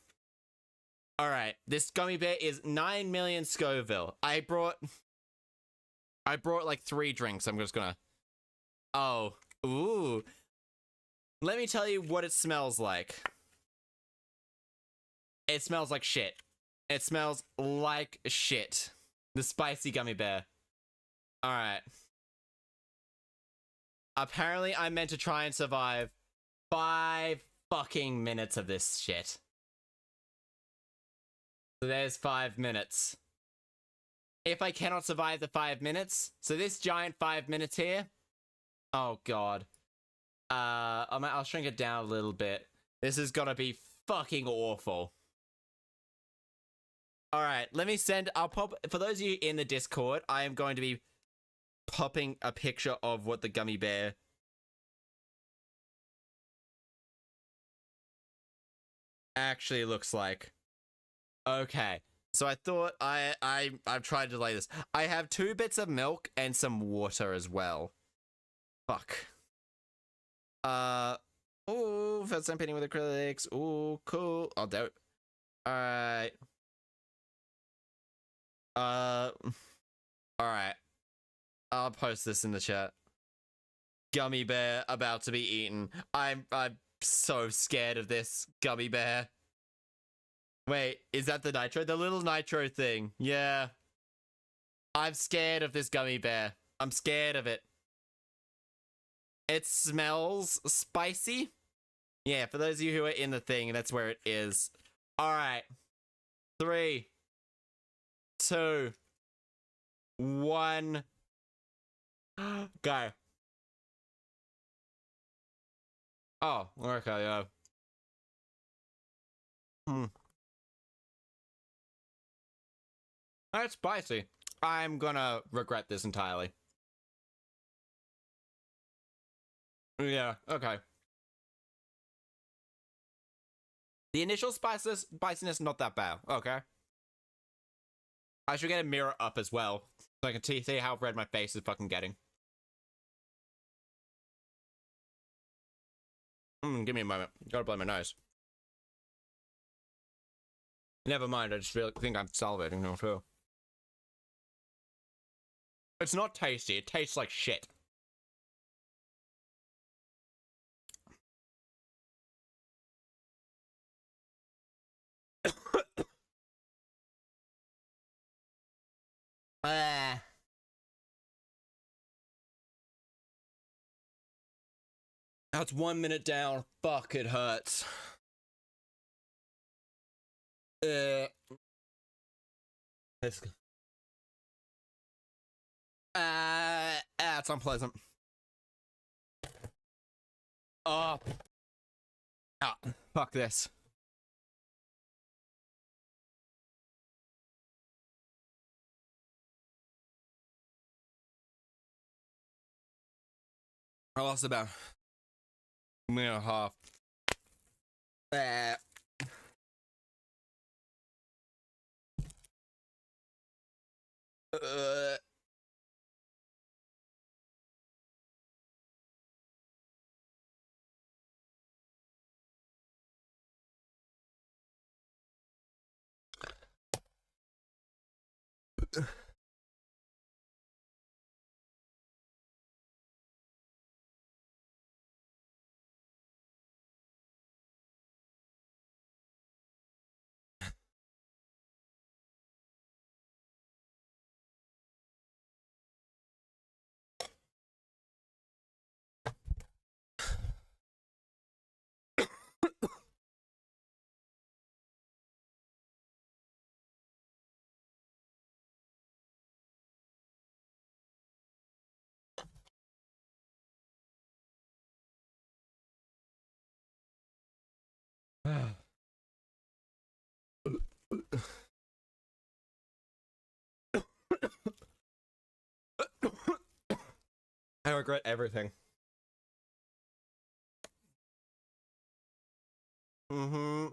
Alright, this gummy bear is 9 million Scoville. I brought like 3 drinks. I'm just gonna... Oh. Ooh. Let me tell you what it smells like. It smells like shit. It smells like shit. The spicy gummy bear. Alright. Apparently, I'm meant to try and survive 5 fucking minutes of this shit. So there's 5 minutes. If I cannot survive the 5 minutes, so this giant 5 minutes here, oh god. I'll shrink it down a little bit. This is gonna be fucking awful. Alright, I'll pop, for those of you in the Discord, I am going to be popping a picture of what the gummy bear actually looks like. Okay. So I thought I've tried to lay this. I have 2 bits of milk and some water as well. Fuck. Ooh, first time painting with acrylics. Ooh, cool. I'll do it. Alright. Alright. I'll post this in the chat. Gummy bear about to be eaten. I'm so scared of this gummy bear. Wait, is that the nitro? The little nitro thing. Yeah. I'm scared of this gummy bear. I'm scared of it. It smells spicy. Yeah, for those of you who are in the thing, that's where it is. Alright. 3, 2, 1. Go. Oh, okay, yeah. That's spicy. I'm gonna regret this entirely. Yeah, okay. The initial spiciness, not that bad. Okay. I should get a mirror up as well, so I can see how red my face is fucking getting. Give me a moment. Gotta blow my nose. Never mind, I just really think I'm salivating now too. It's not tasty, it tastes like shit. That's 1 minute down. Fuck, it hurts. It's unpleasant. Oh. Fuck this. I lost about a minute and a half. regret everything. Mm-hmm.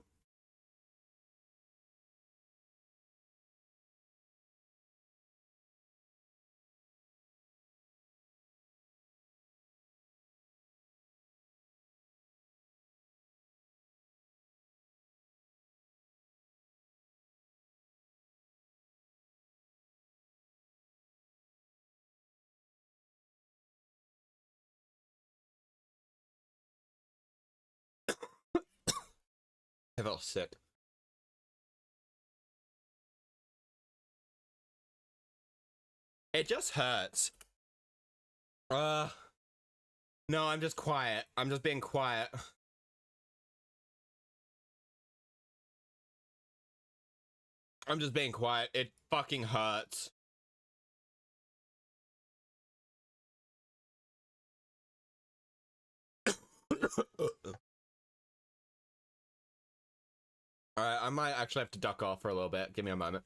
I felt sick. It just hurts. No, I'm just quiet. I'm just being quiet. I'm just being quiet. It fucking hurts. Alright, I might actually have to duck off for a little bit. Give me a moment.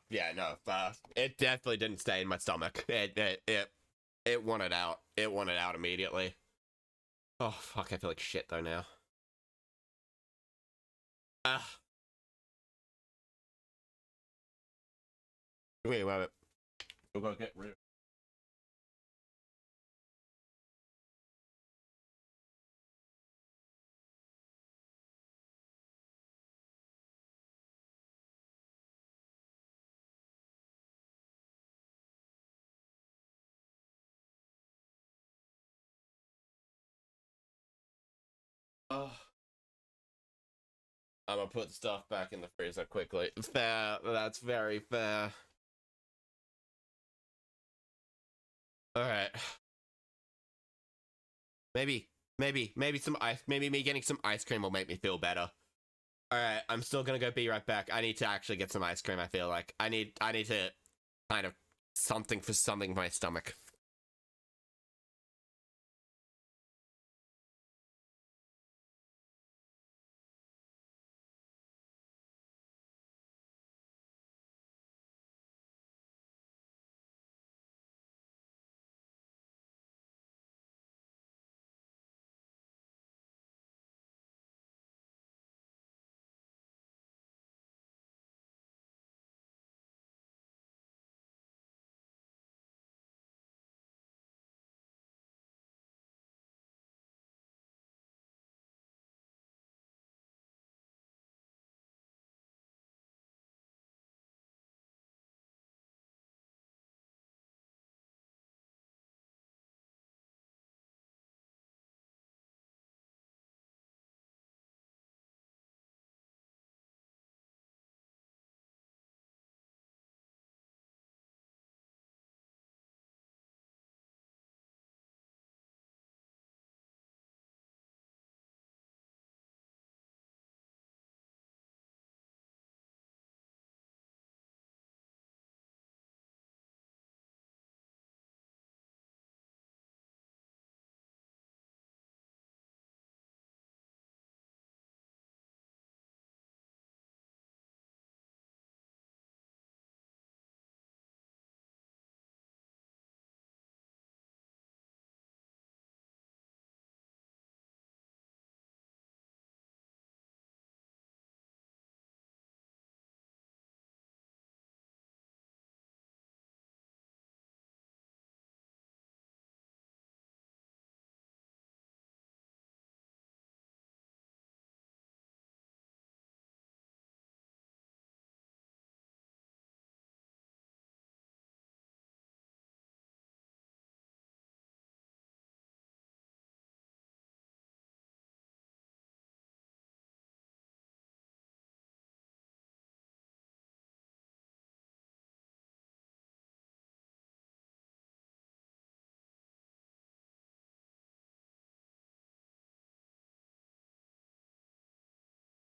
Yeah, no, it definitely didn't stay in my stomach. It wanted out. It wanted out immediately. Oh, fuck, I feel like shit, though, now. Wait, wait. We're gonna get rid of... Oh. I'm gonna put stuff back in the freezer quickly. Fair. That's very fair. Alright. Maybe some ice. Maybe me getting some ice cream will make me feel better. Alright, I'm still gonna go be right back. I need to actually get some ice cream, I feel like. I need to kind of something for my stomach.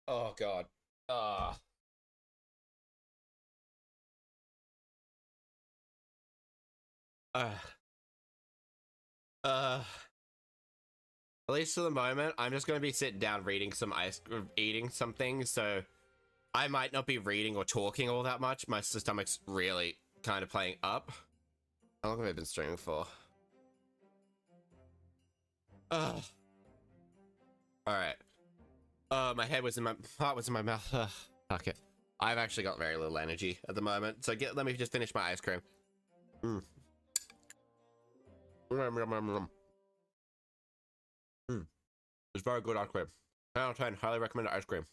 Oh god. At least for the moment, I'm just gonna be sitting down reading eating something, so I might not be reading or talking all that much. My stomach's really kind of playing up. How long have I been streaming for? Alright. My heart was in my mouth. Fuck it. I've actually got very little energy at the moment, so let me just finish my ice cream. It's very good ice cream. 10 out of 10, highly recommended ice cream.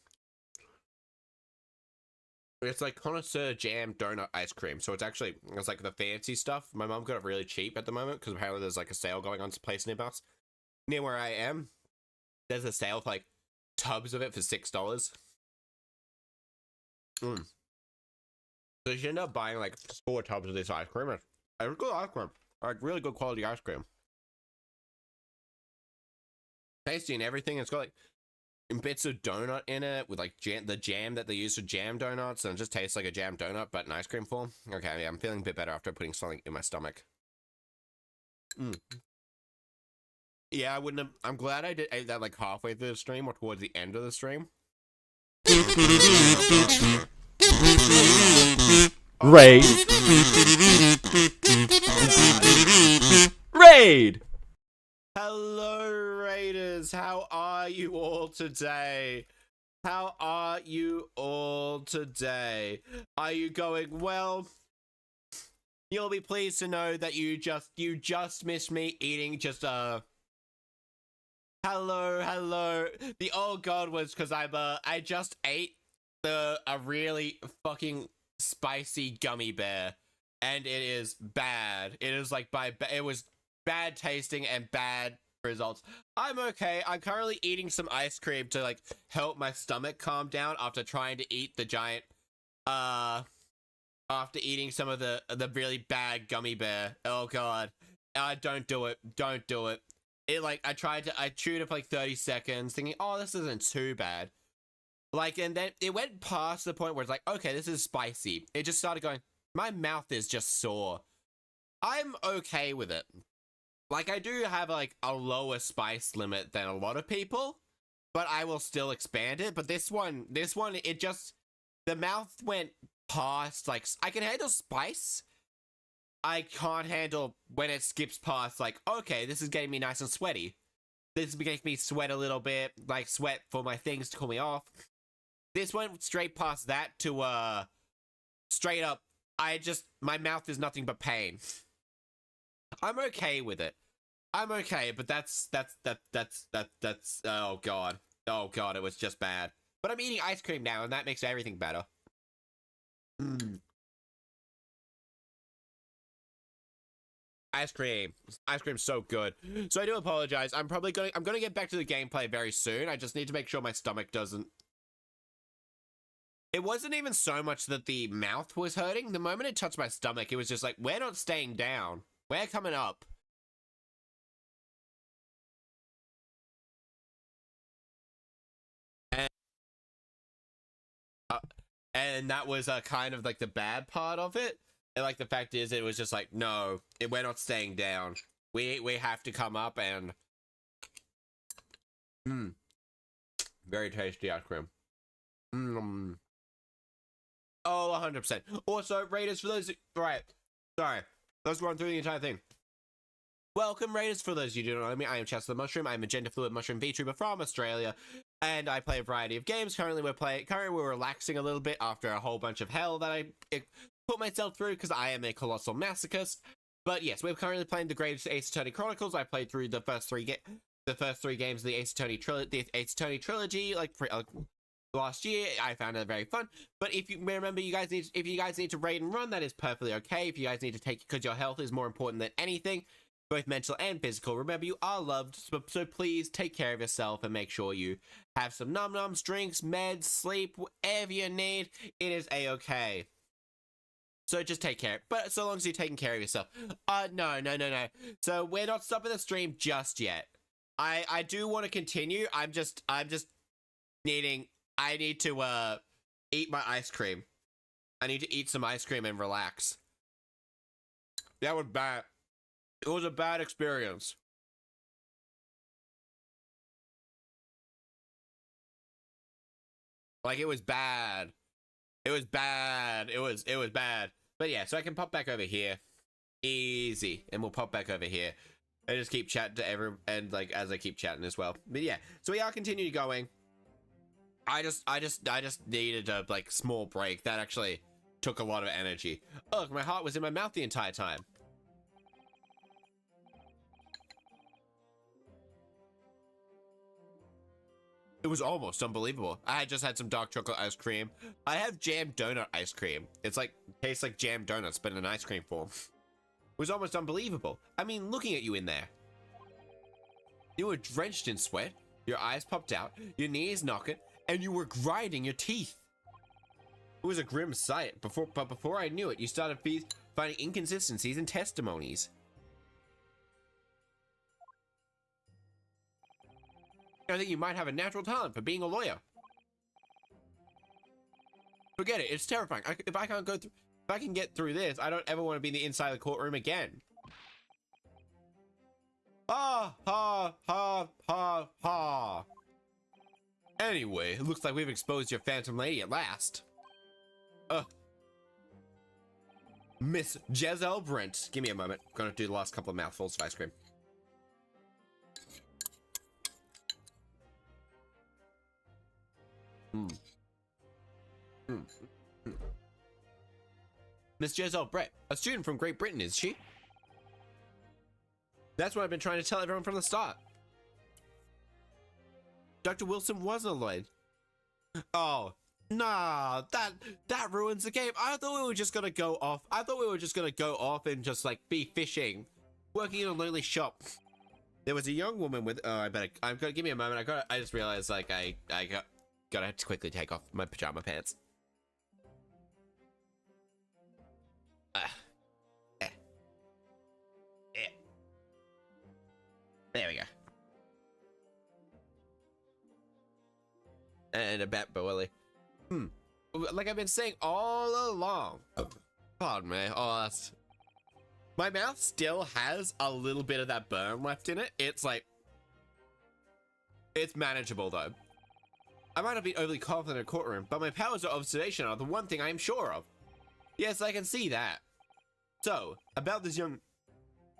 It's like connoisseur jam donut ice cream, so it's like the fancy stuff. My mom got it really cheap at the moment because apparently there's like a sale going on to place near us. Near where I am, there's a sale for like tubs of it for $6. So you end up buying like 4 tubs of this ice cream. It's good ice cream, like really good quality ice cream. Tasty and everything. It's got like bits of donut in it with like the jam that they use for jam donuts, and it just tastes like a jam donut but in ice cream form. Okay, yeah, I'm feeling a bit better after putting something in my stomach. Yeah, I wouldn't have. I'm glad I ate that like halfway through the stream or towards the end of the stream. Raid. Raid. Hello, Raiders. How are you all today? How are you all today? Are you going well? You'll be pleased to know that you just missed me eating just hello. The oh god was because I just ate a really fucking spicy gummy bear, and it is bad. It is like it was bad tasting and bad results. I'm okay. I'm currently eating some ice cream to like help my stomach calm down after trying to eat the giant after eating some of the really bad gummy bear. Oh god. Don't do it. Don't do it. It like I chewed it for like 30 seconds thinking, oh, this isn't too bad. Like, and then it went past the point where it's like, okay, this is spicy. It just started going, my mouth is just sore. I'm okay with it. Like, I do have like a lower spice limit than a lot of people, but I will still expand it. But this one, it just, the mouth went past, like, I can handle spice. I can't handle when it skips past, like, okay, this is getting me nice and sweaty. This makes me sweat a little bit, like, sweat for my things to cool me off. This went straight past that to, straight up, my mouth is nothing but pain. I'm okay with it. I'm okay, but that's, oh god. Oh god, it was just bad. But I'm eating ice cream now, and that makes everything better. Ice cream's so good. So I do apologize. I'm gonna get back to the gameplay very soon. I just need to make sure my stomach doesn't. It wasn't even so much that the mouth was hurting. The moment it touched my stomach, it was just like, we're not staying down. We're coming up. And that was kind of like the bad part of it. And like the fact is, it was just like, no, we're not staying down. We have to come up and very tasty ice cream. Oh, 100%. Also, Raiders, for those right, sorry, let's run through the entire thing. Welcome, Raiders. For those of you who don't know me, I am Chester the Mushroom. I'm a gender-fluid mushroom VTuber from Australia, and I play a variety of games. Currently, we're relaxing a little bit after a whole bunch of hell that I put myself through because I am a colossal masochist. But yes, we're currently playing the Great Ace Attorney Chronicles. I played through the first three games of the Ace Attorney trilogy, like last year. I found it very fun. But if you remember, if you guys need to raid and run, that is perfectly okay. If you guys need to take, because your health is more important than anything, both mental and physical. Remember, you are loved, so please take care of yourself and make sure you have some num-nums, drinks, meds, sleep, whatever you need. It is a-okay. So just take care. But so long as you're taking care of yourself. No. So we're not stopping the stream just yet. I do want to continue. I'm just needing, I need to eat my ice cream. I need to eat some ice cream and relax. That was bad. It was a bad experience. Like, it was bad. It was bad. It was bad. But yeah, so I can pop back over here. Easy. And we'll pop back over here. And just keep chatting to everyone, and like, as I keep chatting as well. But yeah, so we are continuing going. I just needed a, like, small break. That actually took a lot of energy. Look, my heart was in my mouth the entire time. It was almost unbelievable. I had just had some dark chocolate ice cream. I have jam donut ice cream. It's like, tastes like jam donuts, but in an ice cream form. It was almost unbelievable. I mean, looking at you in there. You were drenched in sweat, your eyes popped out, your knees knocking, and you were grinding your teeth. It was a grim sight, but before I knew it, you started finding inconsistencies in testimonies. I think you might have a natural talent for being a lawyer. Forget it, it's terrifying. If I can get through this, I don't ever want to be in the inside of the courtroom again. Ha ha ha ha ha. Anyway, it looks like we've exposed your phantom lady at last. Miss Jezelle Brent. Give me a moment. Gonna do the last couple of mouthfuls of ice cream. Miss Jezelle Brett, a student from Great Britain, is she? That's what I've been trying to tell everyone from the start. Dr. Wilson wasn't annoyed. Oh, nah, that ruins the game. I thought we were just gonna go off. I thought we were just gonna go off and just like be fishing, working in a lonely shop. There was a young woman with. I'm gonna give me a moment. I just realized like I gotta have to quickly take off my pajama pants. There we go. And a bat Bowie. Like I've been saying all along. Pardon me. Oh, that's... My mouth still has a little bit of that burn left in it. It's like... It's manageable though. I might not be overly confident in a courtroom, but my powers of observation are the one thing I am sure of. Yes, I can see that. So, about this young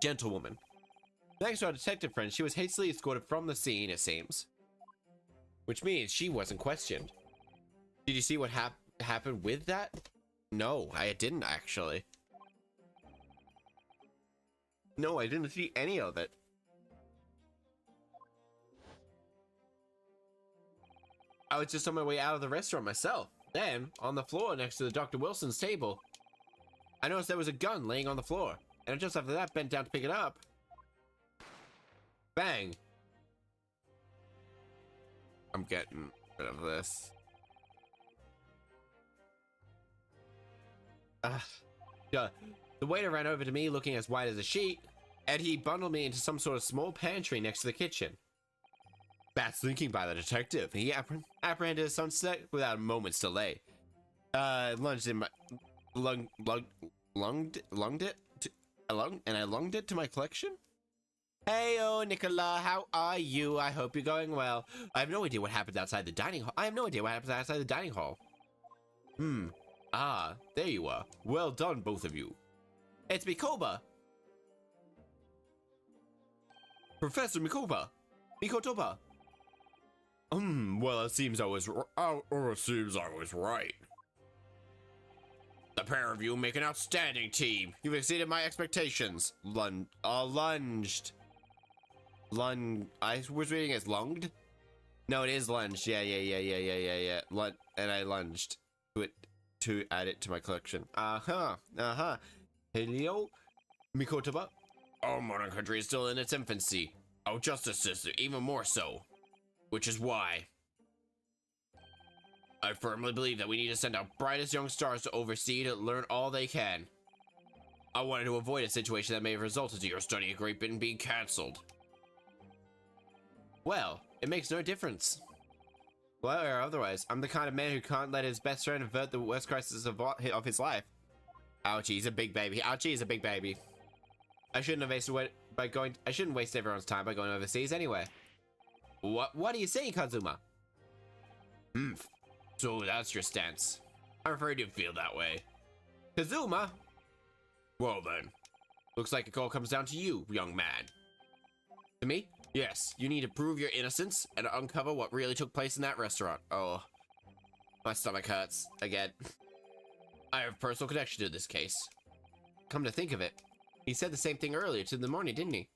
gentlewoman. Thanks to our detective friend, she was hastily escorted from the scene, it seems. Which means she wasn't questioned. Did you see what happened with that? No, I didn't actually. No, I didn't see any of it. I was just on my way out of the restaurant myself. Then, on the floor next to the Dr. Wilson's table, I noticed there was a gun laying on the floor. And just after that, bent down to pick it up. Bang. I'm getting rid of this. Yeah. The waiter ran over to me looking as white as a sheet, and he bundled me into some sort of small pantry next to the kitchen. Fast thinking by the detective. He apprehended his sunset without a moment's delay. Lunged in my... lunged it to my collection? Hey, oh, Nicola, how are you? I hope you're going well. I have no idea what happened outside the dining hall. Ah, there you are. Well done, both of you. It's Mikoba. Professor Mikoba. Mikotoba. Well, it seems I was right. The pair of you make an outstanding team. You've exceeded my expectations. Lunged. I was reading as lunged. No, it is lunged. Yeah. And I lunged to add it to my collection. Hello, Mikotoba. Our modern country is still in its infancy. Our justice system even more so. Which is why I firmly believe that we need to send our brightest young stars to oversee to learn all they can. I wanted to avoid a situation that may have resulted in your study of Great Britain being cancelled. Well, it makes no difference. Well, or otherwise, I'm the kind of man who can't let his best friend avert the worst crisis of his life. Ouchie, he's a big baby. Ouchie, he's a big baby. I shouldn't waste everyone's time by going overseas anyway. What are you saying, Kazuma? So that's your stance. I'm afraid you feel that way. Kazuma? Well then. Looks like it all comes down to you, young man. To me? Yes, you need to prove your innocence and uncover what really took place in that restaurant. Oh, my stomach hurts again. I have a personal connection to this case. Come to think of it, he said the same thing earlier in the morning, didn't he?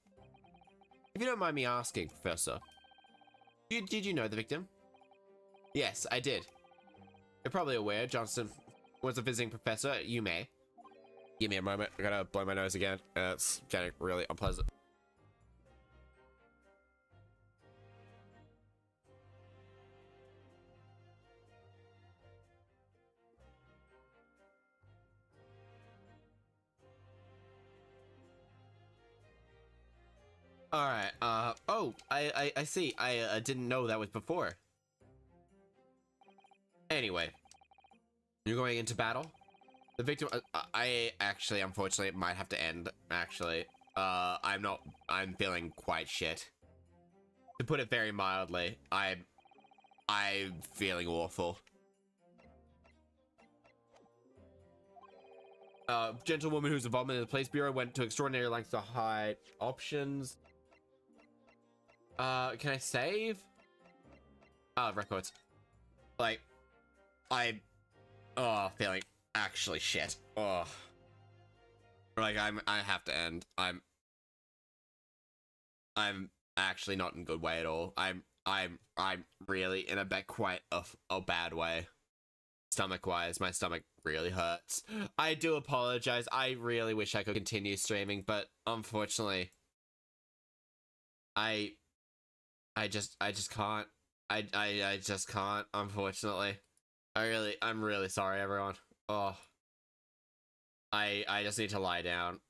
If you don't mind me asking, Professor, did you know the victim? Yes, I did. You're probably aware Johnson was a visiting professor at UMA. Give me a moment, I gotta blow my nose again. It's getting really unpleasant. Alright, I see. I didn't know that was before. Anyway. You're going into battle? The victim, I actually, unfortunately, it might have to end, actually. I'm feeling quite shit. To put it very mildly, I'm feeling awful. Gentlewoman who's involved in the police bureau went to extraordinary lengths to hide options. Can I save? Records. Like, feeling actually shit. Oh. Like, I have to end. I'm actually not in a good way at all. I'm really in quite a bad way. Stomach-wise, my stomach really hurts. I do apologize. I really wish I could continue streaming, but unfortunately, I just can't. I just can't, unfortunately. I'm really sorry, everyone. Oh. I just need to lie down.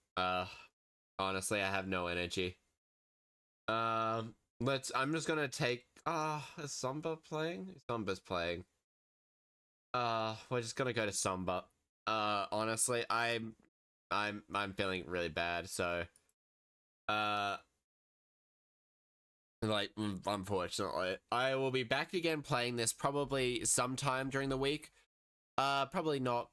Honestly, I have no energy. I'm just gonna take, is Samba playing? Samba's playing. We're just gonna go to Samba. Honestly, I'm feeling really bad, so, like, unfortunately, I will be back again playing this probably sometime during the week. Probably not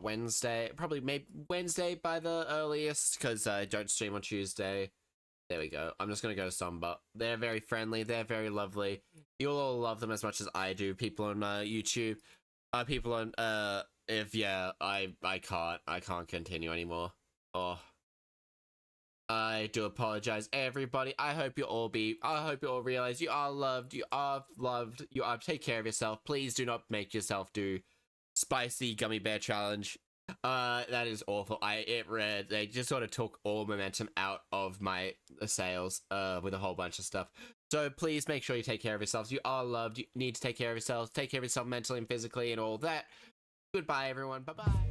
Wednesday. Probably maybe Wednesday by the earliest, because I don't stream on Tuesday. There we go. I'm just gonna go to Samba. They're very friendly. They're very lovely. You'll all love them as much as I do. People on YouTube. People on I can't continue anymore. Oh. I do apologize, everybody. I hope you all realize you are loved. You are loved. You are. Take care of yourself. Please do not make yourself do spicy gummy bear challenge. That is awful. They just sort of took all momentum out of my sales with a whole bunch of stuff. So please make sure you take care of yourselves. You are loved. You need to take care of yourselves. Take care of yourself mentally and physically and all that. Goodbye, everyone. Bye-bye.